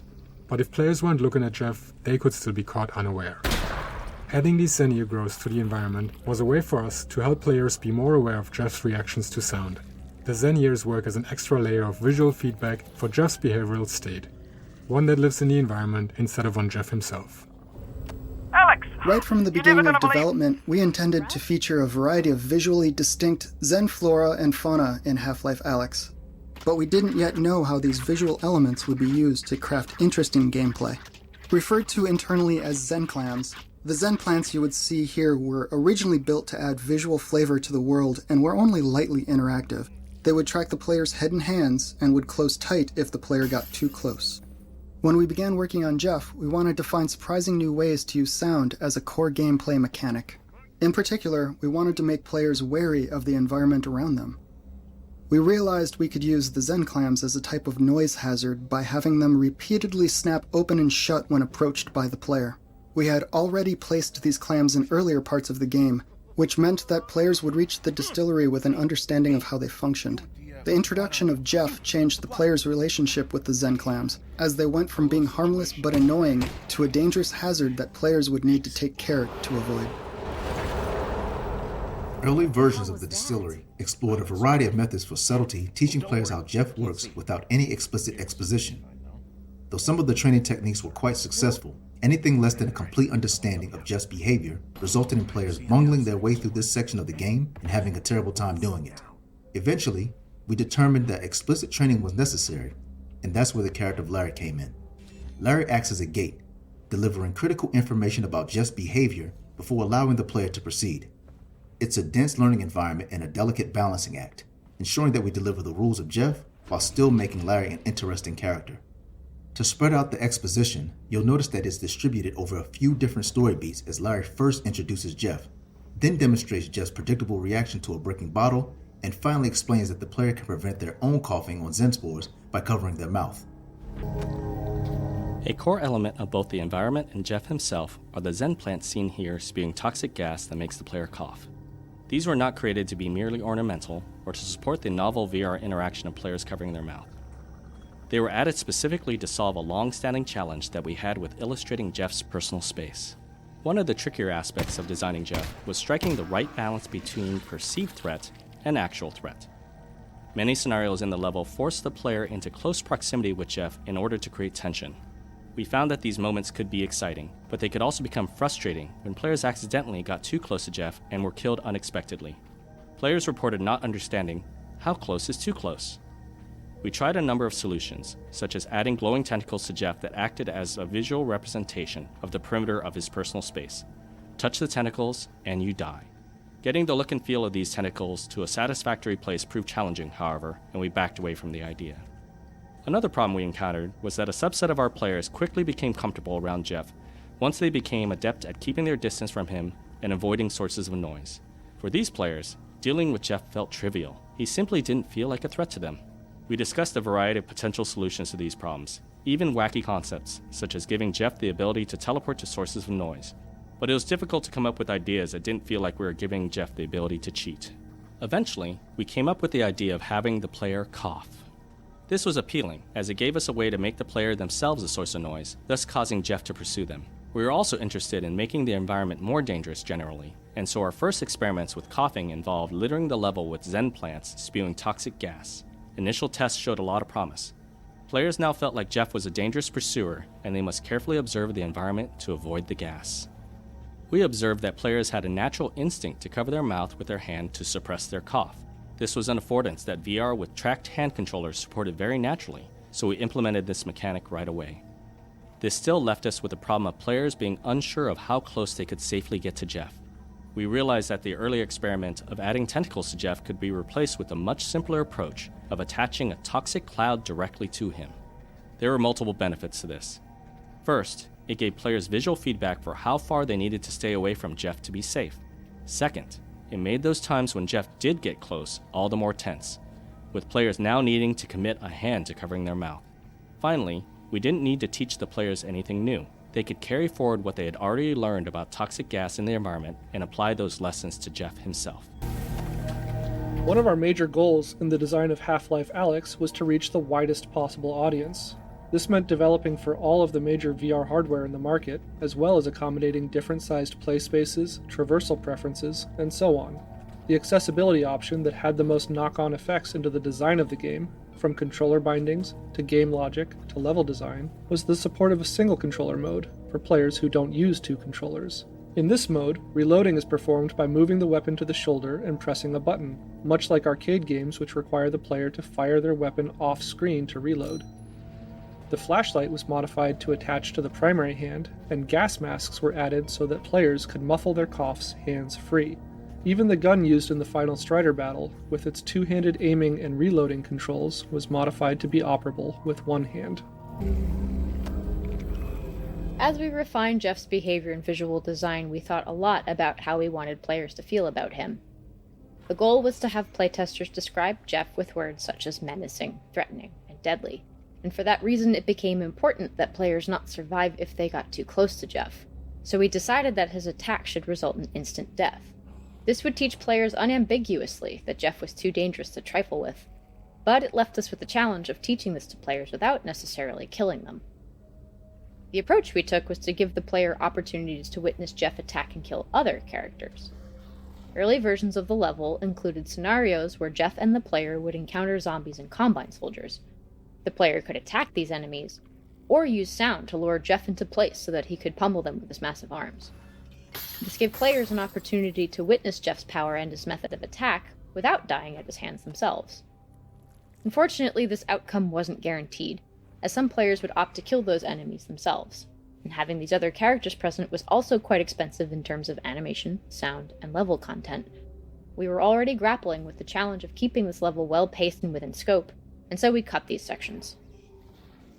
But if players weren't looking at Jeff, they could still be caught unaware. Adding these Xen ear growths to the environment was a way for us to help players be more aware of Jeff's reactions to sound. The Xen ears work as an extra layer of visual feedback for Jeff's behavioral state, one that lives in the environment instead of on Jeff himself. Alyx! Right from the beginning of development, we intended to feature a variety of visually distinct Xen flora and fauna in Half-Life Alyx. But we didn't yet know how these visual elements would be used to craft interesting gameplay. Referred to internally as Xen clams, the Xen plants you would see here were originally built to add visual flavor to the world and were only lightly interactive. They would track the player's head and hands and would close tight if the player got too close. When we began working on Jeff, we wanted to find surprising new ways to use sound as a core gameplay mechanic. In particular, we wanted to make players wary of the environment around them. We realized we could use the Xen clams as a type of noise hazard by having them repeatedly snap open and shut when approached by the player. We had already placed these clams in earlier parts of the game, which meant that players would reach the distillery with an understanding of how they functioned. The introduction of Jeff changed the player's relationship with the Xen clams, as they went from being harmless but annoying to a dangerous hazard that players would need to take care to avoid. Early versions of the distillery explored a variety of methods for subtlety, teaching players how Jeff works without any explicit exposition. Though some of the training techniques were quite successful, anything less than a complete understanding of Jeff's behavior resulted in players bungling their way through this section of the game and having a terrible time doing it. Eventually, we determined that explicit training was necessary, and that's where the character of Larry came in. Larry acts as a gate, delivering critical information about Jeff's behavior before allowing the player to proceed. It's a dense learning environment and a delicate balancing act. ensuring that we deliver the rules of Jeff while still making Larry an interesting character. To spread out the exposition, you'll notice that it's distributed over a few different story beats as Larry first introduces Jeff, then demonstrates Jeff's predictable reaction to a breaking bottle, and finally explains that the player can prevent their own coughing on Xen spores by covering their mouth. A core element of both the environment and Jeff himself are the Xen plants seen here spewing toxic gas that makes the player cough. These were not created to be merely ornamental or to support the novel VR interaction of players covering their mouth. They were added specifically to solve a long-standing challenge that we had with illustrating Jeff's personal space. One of the trickier aspects of designing Jeff was striking the right balance between perceived threat and actual threat. Many scenarios in the level forced the player into close proximity with Jeff in order to create tension. We found that these moments could be exciting, but they could also become frustrating when players accidentally got too close to Jeff and were killed unexpectedly. Players reported not understanding how close is too close. We tried a number of solutions, such as adding glowing tentacles to Jeff that acted as a visual representation of the perimeter of his personal space. Touch the tentacles, and you die. Getting the look and feel of these tentacles to a satisfactory place proved challenging, however, and we backed away from the idea. Another problem we encountered was that a subset of our players quickly became comfortable around Jeff once they became adept at keeping their distance from him and avoiding sources of noise. For these players, dealing with Jeff felt trivial. He simply didn't feel like a threat to them. We discussed a variety of potential solutions to these problems, even wacky concepts, such as giving Jeff the ability to teleport to sources of noise. But it was difficult to come up with ideas that didn't feel like we were giving Jeff the ability to cheat. Eventually, we came up with the idea of having the player cough. This was appealing, as it gave us a way to make the player themselves a source of noise, thus causing Jeff to pursue them. We were also interested in making the environment more dangerous generally, and so our first experiments with coughing involved littering the level with Xen plants spewing toxic gas. Initial tests showed a lot of promise. Players now felt like Jeff was a dangerous pursuer, and they must carefully observe the environment to avoid the gas. We observed that players had a natural instinct to cover their mouth with their hand to suppress their cough. This was an affordance that VR with tracked hand controllers supported very naturally, so we implemented this mechanic right away. This still left us with the problem of players being unsure of how close they could safely get to Jeff. We realized that the early experiment of adding tentacles to Jeff could be replaced with a much simpler approach of attaching a toxic cloud directly to him. There were multiple benefits to this. First, it gave players visual feedback for how far they needed to stay away from Jeff to be safe. Second, it made those times when Jeff did get close all the more tense, with players now needing to commit a hand to covering their mouth. Finally, we didn't need to teach the players anything new. They could carry forward what they had already learned about toxic gas in the environment and apply those lessons to Jeff himself. One of our major goals in the design of Half-Life Alyx was to reach the widest possible audience. This meant developing for all of the major VR hardware in the market, as well as accommodating different sized play spaces, traversal preferences, and so on. The accessibility option that had the most knock-on effects into the design of the game, from controller bindings, to game logic, to level design, was the support of a single controller mode, for players who don't use two controllers. In this mode, reloading is performed by moving the weapon to the shoulder and pressing a button, much like arcade games which require the player to fire their weapon off-screen to reload. The flashlight was modified to attach to the primary hand, and gas masks were added so that players could muffle their coughs hands-free. Even the gun used in the final Strider battle, with its two-handed aiming and reloading controls, was modified to be operable with one hand. As we refined Jeff's behavior in visual design, we thought a lot about how we wanted players to feel about him. The goal was to have playtesters describe Jeff with words such as menacing, threatening, and deadly, and for that reason it became important that players not survive if they got too close to Jeff. So we decided that his attack should result in instant death. This would teach players unambiguously that Jeff was too dangerous to trifle with, but it left us with the challenge of teaching this to players without necessarily killing them. The approach we took was to give the player opportunities to witness Jeff attack and kill other characters. Early versions of the level included scenarios where Jeff and the player would encounter zombies and Combine soldiers. The player could attack these enemies, or use sound to lure Jeff into place so that he could pummel them with his massive arms. This gave players an opportunity to witness Jeff's power and his method of attack without dying at his hands themselves. Unfortunately, this outcome wasn't guaranteed, as some players would opt to kill those enemies themselves, and having these other characters present was also quite expensive in terms of animation, sound, and level content. We were already grappling with the challenge of keeping this level well-paced and within scope, and so we cut these sections.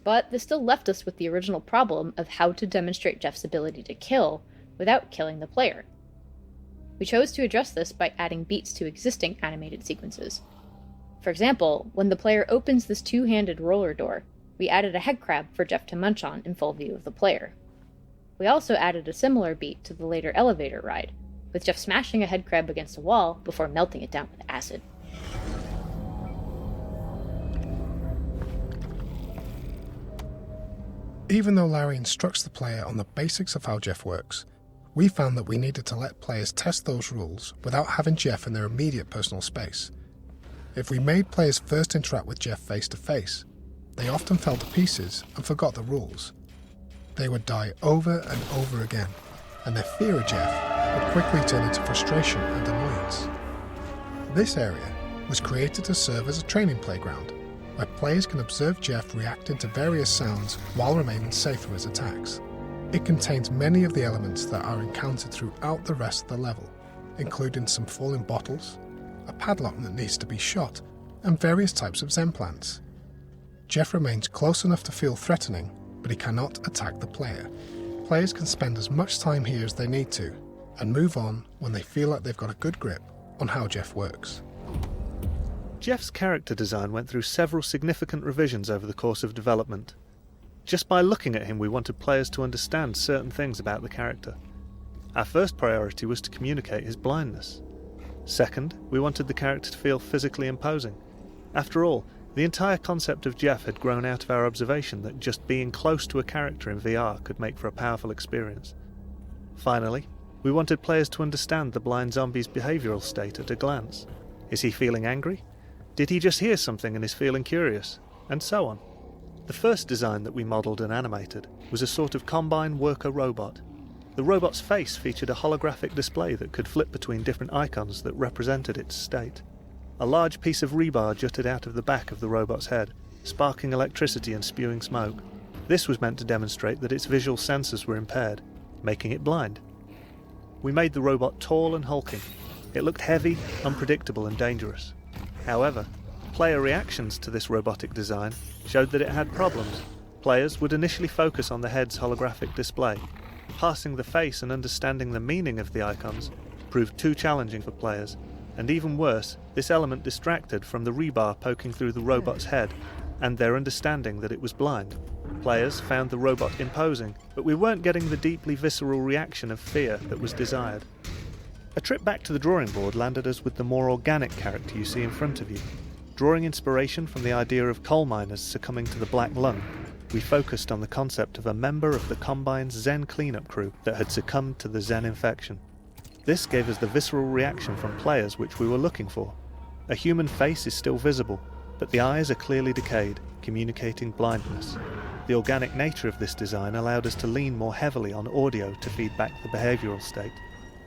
But this still left us with the original problem of how to demonstrate Jeff's ability to kill without killing the player. We chose to address this by adding beats to existing animated sequences. For example, when the player opens this two-handed roller door, we added a headcrab for Jeff to munch on in full view of the player. We also added a similar beat to the later elevator ride, with Jeff smashing a headcrab against a wall before melting it down with acid. Even though Larry instructs the player on the basics of how Jeff works, we found that we needed to let players test those rules without having Jeff in their immediate personal space. If we made players first interact with Jeff face to face, they often fell to pieces and forgot the rules. They would die over and over again, and their fear of Jeff would quickly turn into frustration and annoyance. This area was created to serve as a training playground, where players can observe Jeff reacting to various sounds while remaining safe from his attacks. It contains many of the elements that are encountered throughout the rest of the level, including some falling bottles, a padlock that needs to be shot, and various types of Xen plants. Jeff remains close enough to feel threatening, but he cannot attack the player. Players can spend as much time here as they need to, and move on when they feel like they've got a good grip on how Jeff works. Jeff's character design went through several significant revisions over the course of development. Just by looking at him, we wanted players to understand certain things about the character. Our first priority was to communicate his blindness. Second, we wanted the character to feel physically imposing. After all, the entire concept of Jeff had grown out of our observation that just being close to a character in VR could make for a powerful experience. Finally, we wanted players to understand the blind zombie's behavioural state at a glance. Is he feeling angry? Did he just hear something and is feeling curious? And so on. The first design that we modelled and animated was a sort of combine worker robot. The robot's face featured a holographic display that could flip between different icons that represented its state. A large piece of rebar jutted out of the back of the robot's head, sparking electricity and spewing smoke. This was meant to demonstrate that its visual sensors were impaired, making it blind. We made the robot tall and hulking. It looked heavy, unpredictable and dangerous. However, player reactions to this robotic design showed that it had problems. Players would initially focus on the head's holographic display. Parsing the face and understanding the meaning of the icons proved too challenging for players, and even worse, this element distracted from the rebar poking through the robot's head and their understanding that it was blind. Players found the robot imposing, but we weren't getting the deeply visceral reaction of fear that was desired. A trip back to the drawing board landed us with the more organic character you see in front of you. Drawing inspiration from the idea of coal miners succumbing to the black lung, we focused on the concept of a member of the Combine's Xen cleanup crew that had succumbed to the Xen infection. This gave us the visceral reaction from players which we were looking for. A human face is still visible, but the eyes are clearly decayed, communicating blindness. The organic nature of this design allowed us to lean more heavily on audio to feed back the behavioural state,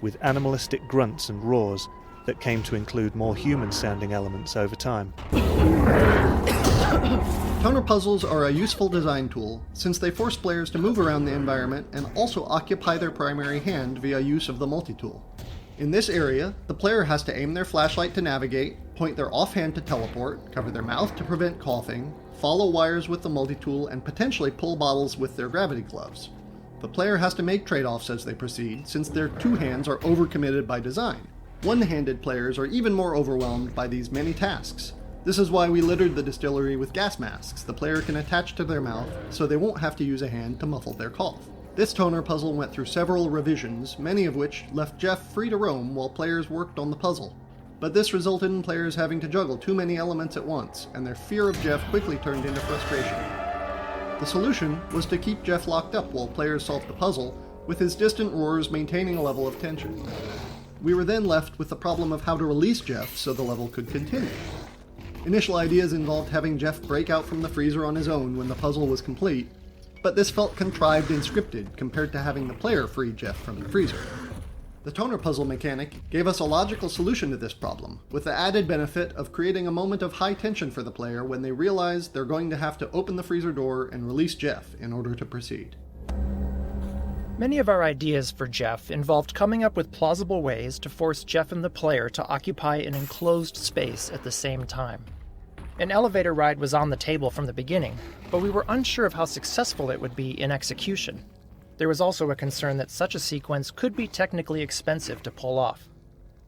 with animalistic grunts and roars that came to include more human-sounding elements over time. Toner puzzles are a useful design tool, since they force players to move around the environment and also occupy their primary hand via use of the multi-tool. In this area, the player has to aim their flashlight to navigate, point their offhand to teleport, cover their mouth to prevent coughing, follow wires with the multi-tool, and potentially pull bottles with their gravity gloves. The player has to make trade-offs as they proceed, since their two hands are overcommitted by design. One-handed players are even more overwhelmed by these many tasks. This is why we littered the distillery with gas masks the player can attach to their mouth, so they won't have to use a hand to muffle their cough. This toner puzzle went through several revisions, many of which left Jeff free to roam while players worked on the puzzle. But this resulted in players having to juggle too many elements at once, and their fear of Jeff quickly turned into frustration. The solution was to keep Jeff locked up while players solved the puzzle, with his distant roars maintaining a level of tension. We were then left with the problem of how to release Jeff so the level could continue. Initial ideas involved having Jeff break out from the freezer on his own when the puzzle was complete, but this felt contrived and scripted compared to having the player free Jeff from the freezer. The toner puzzle mechanic gave us a logical solution to this problem, with the added benefit of creating a moment of high tension for the player when they realize they're going to have to open the freezer door and release Jeff in order to proceed. Many of our ideas for Jeff involved coming up with plausible ways to force Jeff and the player to occupy an enclosed space at the same time. An elevator ride was on the table from the beginning, but we were unsure of how successful it would be in execution. There was also a concern that such a sequence could be technically expensive to pull off.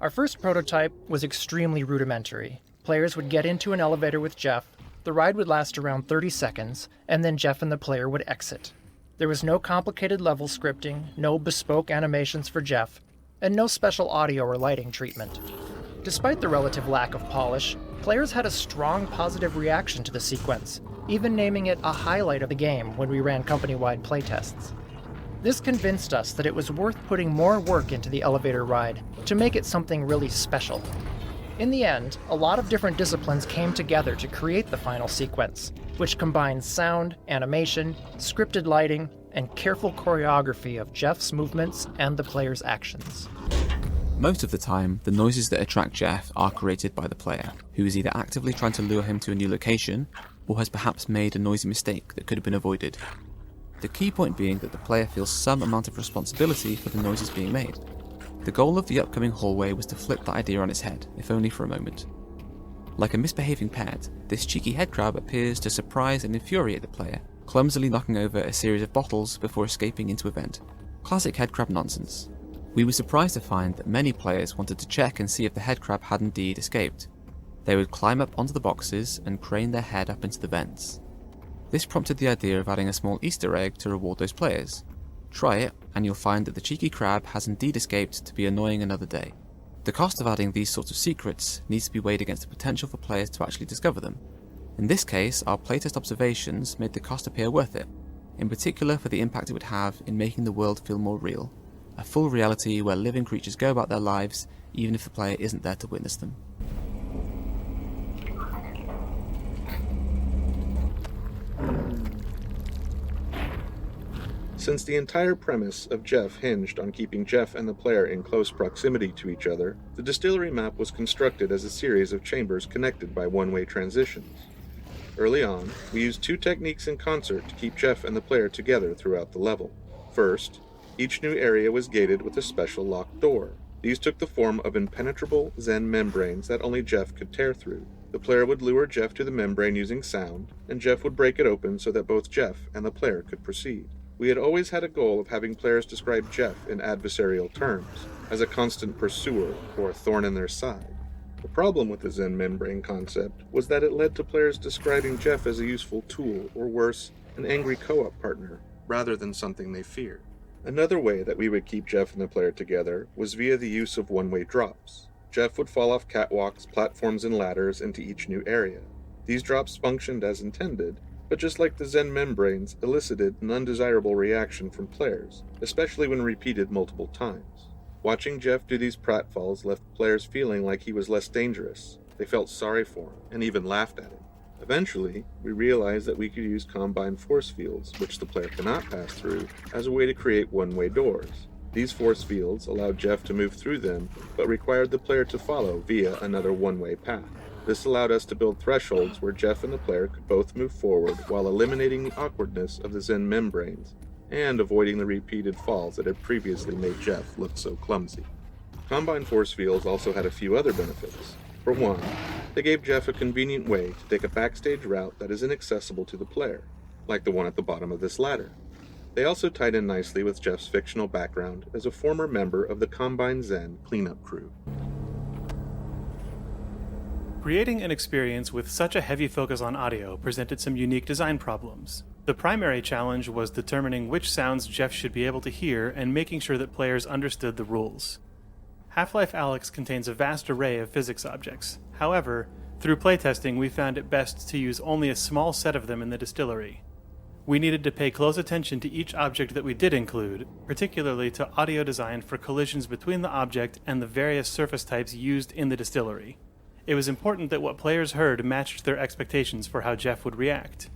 Our first prototype was extremely rudimentary. Players would get into an elevator with Jeff, the ride would last around 30 seconds, and then Jeff and the player would exit. There was no complicated level scripting, no bespoke animations for Jeff, and no special audio or lighting treatment. Despite the relative lack of polish, players had a strong positive reaction to the sequence, even naming it a highlight of the game when we ran company-wide playtests. This convinced us that it was worth putting more work into the elevator ride to make it something really special. In the end, a lot of different disciplines came together to create the final sequence, which combines sound, animation, scripted lighting, and careful choreography of Jeff's movements and the player's actions. Most of the time, the noises that attract Jeff are created by the player, who is either actively trying to lure him to a new location, or has perhaps made a noisy mistake that could have been avoided. The key point being that the player feels some amount of responsibility for the noises being made. The goal of the upcoming hallway was to flip that idea on its head, if only for a moment. Like a misbehaving pet, this cheeky headcrab appears to surprise and infuriate the player, clumsily knocking over a series of bottles before escaping into a vent. Classic headcrab nonsense. We were surprised to find that many players wanted to check and see if the headcrab had indeed escaped. They would climb up onto the boxes and crane their head up into the vents. This prompted the idea of adding a small Easter egg to reward those players. Try it, and you'll find that the cheeky crab has indeed escaped to be annoying another day. The cost of adding these sorts of secrets needs to be weighed against the potential for players to actually discover them. In this case, our playtest observations made the cost appear worth it, in particular for the impact it would have in making the world feel more real. A full reality where living creatures go about their lives, even if the player isn't there to witness them. Since the entire premise of Jeff hinged on keeping Jeff and the player in close proximity to each other, the distillery map was constructed as a series of chambers connected by one-way transitions. Early on, we used two techniques in concert to keep Jeff and the player together throughout the level. First, each new area was gated with a special locked door. These took the form of impenetrable Xen membranes that only Jeff could tear through. The player would lure Jeff to the membrane using sound, and Jeff would break it open so that both Jeff and the player could proceed. We had always had a goal of having players describe Jeff in adversarial terms, as a constant pursuer or a thorn in their side. The problem with the Xen membrane concept was that it led to players describing Jeff as a useful tool, or worse, an angry co-op partner, rather than something they feared. Another way that we would keep Jeff and the player together was via the use of one-way drops. Jeff would fall off catwalks, platforms, and ladders into each new area. These drops functioned as intended, but just like the Xen membranes, elicited an undesirable reaction from players, especially when repeated multiple times. Watching Jeff do these pratfalls left players feeling like he was less dangerous. They felt sorry for him, and even laughed at him. Eventually, we realized that we could use combined force fields, which the player cannot pass through, as a way to create one-way doors. These force fields allowed Jeff to move through them, but required the player to follow via another one-way path. This allowed us to build thresholds where Jeff and the player could both move forward while eliminating the awkwardness of the Xen membranes, and avoiding the repeated falls that had previously made Jeff look so clumsy. Combined force fields also had a few other benefits. For one, they gave Jeff a convenient way to take a backstage route that is inaccessible to the player, like the one at the bottom of this ladder. They also tied in nicely with Jeff's fictional background as a former member of the Combine Xen cleanup crew. Creating an experience with such a heavy focus on audio presented some unique design problems. The primary challenge was determining which sounds Jeff should be able to hear and making sure that players understood the rules. Half-Life Alyx contains a vast array of physics objects. However, through playtesting we found it best to use only a small set of them in the distillery. We needed to pay close attention to each object that we did include, particularly to audio design for collisions between the object and the various surface types used in the distillery. It was important that what players heard matched their expectations for how Jeff would react.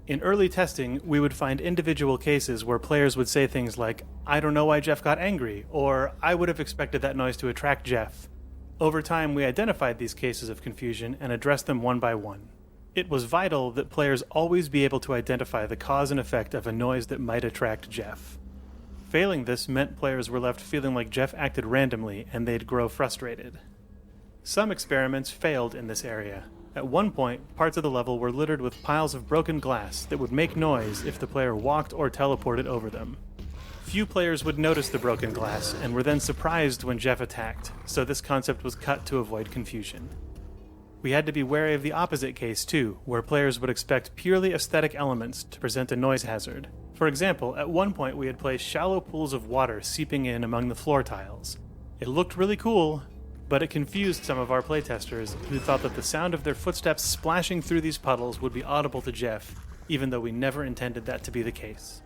In early testing, we would find individual cases where players would say things like, "I don't know why Jeff got angry," or "I would have expected that noise to attract Jeff." Over time, we identified these cases of confusion and addressed them one by one. It was vital that players always be able to identify the cause and effect of a noise that might attract Jeff. Failing this meant players were left feeling like Jeff acted randomly and they'd grow frustrated. Some experiments failed in this area. At one point, parts of the level were littered with piles of broken glass that would make noise if the player walked or teleported over them. Few players would notice the broken glass and were then surprised when Jeff attacked, so this concept was cut to avoid confusion. We had to be wary of the opposite case too, where players would expect purely aesthetic elements to present a noise hazard. For example, at one point we had placed shallow pools of water seeping in among the floor tiles. It looked really cool, but it confused some of our playtesters who thought that the sound of their footsteps splashing through these puddles would be audible to Jeff, even though we never intended that to be the case.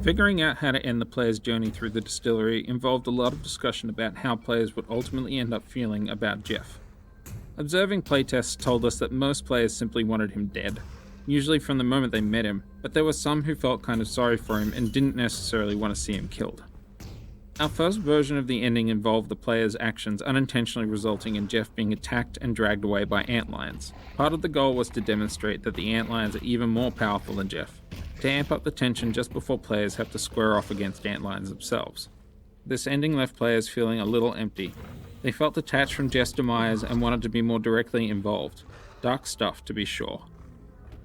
Figuring out how to end the player's journey through the distillery involved a lot of discussion about how players would ultimately end up feeling about Jeff. Observing playtests told us that most players simply wanted him dead, usually from the moment they met him, but there were some who felt kind of sorry for him and didn't necessarily want to see him killed. Our first version of the ending involved the player's actions unintentionally resulting in Jeff being attacked and dragged away by antlions. Part of the goal was to demonstrate that the antlions are even more powerful than Jeff, to amp up the tension just before players have to square off against antlions themselves. This ending left players feeling a little empty. They felt detached from Jeff's demise and wanted to be more directly involved. Dark stuff, to be sure.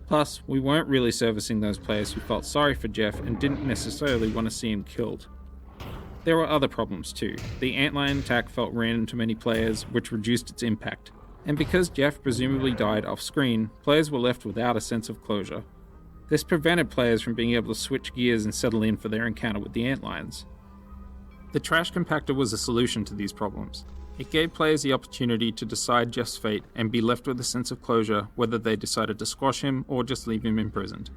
Plus, we weren't really servicing those players who felt sorry for Jeff and didn't necessarily want to see him killed. There were other problems too. The antlion attack felt random to many players, which reduced its impact. And because Jeff presumably died off-screen, players were left without a sense of closure. This prevented players from being able to switch gears and settle in for their encounter with the antlions. The trash compactor was a solution to these problems. It gave players the opportunity to decide Jeff's fate and be left with a sense of closure whether they decided to squash him or just leave him imprisoned.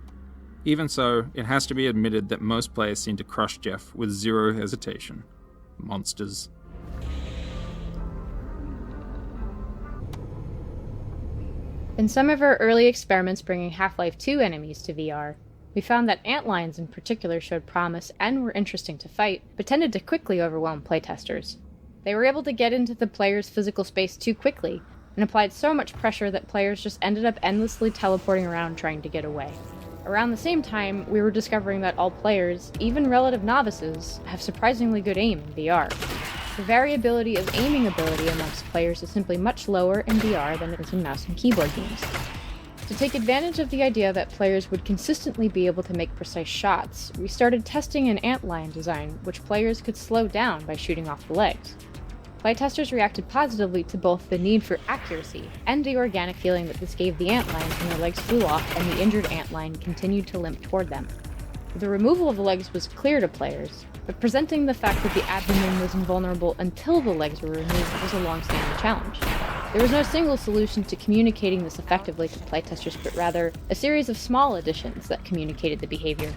Even so, it has to be admitted that most players seem to crush Jeff with zero hesitation. Monsters. In some of our early experiments bringing Half-Life 2 enemies to VR, we found that antlions in particular showed promise and were interesting to fight, but tended to quickly overwhelm playtesters. They were able to get into the player's physical space too quickly, and applied so much pressure that players just ended up endlessly teleporting around trying to get away. Around the same time, we were discovering that all players, even relative novices, have surprisingly good aim in VR. The variability of aiming ability amongst players is simply much lower in VR than it is in mouse and keyboard games. To take advantage of the idea that players would consistently be able to make precise shots, we started testing an antlion design which players could slow down by shooting off the legs. Playtesters reacted positively to both the need for accuracy and the organic feeling that this gave the antlions when their legs flew off and the injured antlion continued to limp toward them. The removal of the legs was clear to players, but presenting the fact that the abdomen was invulnerable until the legs were removed was a long-standing challenge. There was no single solution to communicating this effectively to playtesters, but rather a series of small additions that communicated the behavior.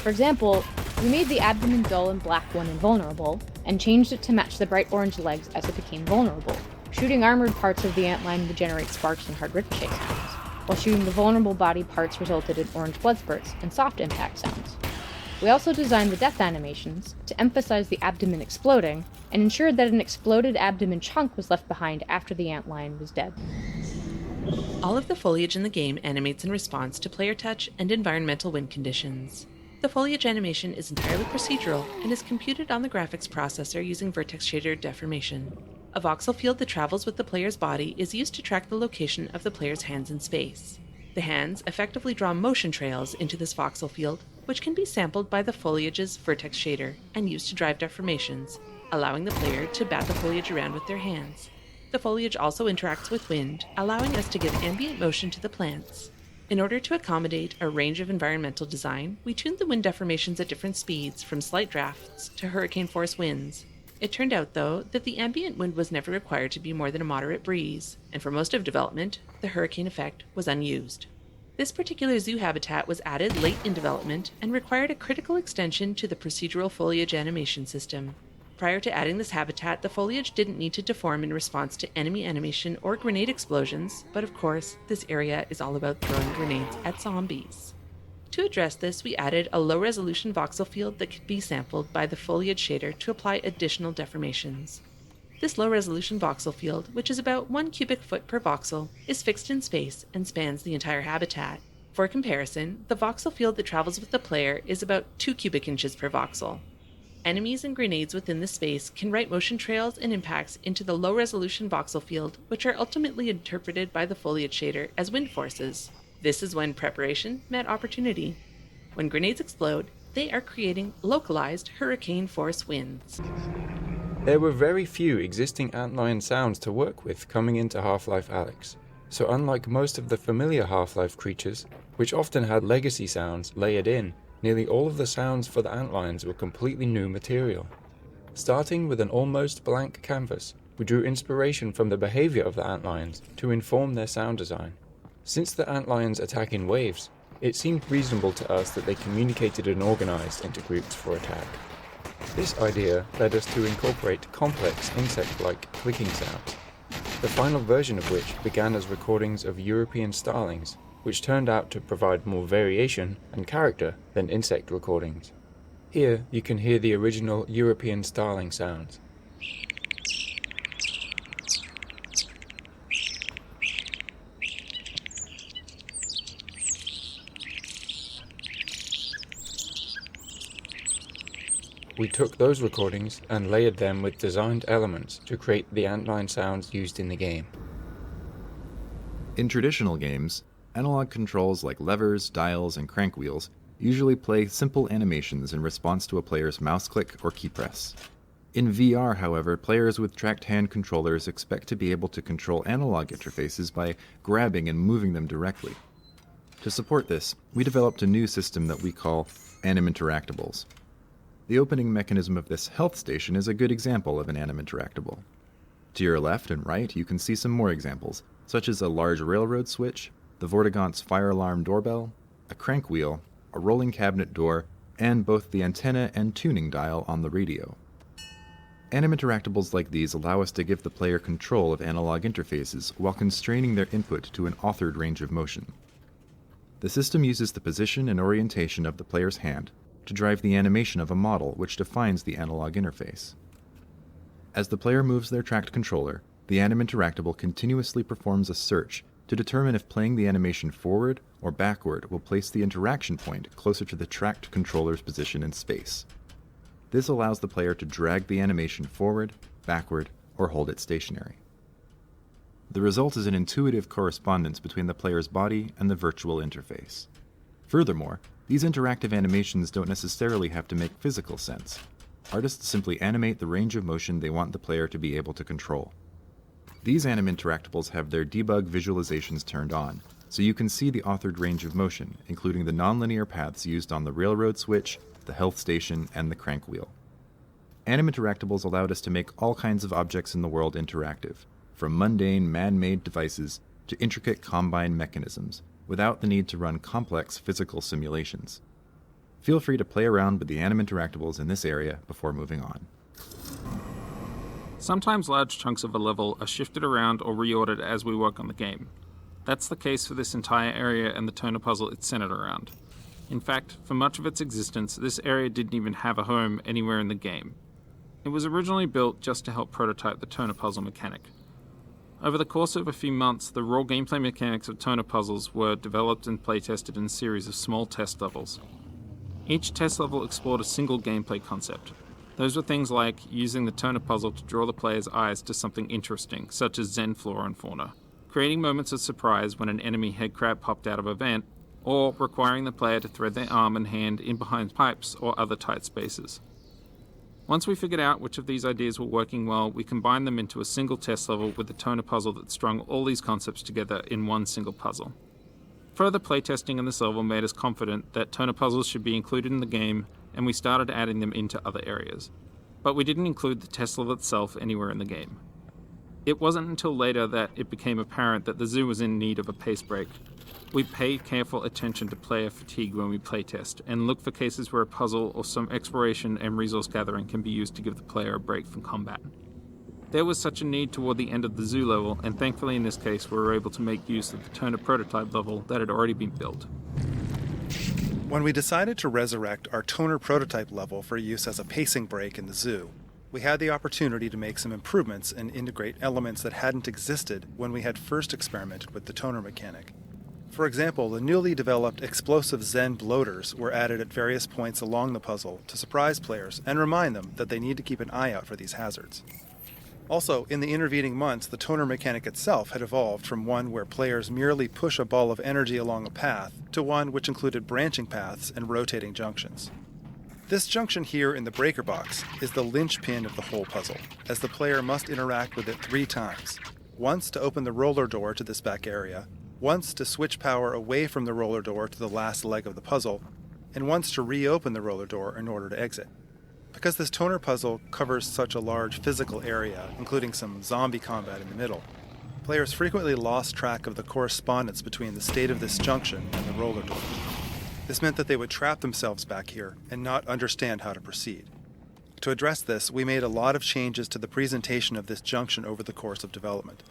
For example, we made the abdomen dull and black when invulnerable, and changed it to match the bright orange legs as it became vulnerable. Shooting armored parts of the antlion would generate sparks and hard ricochet sounds, while shooting the vulnerable body parts resulted in orange blood spurts and soft impact sounds. We also designed the death animations to emphasize the abdomen exploding, and ensured that an exploded abdomen chunk was left behind after the antlion was dead. All of the foliage in the game animates in response to player touch and environmental wind conditions. The foliage animation is entirely procedural and is computed on the graphics processor using vertex shader deformation. A voxel field that travels with the player's body is used to track the location of the player's hands in space. The hands effectively draw motion trails into this voxel field, which can be sampled by the foliage's vertex shader and used to drive deformations, allowing the player to bat the foliage around with their hands. The foliage also interacts with wind, allowing us to give ambient motion to the plants. In order to accommodate a range of environmental design, we tuned the wind deformations at different speeds, from slight drafts to hurricane force winds. It turned out, though, that the ambient wind was never required to be more than a moderate breeze, and for most of development, the hurricane effect was unused. This particular zoo habitat was added late in development and required a critical extension to the procedural foliage animation system. Prior to adding this habitat, the foliage didn't need to deform in response to enemy animation or grenade explosions, but of course, this area is all about throwing grenades at zombies. To address this, we added a low-resolution voxel field that could be sampled by the foliage shader to apply additional deformations. This low-resolution voxel field, which is about 1 cubic foot per voxel, is fixed in space and spans the entire habitat. For comparison, the voxel field that travels with the player is about 2 cubic inches per voxel. Enemies and grenades within the space can write motion trails and impacts into the low-resolution voxel field, which are ultimately interpreted by the foliage shader as wind forces. This is when preparation met opportunity. When grenades explode, they are creating localized hurricane force winds. There were very few existing antlion sounds to work with coming into Half-Life Alyx, so unlike most of the familiar Half-Life creatures, which often had legacy sounds layered in, nearly all of the sounds for the antlions were completely new material. Starting with an almost blank canvas, we drew inspiration from the behavior of the antlions to inform their sound design. Since the antlions attack in waves, it seemed reasonable to us that they communicated and organized into groups for attack. This idea led us to incorporate complex insect-like clicking sounds, the final version of which began as recordings of European starlings, which turned out to provide more variation and character than insect recordings. Here you can hear the original European starling sounds. We took those recordings and layered them with designed elements to create the antlion sounds used in the game. In traditional games, analog controls like levers, dials, and crank wheels usually play simple animations in response to a player's mouse click or key press. In VR, however, players with tracked hand controllers expect to be able to control analog interfaces by grabbing and moving them directly. To support this, we developed a new system that we call Anim Interactables. The opening mechanism of this health station is a good example of an Anim Interactable. To your left and right, you can see some more examples, such as a large railroad switch, the Vortigaunt's fire alarm doorbell, a crank wheel, a rolling cabinet door, and both the antenna and tuning dial on the radio. Anim Interactables like these allow us to give the player control of analog interfaces while constraining their input to an authored range of motion. The system uses the position and orientation of the player's hand to drive the animation of a model which defines the analog interface. As the player moves their tracked controller, the Anim Interactable continuously performs a search to determine if playing the animation forward or backward will place the interaction point closer to the tracked controller's position in space. This allows the player to drag the animation forward, backward, or hold it stationary. The result is an intuitive correspondence between the player's body and the virtual interface. Furthermore, these interactive animations don't necessarily have to make physical sense. Artists simply animate the range of motion they want the player to be able to control. These Anim Interactables have their debug visualizations turned on, so you can see the authored range of motion, including the nonlinear paths used on the railroad switch, the health station, and the crank wheel. Anim Interactables allowed us to make all kinds of objects in the world interactive, from mundane man-made devices to intricate combine mechanisms, without the need to run complex physical simulations. Feel free to play around with the Anim Interactables in this area before moving on. Sometimes large chunks of a level are shifted around or reordered as we work on the game. That's the case for this entire area and the Toner puzzle it's centered around. In fact, for much of its existence, this area didn't even have a home anywhere in the game. It was originally built just to help prototype the Toner puzzle mechanic. Over the course of a few months, the raw gameplay mechanics of Toner puzzles were developed and playtested in a series of small test levels. Each test level explored a single gameplay concept. Those were things like using the Toner puzzle to draw the player's eyes to something interesting, such as Xen flora and fauna, creating moments of surprise when an enemy headcrab popped out of a vent, or requiring the player to thread their arm and hand in behind pipes or other tight spaces. Once we figured out which of these ideas were working well, we combined them into a single test level with the Toner puzzle that strung all these concepts together in one single puzzle. Further playtesting in this level made us confident that Toner puzzles should be included in the game, and we started adding them into other areas. But we didn't include the test level itself anywhere in the game. It wasn't until later that it became apparent that the zoo was in need of a pace break. We pay careful attention to player fatigue when we playtest, and look for cases where a puzzle or some exploration and resource gathering can be used to give the player a break from combat. There was such a need toward the end of the zoo level, and thankfully in this case we were able to make use of the Toner prototype level that had already been built. When we decided to resurrect our Toner prototype level for use as a pacing break in the zoo, we had the opportunity to make some improvements and integrate elements that hadn't existed when we had first experimented with the Toner mechanic. For example, the newly developed explosive Xen bloaters were added at various points along the puzzle to surprise players and remind them that they need to keep an eye out for these hazards. Also, in the intervening months, the toner mechanic itself had evolved from one where players merely push a ball of energy along a path to one which included branching paths and rotating junctions. This junction here in the breaker box is the linchpin of the whole puzzle, as the player must interact with it 3 times. Once to open the roller door to this back area, once to switch power away from the roller door to the last leg of the puzzle, and once to reopen the roller door in order to exit. Because this toner puzzle covers such a large physical area, including some zombie combat in the middle, players frequently lost track of the correspondence between the state of this junction and the roller door. This meant that they would trap themselves back here and not understand how to proceed. To address this, we made a lot of changes to the presentation of this junction over the course of development.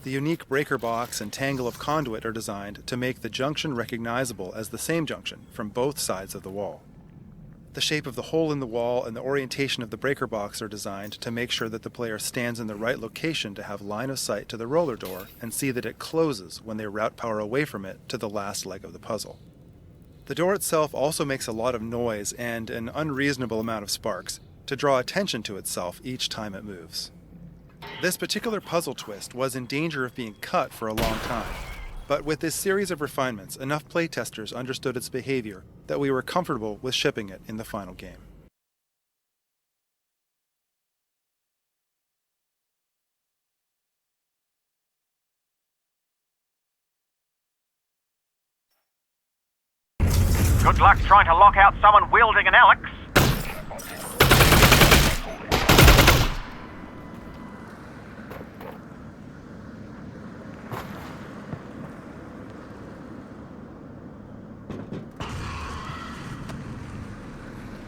The unique breaker box and tangle of conduit are designed to make the junction recognizable as the same junction from both sides of the wall. The shape of the hole in the wall and the orientation of the breaker box are designed to make sure that the player stands in the right location to have line of sight to the roller door and see that it closes when they route power away from it to the last leg of the puzzle. The door itself also makes a lot of noise and an unreasonable amount of sparks to draw attention to itself each time it moves. This particular puzzle twist was in danger of being cut for a long time, but with this series of refinements, enough playtesters understood its behavior that we were comfortable with shipping it in the final game. Good luck trying to lock out someone wielding an Alyx.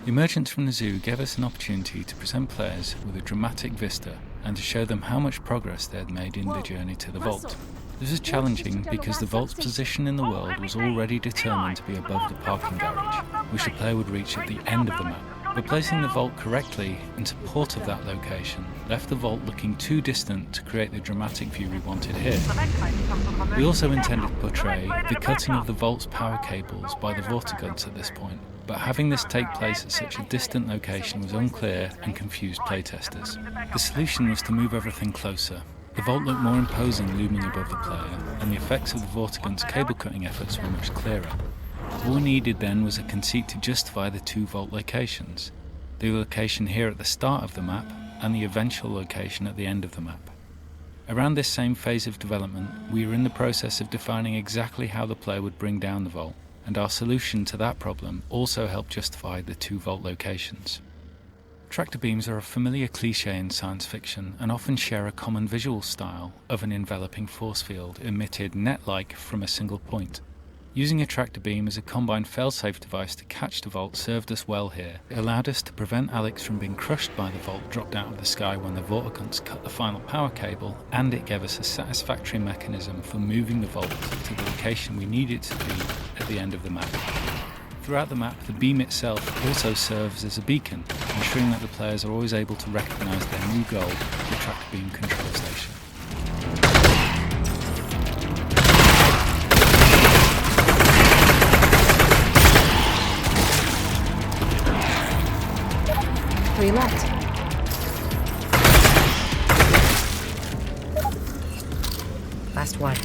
Emergence from the zoo gave us an opportunity to present players with a dramatic vista and to show them how much progress they had made in the journey to the vault. This was challenging because the vault's position in the world was already determined to be above the parking garage, which the player would reach at the end of the map. But placing the vault correctly in support of that location left the vault looking too distant to create the dramatic view we wanted here. We also intended to portray the cutting of the vault's power cables by the Vortigunts at this point, but having this take place at such a distant location was unclear and confused playtesters. The solution was to move everything closer. The vault looked more imposing looming above the player, and the effects of the Vortigunts' cable-cutting efforts were much clearer. All we needed then was a conceit to justify the 2 vault locations, the location here at the start of the map and the eventual location at the end of the map. Around this same phase of development, we were in the process of defining exactly how the player would bring down the vault, and our solution to that problem also helped justify the 2 vault locations. Tractor beams are a familiar cliché in science fiction and often share a common visual style of an enveloping force field emitted net-like from a single point. Using a tractor beam as a combined failsafe device to catch the vault served us well here. It allowed us to prevent Alyx from being crushed by the vault dropped out of the sky when the Vortigunts cut the final power cable, and it gave us a satisfactory mechanism for moving the vault to the location we needed to be at the end of the map. Throughout the map, the beam itself also serves as a beacon, ensuring that the players are always able to recognise their new goal, the tractor beam control station. Three left. Last one.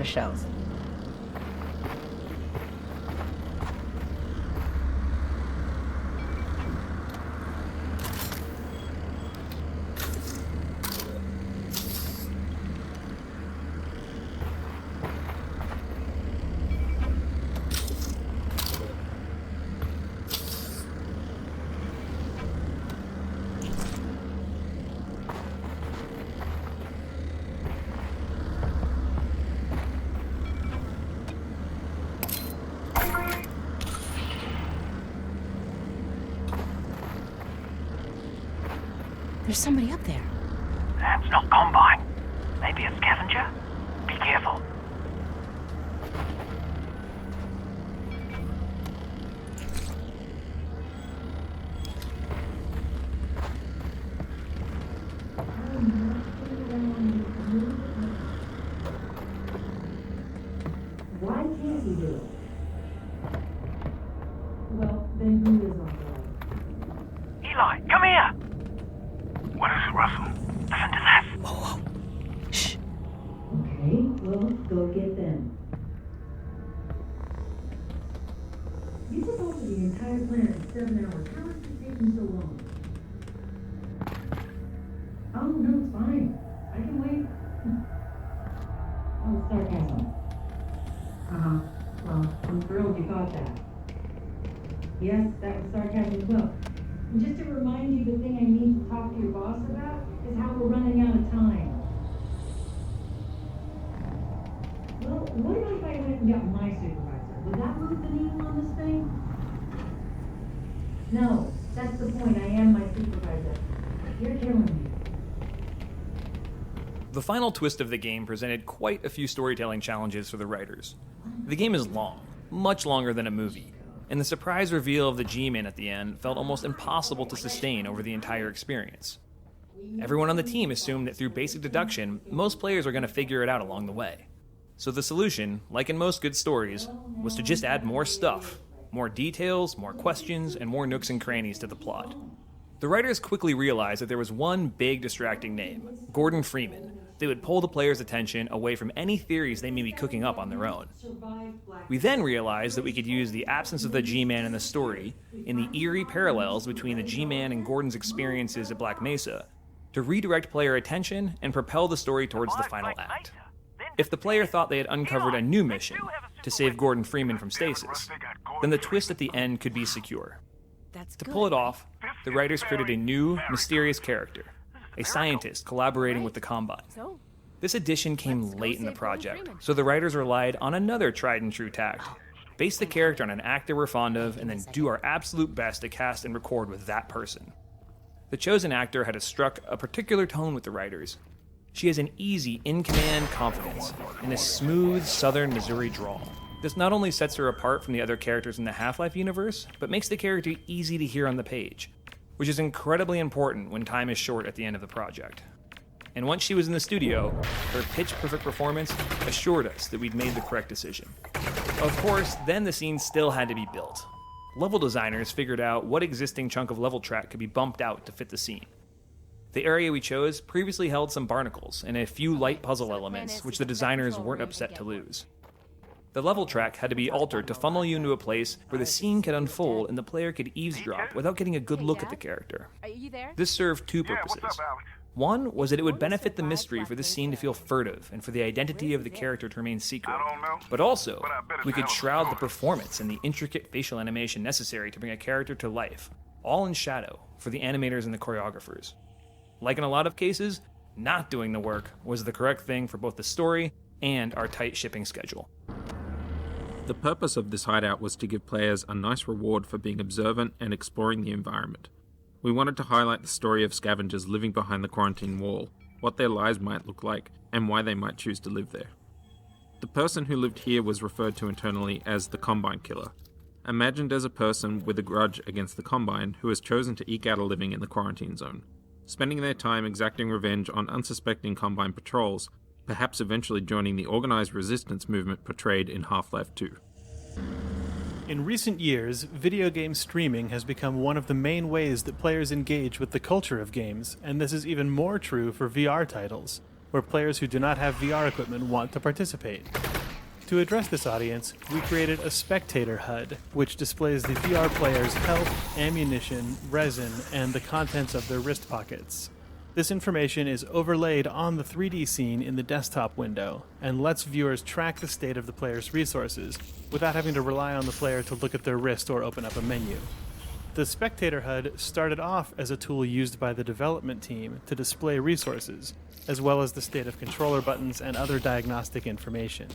of shells. There's somebody up there. That's not Combine. Maybe a scavenger? Be careful. Why can't you do it? Well, then who is on board? Eli, come here! What is it, Russell? Listen to this. Whoa. Shh. Okay, well, go get them. You took over the entire planet in 7 hours. How is it taking so long? Oh, no, it's fine. I can wait. Oh, sarcasm. Uh-huh. Well, I'm thrilled you caught that. Yes, that was sarcasm as well. And just to remind you, the thing I need to talk to your boss about is how we're running out of time. Well, what if I went and got my supervisor? Would that move the needle on this thing? No, that's the point. I am my supervisor. You're killing me. The final twist of the game presented quite a few storytelling challenges for the writers. The game is long, much longer than a movie, and the surprise reveal of the G-Man at the end felt almost impossible to sustain over the entire experience. Everyone on the team assumed that through basic deduction, most players are going to figure it out along the way. So the solution, like in most good stories, was to just add more stuff, more details, more questions, and more nooks and crannies to the plot. The writers quickly realized that there was one big distracting name, Gordon Freeman, that would pull the players' attention away from any theories they may be cooking up on their own. We then realized that we could use the absence of the G-Man in the story, in the eerie parallels between the G-Man and Gordon's experiences at Black Mesa, to redirect player attention and propel the story towards the final act. If the player thought they had uncovered a new mission to save Gordon Freeman from stasis, then the twist at the end could be secure. To pull it off, the writers created a new, mysterious character, a scientist collaborating with the Combine. This addition came late in the project, so the writers relied on another tried-and-true tact. Base the character on an actor we're fond of, and then do our absolute best to cast and record with that person. The chosen actor had struck a particular tone with the writers. She has an easy, in-command confidence, and a smooth southern Missouri drawl. This not only sets her apart from the other characters in the Half-Life universe, but makes the character easy to hear on the page, which is incredibly important when time is short at the end of the project. And once she was in the studio, her pitch-perfect performance assured us that we'd made the correct decision. Of course, then the scene still had to be built. Level designers figured out what existing chunk of level track could be bumped out to fit the scene. The area we chose previously held some barnacles and a few light puzzle elements, which the designers weren't upset to lose. The level track had to be altered to funnel you into a place where the scene could unfold and the player could eavesdrop without getting a good look at the character. This served two purposes. One was that it would benefit the mystery for the scene to feel furtive and for the identity of the character to remain secret. But also, we could shroud the performance and the intricate facial animation necessary to bring a character to life, all in shadow for the animators and the choreographers. Like in a lot of cases, not doing the work was the correct thing for both the story and our tight shipping schedule. The purpose of this hideout was to give players a nice reward for being observant and exploring the environment. We wanted to highlight the story of scavengers living behind the quarantine wall, what their lives might look like, and why they might choose to live there. The person who lived here was referred to internally as the Combine Killer, imagined as a person with a grudge against the Combine who has chosen to eke out a living in the quarantine zone, spending their time exacting revenge on unsuspecting Combine patrols, perhaps eventually joining the organized resistance movement portrayed in Half-Life 2. In recent years, video game streaming has become one of the main ways that players engage with the culture of games, and this is even more true for VR titles. where players who do not have VR equipment want to participate. To address this audience, we created a spectator HUD, which displays the VR player's health, ammunition, resin, and the contents of their wrist pockets. This information is overlaid on the 3D scene in the desktop window, and lets viewers track the state of the player's resources, without having to rely on the player to look at their wrist or open up a menu. The Spectator HUD started off as a tool used by the development team to display resources, as well as the state of controller buttons and other diagnostic information.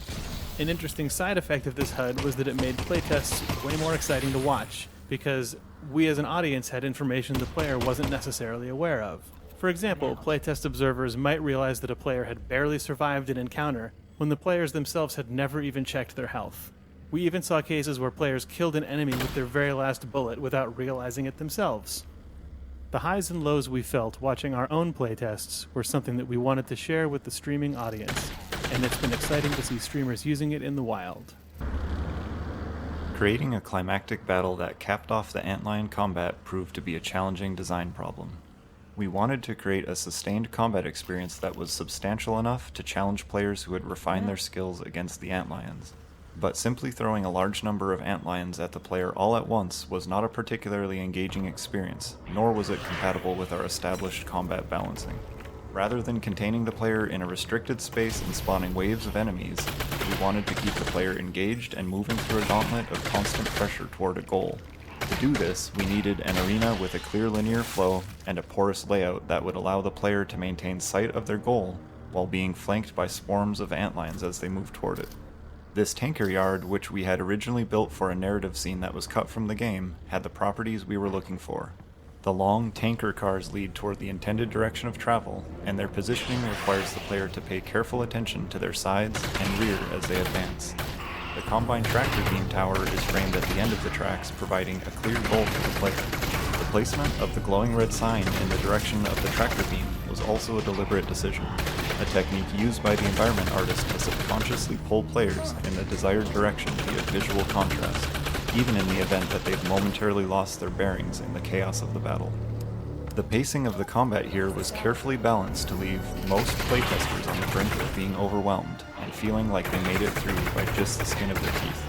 An interesting side effect of this HUD was that it made playtests way more exciting to watch, because we as an audience had information the player wasn't necessarily aware of. For example, playtest observers might realize that a player had barely survived an encounter when the players themselves had never even checked their health. We even saw cases where players killed an enemy with their very last bullet without realizing it themselves. The highs and lows we felt watching our own playtests were something that we wanted to share with the streaming audience, and it's been exciting to see streamers using it in the wild. Creating a climactic battle that capped off the antlion combat proved to be a challenging design problem. We wanted to create a sustained combat experience that was substantial enough to challenge players who had refined their skills against the antlions. But simply throwing a large number of antlions at the player all at once was not a particularly engaging experience, nor was it compatible with our established combat balancing. Rather than containing the player in a restricted space and spawning waves of enemies, we wanted to keep the player engaged and moving through a gauntlet of constant pressure toward a goal. To do this, we needed an arena with a clear linear flow and a porous layout that would allow the player to maintain sight of their goal while being flanked by swarms of antlions as they move toward it. This tanker yard, which we had originally built for a narrative scene that was cut from the game, had the properties we were looking for. The long tanker cars lead toward the intended direction of travel, and their positioning requires the player to pay careful attention to their sides and rear as they advance. The Combine tractor beam tower is framed at the end of the tracks, providing a clear goal for the player. The placement of the glowing red sign in the direction of the tractor beam was also a deliberate decision, a technique used by the environment artist to subconsciously pull players in the desired direction via visual contrast, even in the event that they've momentarily lost their bearings in the chaos of the battle. The pacing of the combat here was carefully balanced to leave most playtesters on the brink of being overwhelmed and feeling like they made it through by just the skin of their teeth.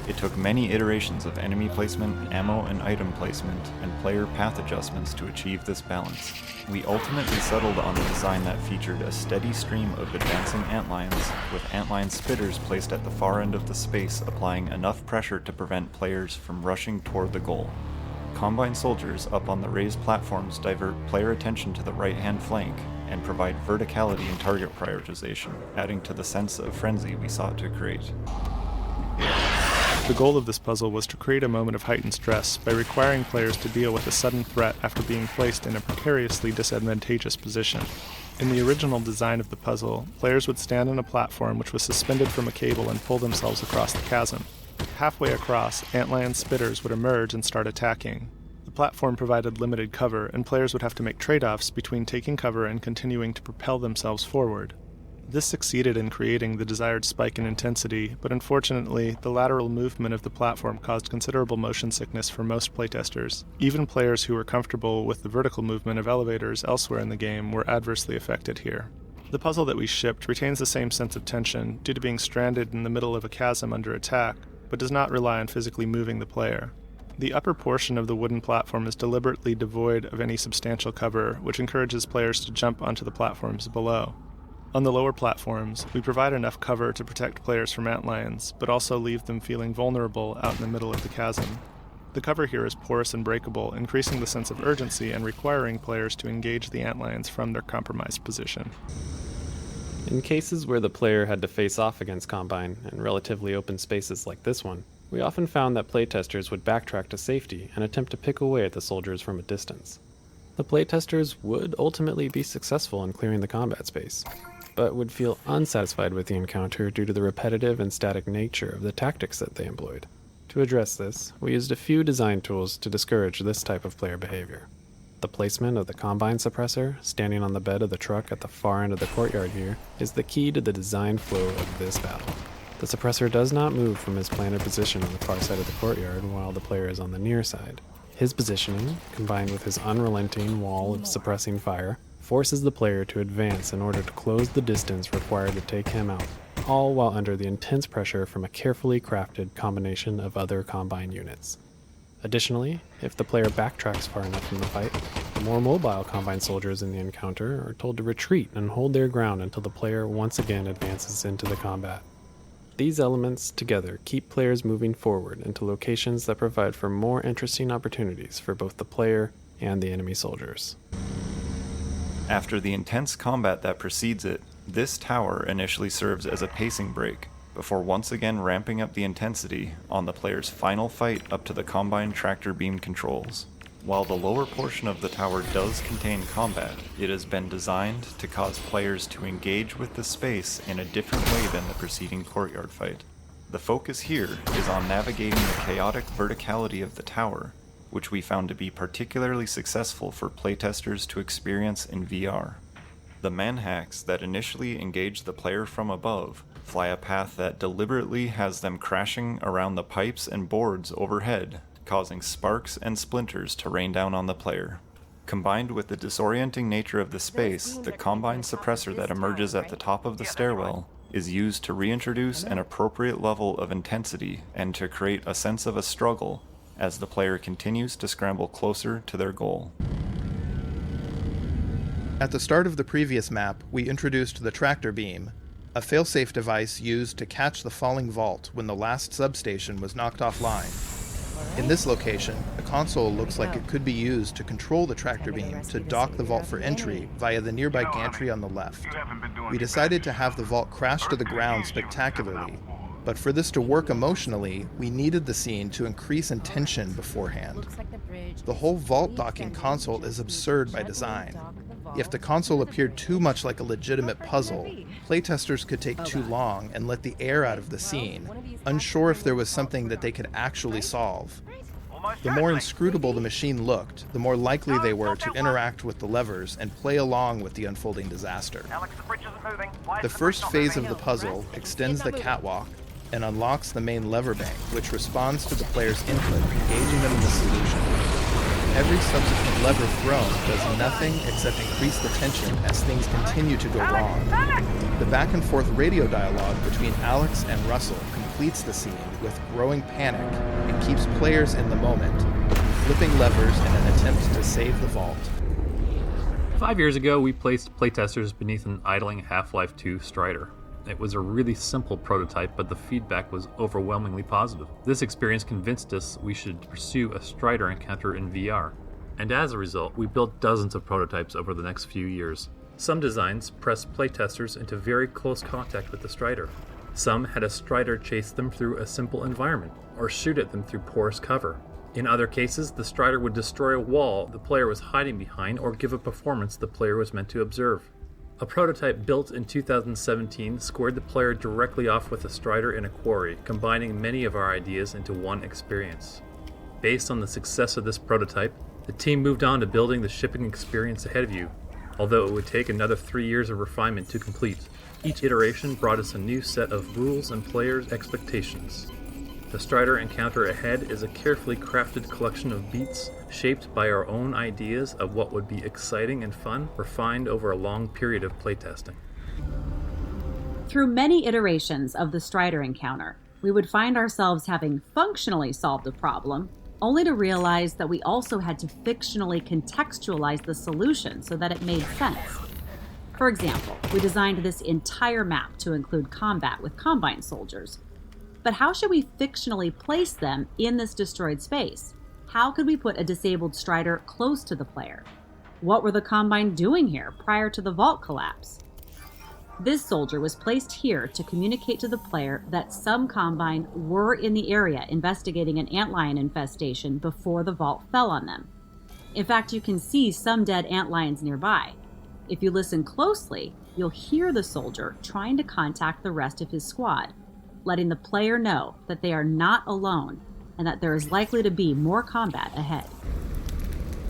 It took many iterations of enemy placement, ammo and item placement, and player path adjustments to achieve this balance. We ultimately settled on a design that featured a steady stream of advancing antlions, with antlion spitters placed at the far end of the space, applying enough pressure to prevent players from rushing toward the goal. Combine soldiers up on the raised platforms divert player attention to the right-hand flank and provide verticality in target prioritization, adding to the sense of frenzy we sought to create. The goal of this puzzle was to create a moment of heightened stress by requiring players to deal with a sudden threat after being placed in a precariously disadvantageous position. In the original design of the puzzle, players would stand on a platform which was suspended from a cable and pull themselves across the chasm. Halfway across, antlion spitters would emerge and start attacking. The platform provided limited cover, and players would have to make trade-offs between taking cover and continuing to propel themselves forward. This succeeded in creating the desired spike in intensity, but unfortunately, the lateral movement of the platform caused considerable motion sickness for most playtesters. Even players who were comfortable with the vertical movement of elevators elsewhere in the game were adversely affected here. The puzzle that we shipped retains the same sense of tension due to being stranded in the middle of a chasm under attack, but does not rely on physically moving the player. The upper portion of the wooden platform is deliberately devoid of any substantial cover, which encourages players to jump onto the platforms below. On the lower platforms, we provide enough cover to protect players from antlions, but also leave them feeling vulnerable out in the middle of the chasm. The cover here is porous and breakable, increasing the sense of urgency and requiring players to engage the antlions from their compromised position. In cases where the player had to face off against Combine in relatively open spaces like this one, we often found that playtesters would backtrack to safety and attempt to pick away at the soldiers from a distance. The playtesters would ultimately be successful in clearing the combat space, but would feel unsatisfied with the encounter due to the repetitive and static nature of the tactics that they employed. To address this, we used a few design tools to discourage this type of player behavior. The placement of the Combine suppressor, standing on the bed of the truck at the far end of the courtyard here, is the key to the design flow of this battle. The suppressor does not move from his planted position on the far side of the courtyard while the player is on the near side. His positioning, combined with his unrelenting wall of suppressing fire, forces the player to advance in order to close the distance required to take him out, all while under the intense pressure from a carefully crafted combination of other Combine units. Additionally, if the player backtracks far enough from the fight, the more mobile Combine soldiers in the encounter are told to retreat and hold their ground until the player once again advances into the combat. These elements together keep players moving forward into locations that provide for more interesting opportunities for both the player and the enemy soldiers. After the intense combat that precedes it, this tower initially serves as a pacing break, before once again ramping up the intensity on the player's final fight up to the Combine tractor beam controls. While the lower portion of the tower does contain combat, it has been designed to cause players to engage with the space in a different way than the preceding courtyard fight. The focus here is on navigating the chaotic verticality of the tower, which we found to be particularly successful for playtesters to experience in VR. The manhacks that initially engage the player from above fly a path that deliberately has them crashing around the pipes and boards overhead, causing sparks and splinters to rain down on the player. Combined with the disorienting nature of the space, the Combine suppressor that emerges at the top of the stairwell is used to reintroduce an appropriate level of intensity and to create a sense of a struggle as the player continues to scramble closer to their goal. At the start of the previous map, we introduced the tractor beam, a failsafe device used to catch the falling vault when the last substation was knocked offline. In this location, a console looks like it could be used to control the tractor beam to dock the vault for entry via the nearby gantry on the left. We decided to have the vault crash to the ground spectacularly, but for this to work emotionally, we needed the scene to increase in tension beforehand. The whole vault docking console is absurd by design. If the console appeared too much like a legitimate puzzle, playtesters could take too long and let the air out of the scene, unsure if there was something that they could actually solve. The more inscrutable the machine looked, the more likely they were to interact with the levers and play along with the unfolding disaster. The first phase of the puzzle extends the catwalk and unlocks the main lever bank, which responds to the player's input, engaging them in the solution. Every subsequent lever thrown does nothing except increase the tension as things continue to go wrong. The back and forth radio dialogue between Alyx and Russel completes the scene with growing panic and keeps players in the moment, flipping levers in an attempt to save the vault. 5 years ago, we placed playtesters beneath an idling Half-Life 2 Strider. It was a really simple prototype, but the feedback was overwhelmingly positive. This experience convinced us we should pursue a Strider encounter in VR. And as a result, we built dozens of prototypes over the next few years. Some designs pressed playtesters into very close contact with the Strider. Some had a Strider chase them through a simple environment, or shoot at them through porous cover. In other cases, the Strider would destroy a wall the player was hiding behind or give a performance the player was meant to observe. A prototype built in 2017 squared the player directly off with a Strider in a quarry, combining many of our ideas into one experience. Based on the success of this prototype, the team moved on to building the shipping experience ahead of you, although it would take another 3 years of refinement to complete. Each iteration brought us a new set of rules and players' expectations. The Strider encounter ahead is a carefully crafted collection of beats shaped by our own ideas of what would be exciting and fun, refined over a long period of playtesting. Through many iterations of the Strider encounter, we would find ourselves having functionally solved a problem, only to realize that we also had to fictionally contextualize the solution so that it made sense. For example, we designed this entire map to include combat with Combine soldiers. But how should we fictionally place them in this destroyed space? How could we put a disabled Strider close to the player? What were the Combine doing here prior to the vault collapse? This soldier was placed here to communicate to the player that some Combine were in the area investigating an antlion infestation before the vault fell on them. In fact, you can see some dead antlions nearby. If you listen closely, you'll hear the soldier trying to contact the rest of his squad, letting the player know that they are not alone and that there is likely to be more combat ahead.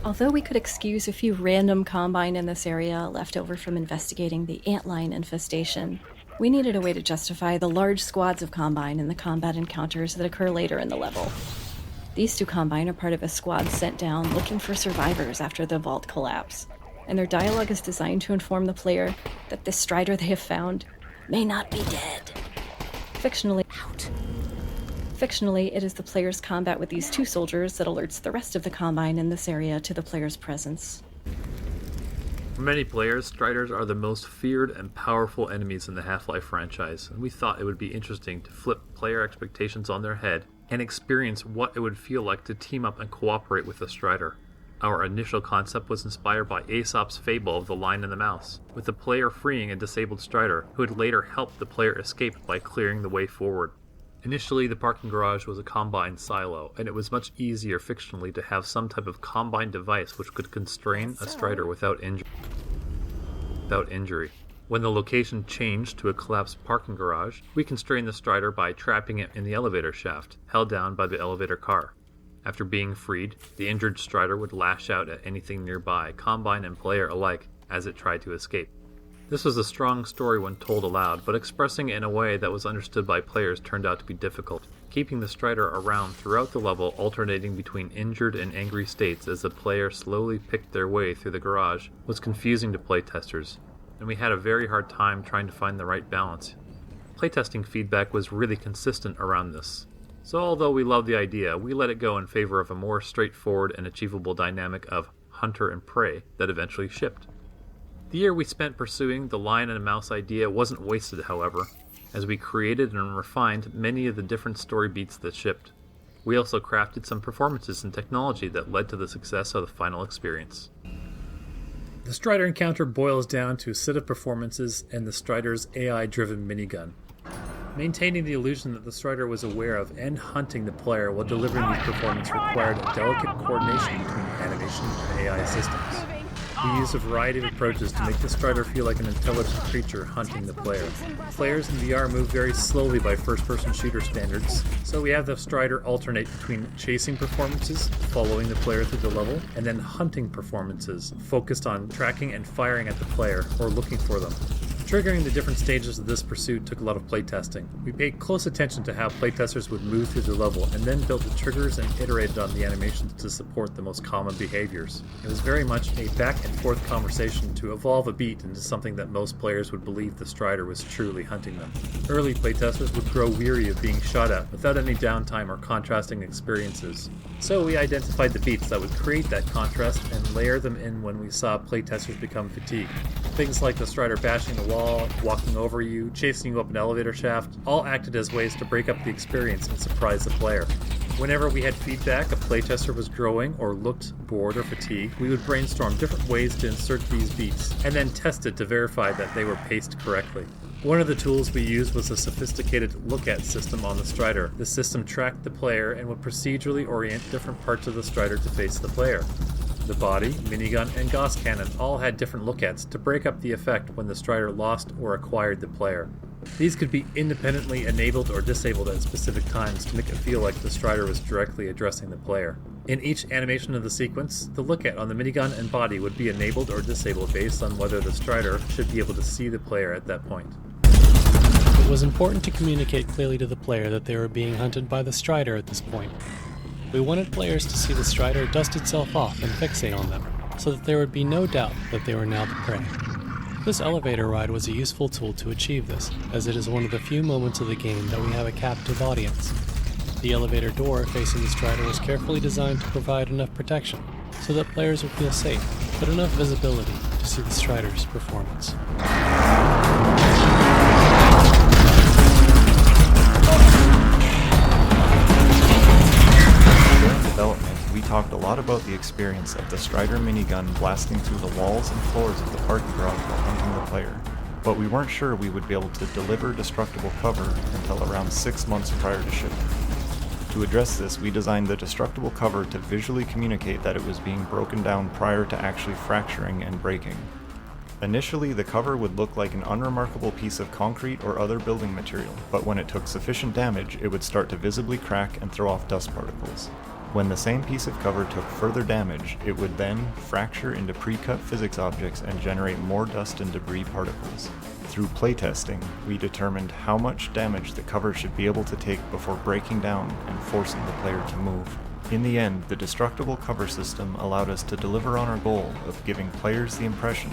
Although we could excuse a few random Combine in this area left over from investigating the antlion infestation, we needed a way to justify the large squads of Combine in the combat encounters that occur later in the level. These two Combine are part of a squad sent down looking for survivors after the vault collapse. and their dialogue is designed to inform the player that this strider they have found may not be dead. Fictionally, it is the player's combat with these two soldiers that alerts the rest of the Combine in this area to the player's presence. For many players, Striders are the most feared and powerful enemies in the Half-Life franchise, and we thought it would be interesting to flip player expectations on their head and experience what it would feel like to team up and cooperate with a Strider. Our initial concept was inspired by Aesop's fable of the Lion and the Mouse, with the player freeing a disabled Strider, who would later help the player escape by clearing the way forward. Initially, the parking garage was a Combine silo, and it was much easier fictionally to have some type of Combine device which could constrain a Strider without injury. When the location changed to a collapsed parking garage, we constrained the Strider by trapping it in the elevator shaft, held down by the elevator car. After being freed, the injured Strider would lash out at anything nearby, Combine and player alike, as it tried to escape. This was a strong story when told aloud, but expressing it in a way that was understood by players turned out to be difficult. Keeping the Strider around throughout the level, alternating between injured and angry states as the player slowly picked their way through the garage, was confusing to playtesters, and we had a very hard time trying to find the right balance. Playtesting feedback was really consistent around this. So although we loved the idea, we let it go in favor of a more straightforward and achievable dynamic of hunter and prey that eventually shipped. The year we spent pursuing the lion and mouse idea wasn't wasted, however, as we created and refined many of the different story beats that shipped. We also crafted some performances and technology that led to the success of the final experience. The Strider encounter boils down to a set of performances and the Strider's AI-driven minigun. Maintaining the illusion that the Strider was aware of and hunting the player while delivering these performances required a delicate coordination between animation and AI systems. We used a variety of approaches to make the Strider feel like an intelligent creature hunting the player. Players in VR move very slowly by first-person shooter standards, so we have the Strider alternate between chasing performances, following the player through the level, and then hunting performances, focused on tracking and firing at the player, or looking for them. Triggering the different stages of this pursuit took a lot of playtesting. We paid close attention to how playtesters would move through the level and then built the triggers and iterated on the animations to support the most common behaviors. It was very much a back and forth conversation to evolve a beat into something that most players would believe the Strider was truly hunting them. Early playtesters would grow weary of being shot at without any downtime or contrasting experiences. So we identified the beats that would create that contrast and layer them in when we saw playtesters become fatigued. Things like the Strider bashing the wall, walking over you, chasing you up an elevator shaft, all acted as ways to break up the experience and surprise the player. Whenever we had feedback a playtester was growing or looked bored or fatigued, we would brainstorm different ways to insert these beats, and then test it to verify that they were paced correctly. One of the tools we used was a sophisticated look-at system on the Strider. The system tracked the player and would procedurally orient different parts of the Strider to face the player. The body, minigun, and Gauss cannon all had different look-ats to break up the effect when the Strider lost or acquired the player. These could be independently enabled or disabled at specific times to make it feel like the Strider was directly addressing the player. In each animation of the sequence, the look-at on the minigun and body would be enabled or disabled based on whether the Strider should be able to see the player at that point. It was important to communicate clearly to the player that they were being hunted by the Strider at this point. We wanted players to see the Strider dust itself off and fixate on them, so that there would be no doubt that they were now the prey. This elevator ride was a useful tool to achieve this, as it is one of the few moments of the game that we have a captive audience. The elevator door facing the Strider was carefully designed to provide enough protection, so that players would feel safe, but enough visibility to see the Strider's performance. Development, we talked a lot about the experience of the Strider minigun blasting through the walls and floors of the parking garage while hunting the player, but we weren't sure we would be able to deliver destructible cover until around 6 months prior to shipping. To address this, we designed the destructible cover to visually communicate that it was being broken down prior to actually fracturing and breaking. Initially, the cover would look like an unremarkable piece of concrete or other building material, but when it took sufficient damage, it would start to visibly crack and throw off dust particles. When the same piece of cover took further damage, it would then fracture into pre-cut physics objects and generate more dust and debris particles. Through playtesting, we determined how much damage the cover should be able to take before breaking down and forcing the player to move. In the end, the destructible cover system allowed us to deliver on our goal of giving players the impression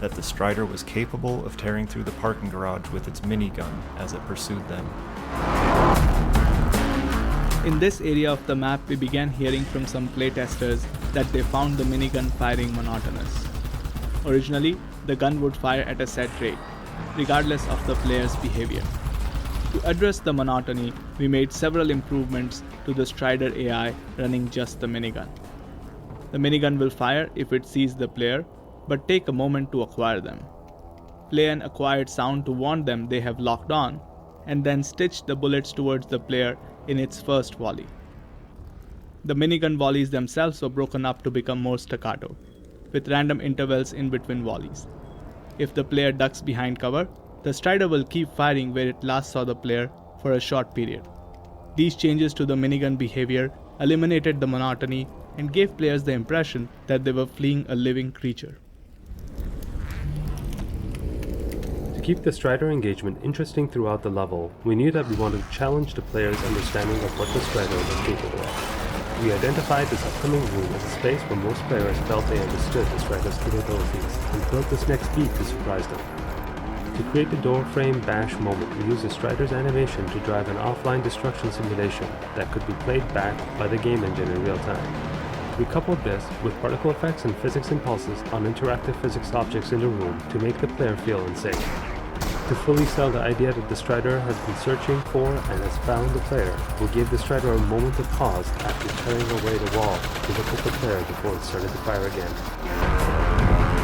that the Strider was capable of tearing through the parking garage with its minigun as it pursued them. In this area of the map, we began hearing from some playtesters that they found the minigun firing monotonous. Originally, the gun would fire at a set rate, regardless of the player's behavior. To address the monotony, we made several improvements to the Strider AI running just the minigun. The minigun will fire if it sees the player, but take a moment to acquire them. Play an acquired sound to warn them they have locked on, and then stitch the bullets towards the player in its first volley. The minigun volleys themselves were broken up to become more staccato, with random intervals in between volleys. If the player ducks behind cover, the Strider will keep firing where it last saw the player for a short period. These changes to the minigun behavior eliminated the monotony and gave players the impression that they were fleeing a living creature. To keep the Strider engagement interesting throughout the level, we knew that we wanted to challenge the player's understanding of what the Strider was capable of. We identified this upcoming room as a space where most players felt they understood the Strider's capabilities and built this next beat to surprise them. To create the doorframe bash moment, we used the Strider's animation to drive an offline destruction simulation that could be played back by the game engine in real time. We coupled this with particle effects and physics impulses on interactive physics objects in the room to make the player feel unsafe. To fully sell the idea that the Strider has been searching for and has found the player, we gave the Strider a moment of pause after tearing away the wall to look at the player before it started to fire again.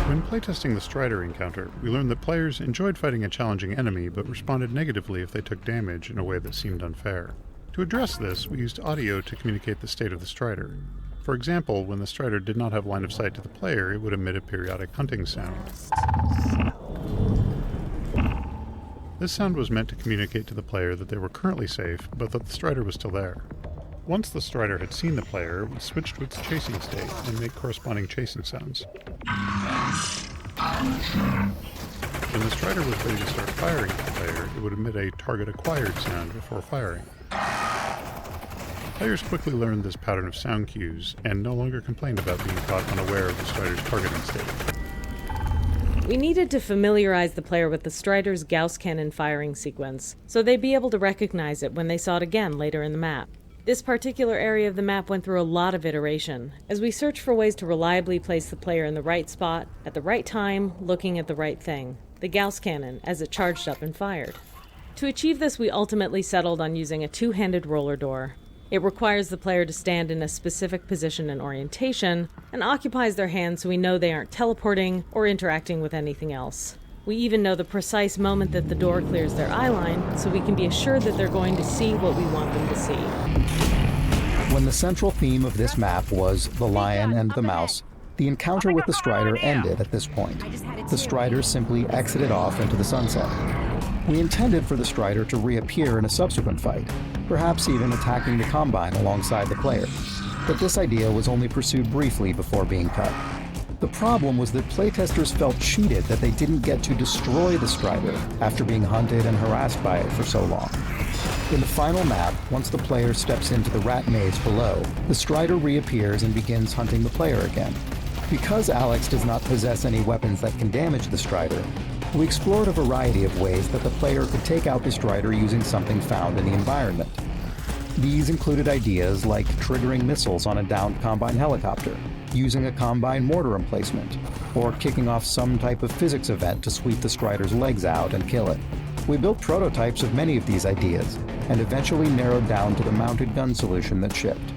When playtesting the Strider encounter, we learned that players enjoyed fighting a challenging enemy but responded negatively if they took damage in a way that seemed unfair. To address this, we used audio to communicate the state of the Strider. For example, when the Strider did not have line of sight to the player, it would emit a periodic hunting sound. This sound was meant to communicate to the player that they were currently safe, but that the Strider was still there. Once the Strider had seen the player, it would switch to its chasing state and make corresponding chasing sounds. When the Strider was ready to start firing at the player, it would emit a target acquired sound before firing. Players quickly learned this pattern of sound cues and no longer complained about being caught unaware of the Strider's targeting state. We needed to familiarize the player with the Strider's Gauss cannon firing sequence, so they'd be able to recognize it when they saw it again later in the map. This particular area of the map went through a lot of iteration, as we searched for ways to reliably place the player in the right spot, at the right time, looking at the right thing, the Gauss cannon, as it charged up and fired. To achieve this, we ultimately settled on using a two-handed roller door. It requires the player to stand in a specific position and orientation, and occupies their hands so we know they aren't teleporting or interacting with anything else. We even know the precise moment that the door clears their eye line, so we can be assured that they're going to see what we want them to see. When the central theme of this map was the lion and the mouse, the encounter with the Strider ended at this point. The Strider simply exited off into the sunset. We intended for the Strider to reappear in a subsequent fight, perhaps even attacking the Combine alongside the player, but this idea was only pursued briefly before being cut. The problem was that playtesters felt cheated that they didn't get to destroy the Strider after being hunted and harassed by it for so long. In the final map, once the player steps into the rat maze below, the Strider reappears and begins hunting the player again. Because Alyx does not possess any weapons that can damage the Strider, we explored a variety of ways that the player could take out the Strider using something found in the environment. These included ideas like triggering missiles on a downed Combine helicopter, using a Combine mortar emplacement, or kicking off some type of physics event to sweep the Strider's legs out and kill it. We built prototypes of many of these ideas, and eventually narrowed down to the mounted gun solution that shipped.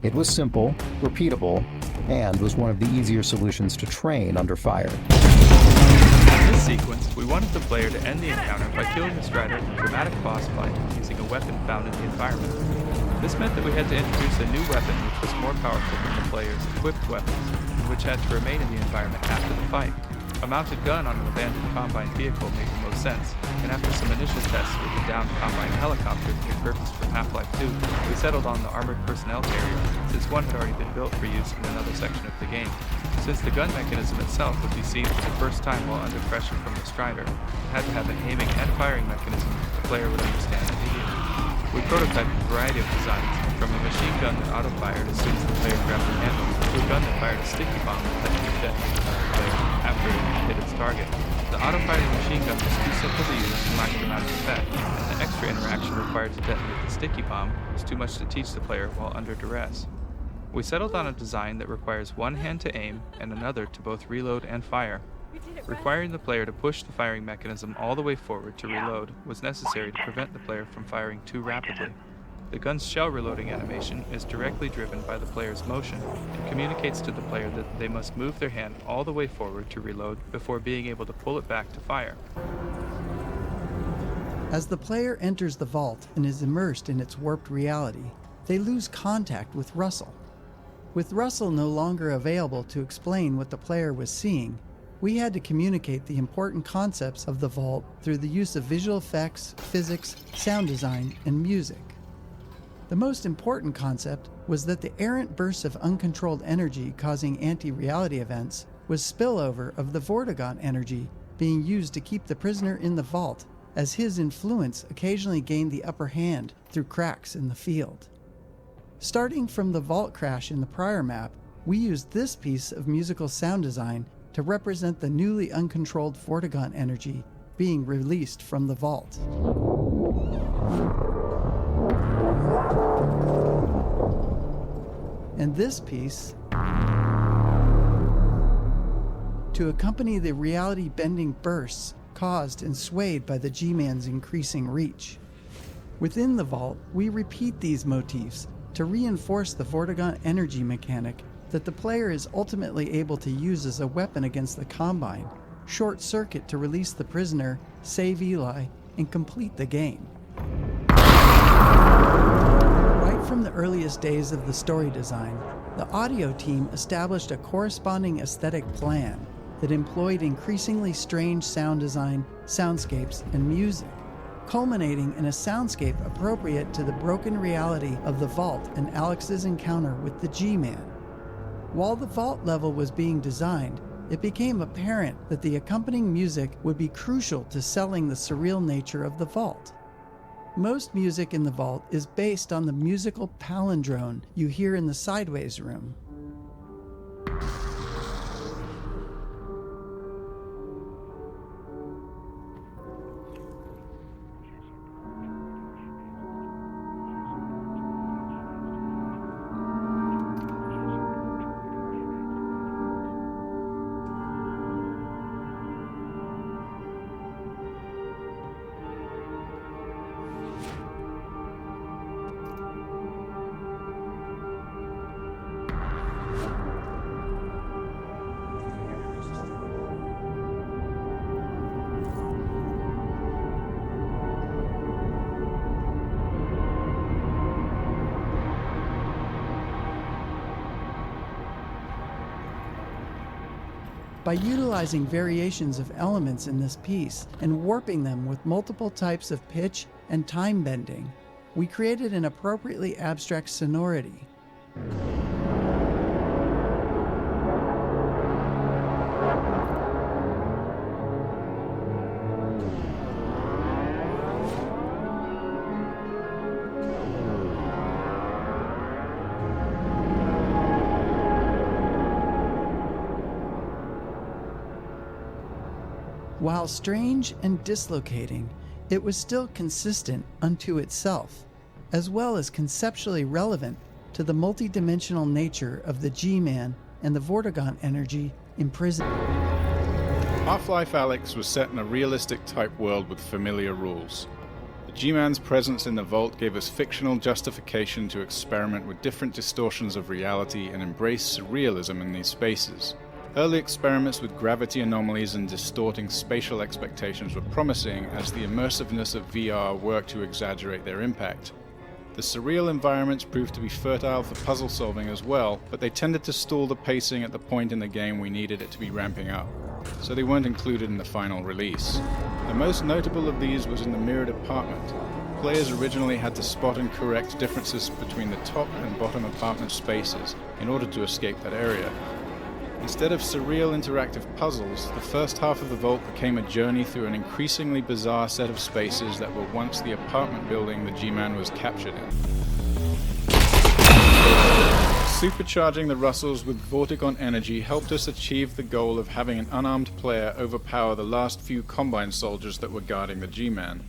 It was simple, repeatable, and was one of the easier solutions to train under fire. In this sequence, we wanted the player to end the encounter by killing the Strider in a dramatic boss fight using a weapon found in the environment. This meant that we had to introduce a new weapon which was more powerful than the player's equipped weapons, and which had to remain in the environment after the fight. A mounted gun on an abandoned Combine vehicle made the most sense, and after some initial tests with the downed Combine helicopter that we purchased from Half-Life 2, we settled on the armored personnel carrier, since one had already been built for use in another section of the game. Since the gun mechanism itself would be seen for the first time while under pressure from the Strider, it had to have an aiming and firing mechanism that the player would understand immediately. We prototyped a variety of designs and from a machine gun that auto-fired as soon as the player grabbed the handle, to a gun that fired a sticky bomb that could detonate the player after it hit its target. The auto-firing machine gun was too simple to use and lacked dramatic effect, and the extra interaction required to detonate the sticky bomb was too much to teach the player while under duress. We settled on a design that requires one hand to aim and another to both reload and fire. Requiring the player to push the firing mechanism all the way forward to reload was necessary to prevent the player from firing too rapidly. The gun's shell reloading animation is directly driven by the player's motion and communicates to the player that they must move their hand all the way forward to reload before being able to pull it back to fire. As the player enters the vault and is immersed in its warped reality, they lose contact with Russel. With Russel no longer available to explain what the player was seeing, we had to communicate the important concepts of the vault through the use of visual effects, physics, sound design, and music. The most important concept was that the errant bursts of uncontrolled energy causing anti-reality events was spillover of the Vortigaunt energy being used to keep the prisoner in the vault, as his influence occasionally gained the upper hand through cracks in the field. Starting from the vault crash in the prior map, we used this piece of musical sound design to represent the newly uncontrolled Vortigaunt energy being released from the vault. And this piece to accompany the reality-bending bursts caused and swayed by the G-Man's increasing reach. Within the vault, we repeat these motifs to reinforce the Vortigaunt energy mechanic that the player is ultimately able to use as a weapon against the Combine, short circuit to release the prisoner, save Eli, and complete the game. Right from the earliest days of the story design, the audio team established a corresponding aesthetic plan that employed increasingly strange sound design, soundscapes, and music, culminating in a soundscape appropriate to the broken reality of the vault and Alyx's encounter with the G-Man. While the vault level was being designed, it became apparent that the accompanying music would be crucial to selling the surreal nature of the vault. Most music in the vault is based on the musical palindrome you hear in the Sideways room. By utilizing variations of elements in this piece and warping them with multiple types of pitch and time bending, we created an appropriately abstract sonority. While strange and dislocating, it was still consistent unto itself, as well as conceptually relevant to the multidimensional nature of the G-Man and the Vortigaunt energy imprisoned. Half-Life Alyx was set in a realistic type world with familiar rules. The G-Man's presence in the vault gave us fictional justification to experiment with different distortions of reality and embrace surrealism in these spaces. Early experiments with gravity anomalies and distorting spatial expectations were promising as the immersiveness of VR worked to exaggerate their impact. The surreal environments proved to be fertile for puzzle solving as well, but they tended to stall the pacing at the point in the game we needed it to be ramping up, so they weren't included in the final release. The most notable of these was in the mirrored apartment. Players originally had to spot and correct differences between the top and bottom apartment spaces in order to escape that area. Instead of surreal interactive puzzles, the first half of the vault became a journey through an increasingly bizarre set of spaces that were once the apartment building the G-Man was captured in. Supercharging the Russels with Vorticon energy helped us achieve the goal of having an unarmed player overpower the last few Combine soldiers that were guarding the G-Man.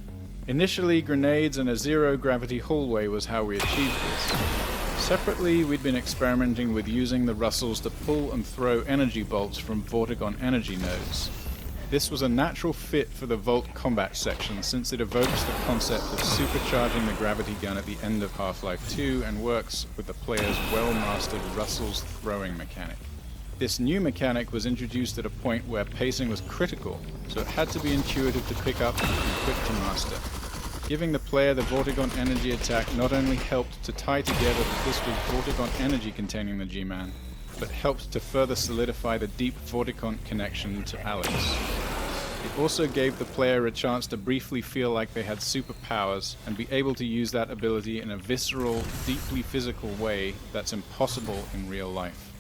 Initially, grenades and a zero-gravity hallway was how we achieved this. Separately, we'd been experimenting with using the Russels to pull and throw energy bolts from Vorticon energy nodes. This was a natural fit for the Vault combat section since it evokes the concept of supercharging the gravity gun at the end of Half-Life 2 and works with the player's well-mastered Russell's throwing mechanic. This new mechanic was introduced at a point where pacing was critical, so it had to be intuitive to pick up and quick to master. Giving the player the Vorticon energy attack not only helped to tie together that this was Vorticon energy containing the G-Man, but helped to further solidify the deep Vorticon connection to Alyx. It also gave the player a chance to briefly feel like they had superpowers and be able to use that ability in a visceral, deeply physical way that's impossible in real life.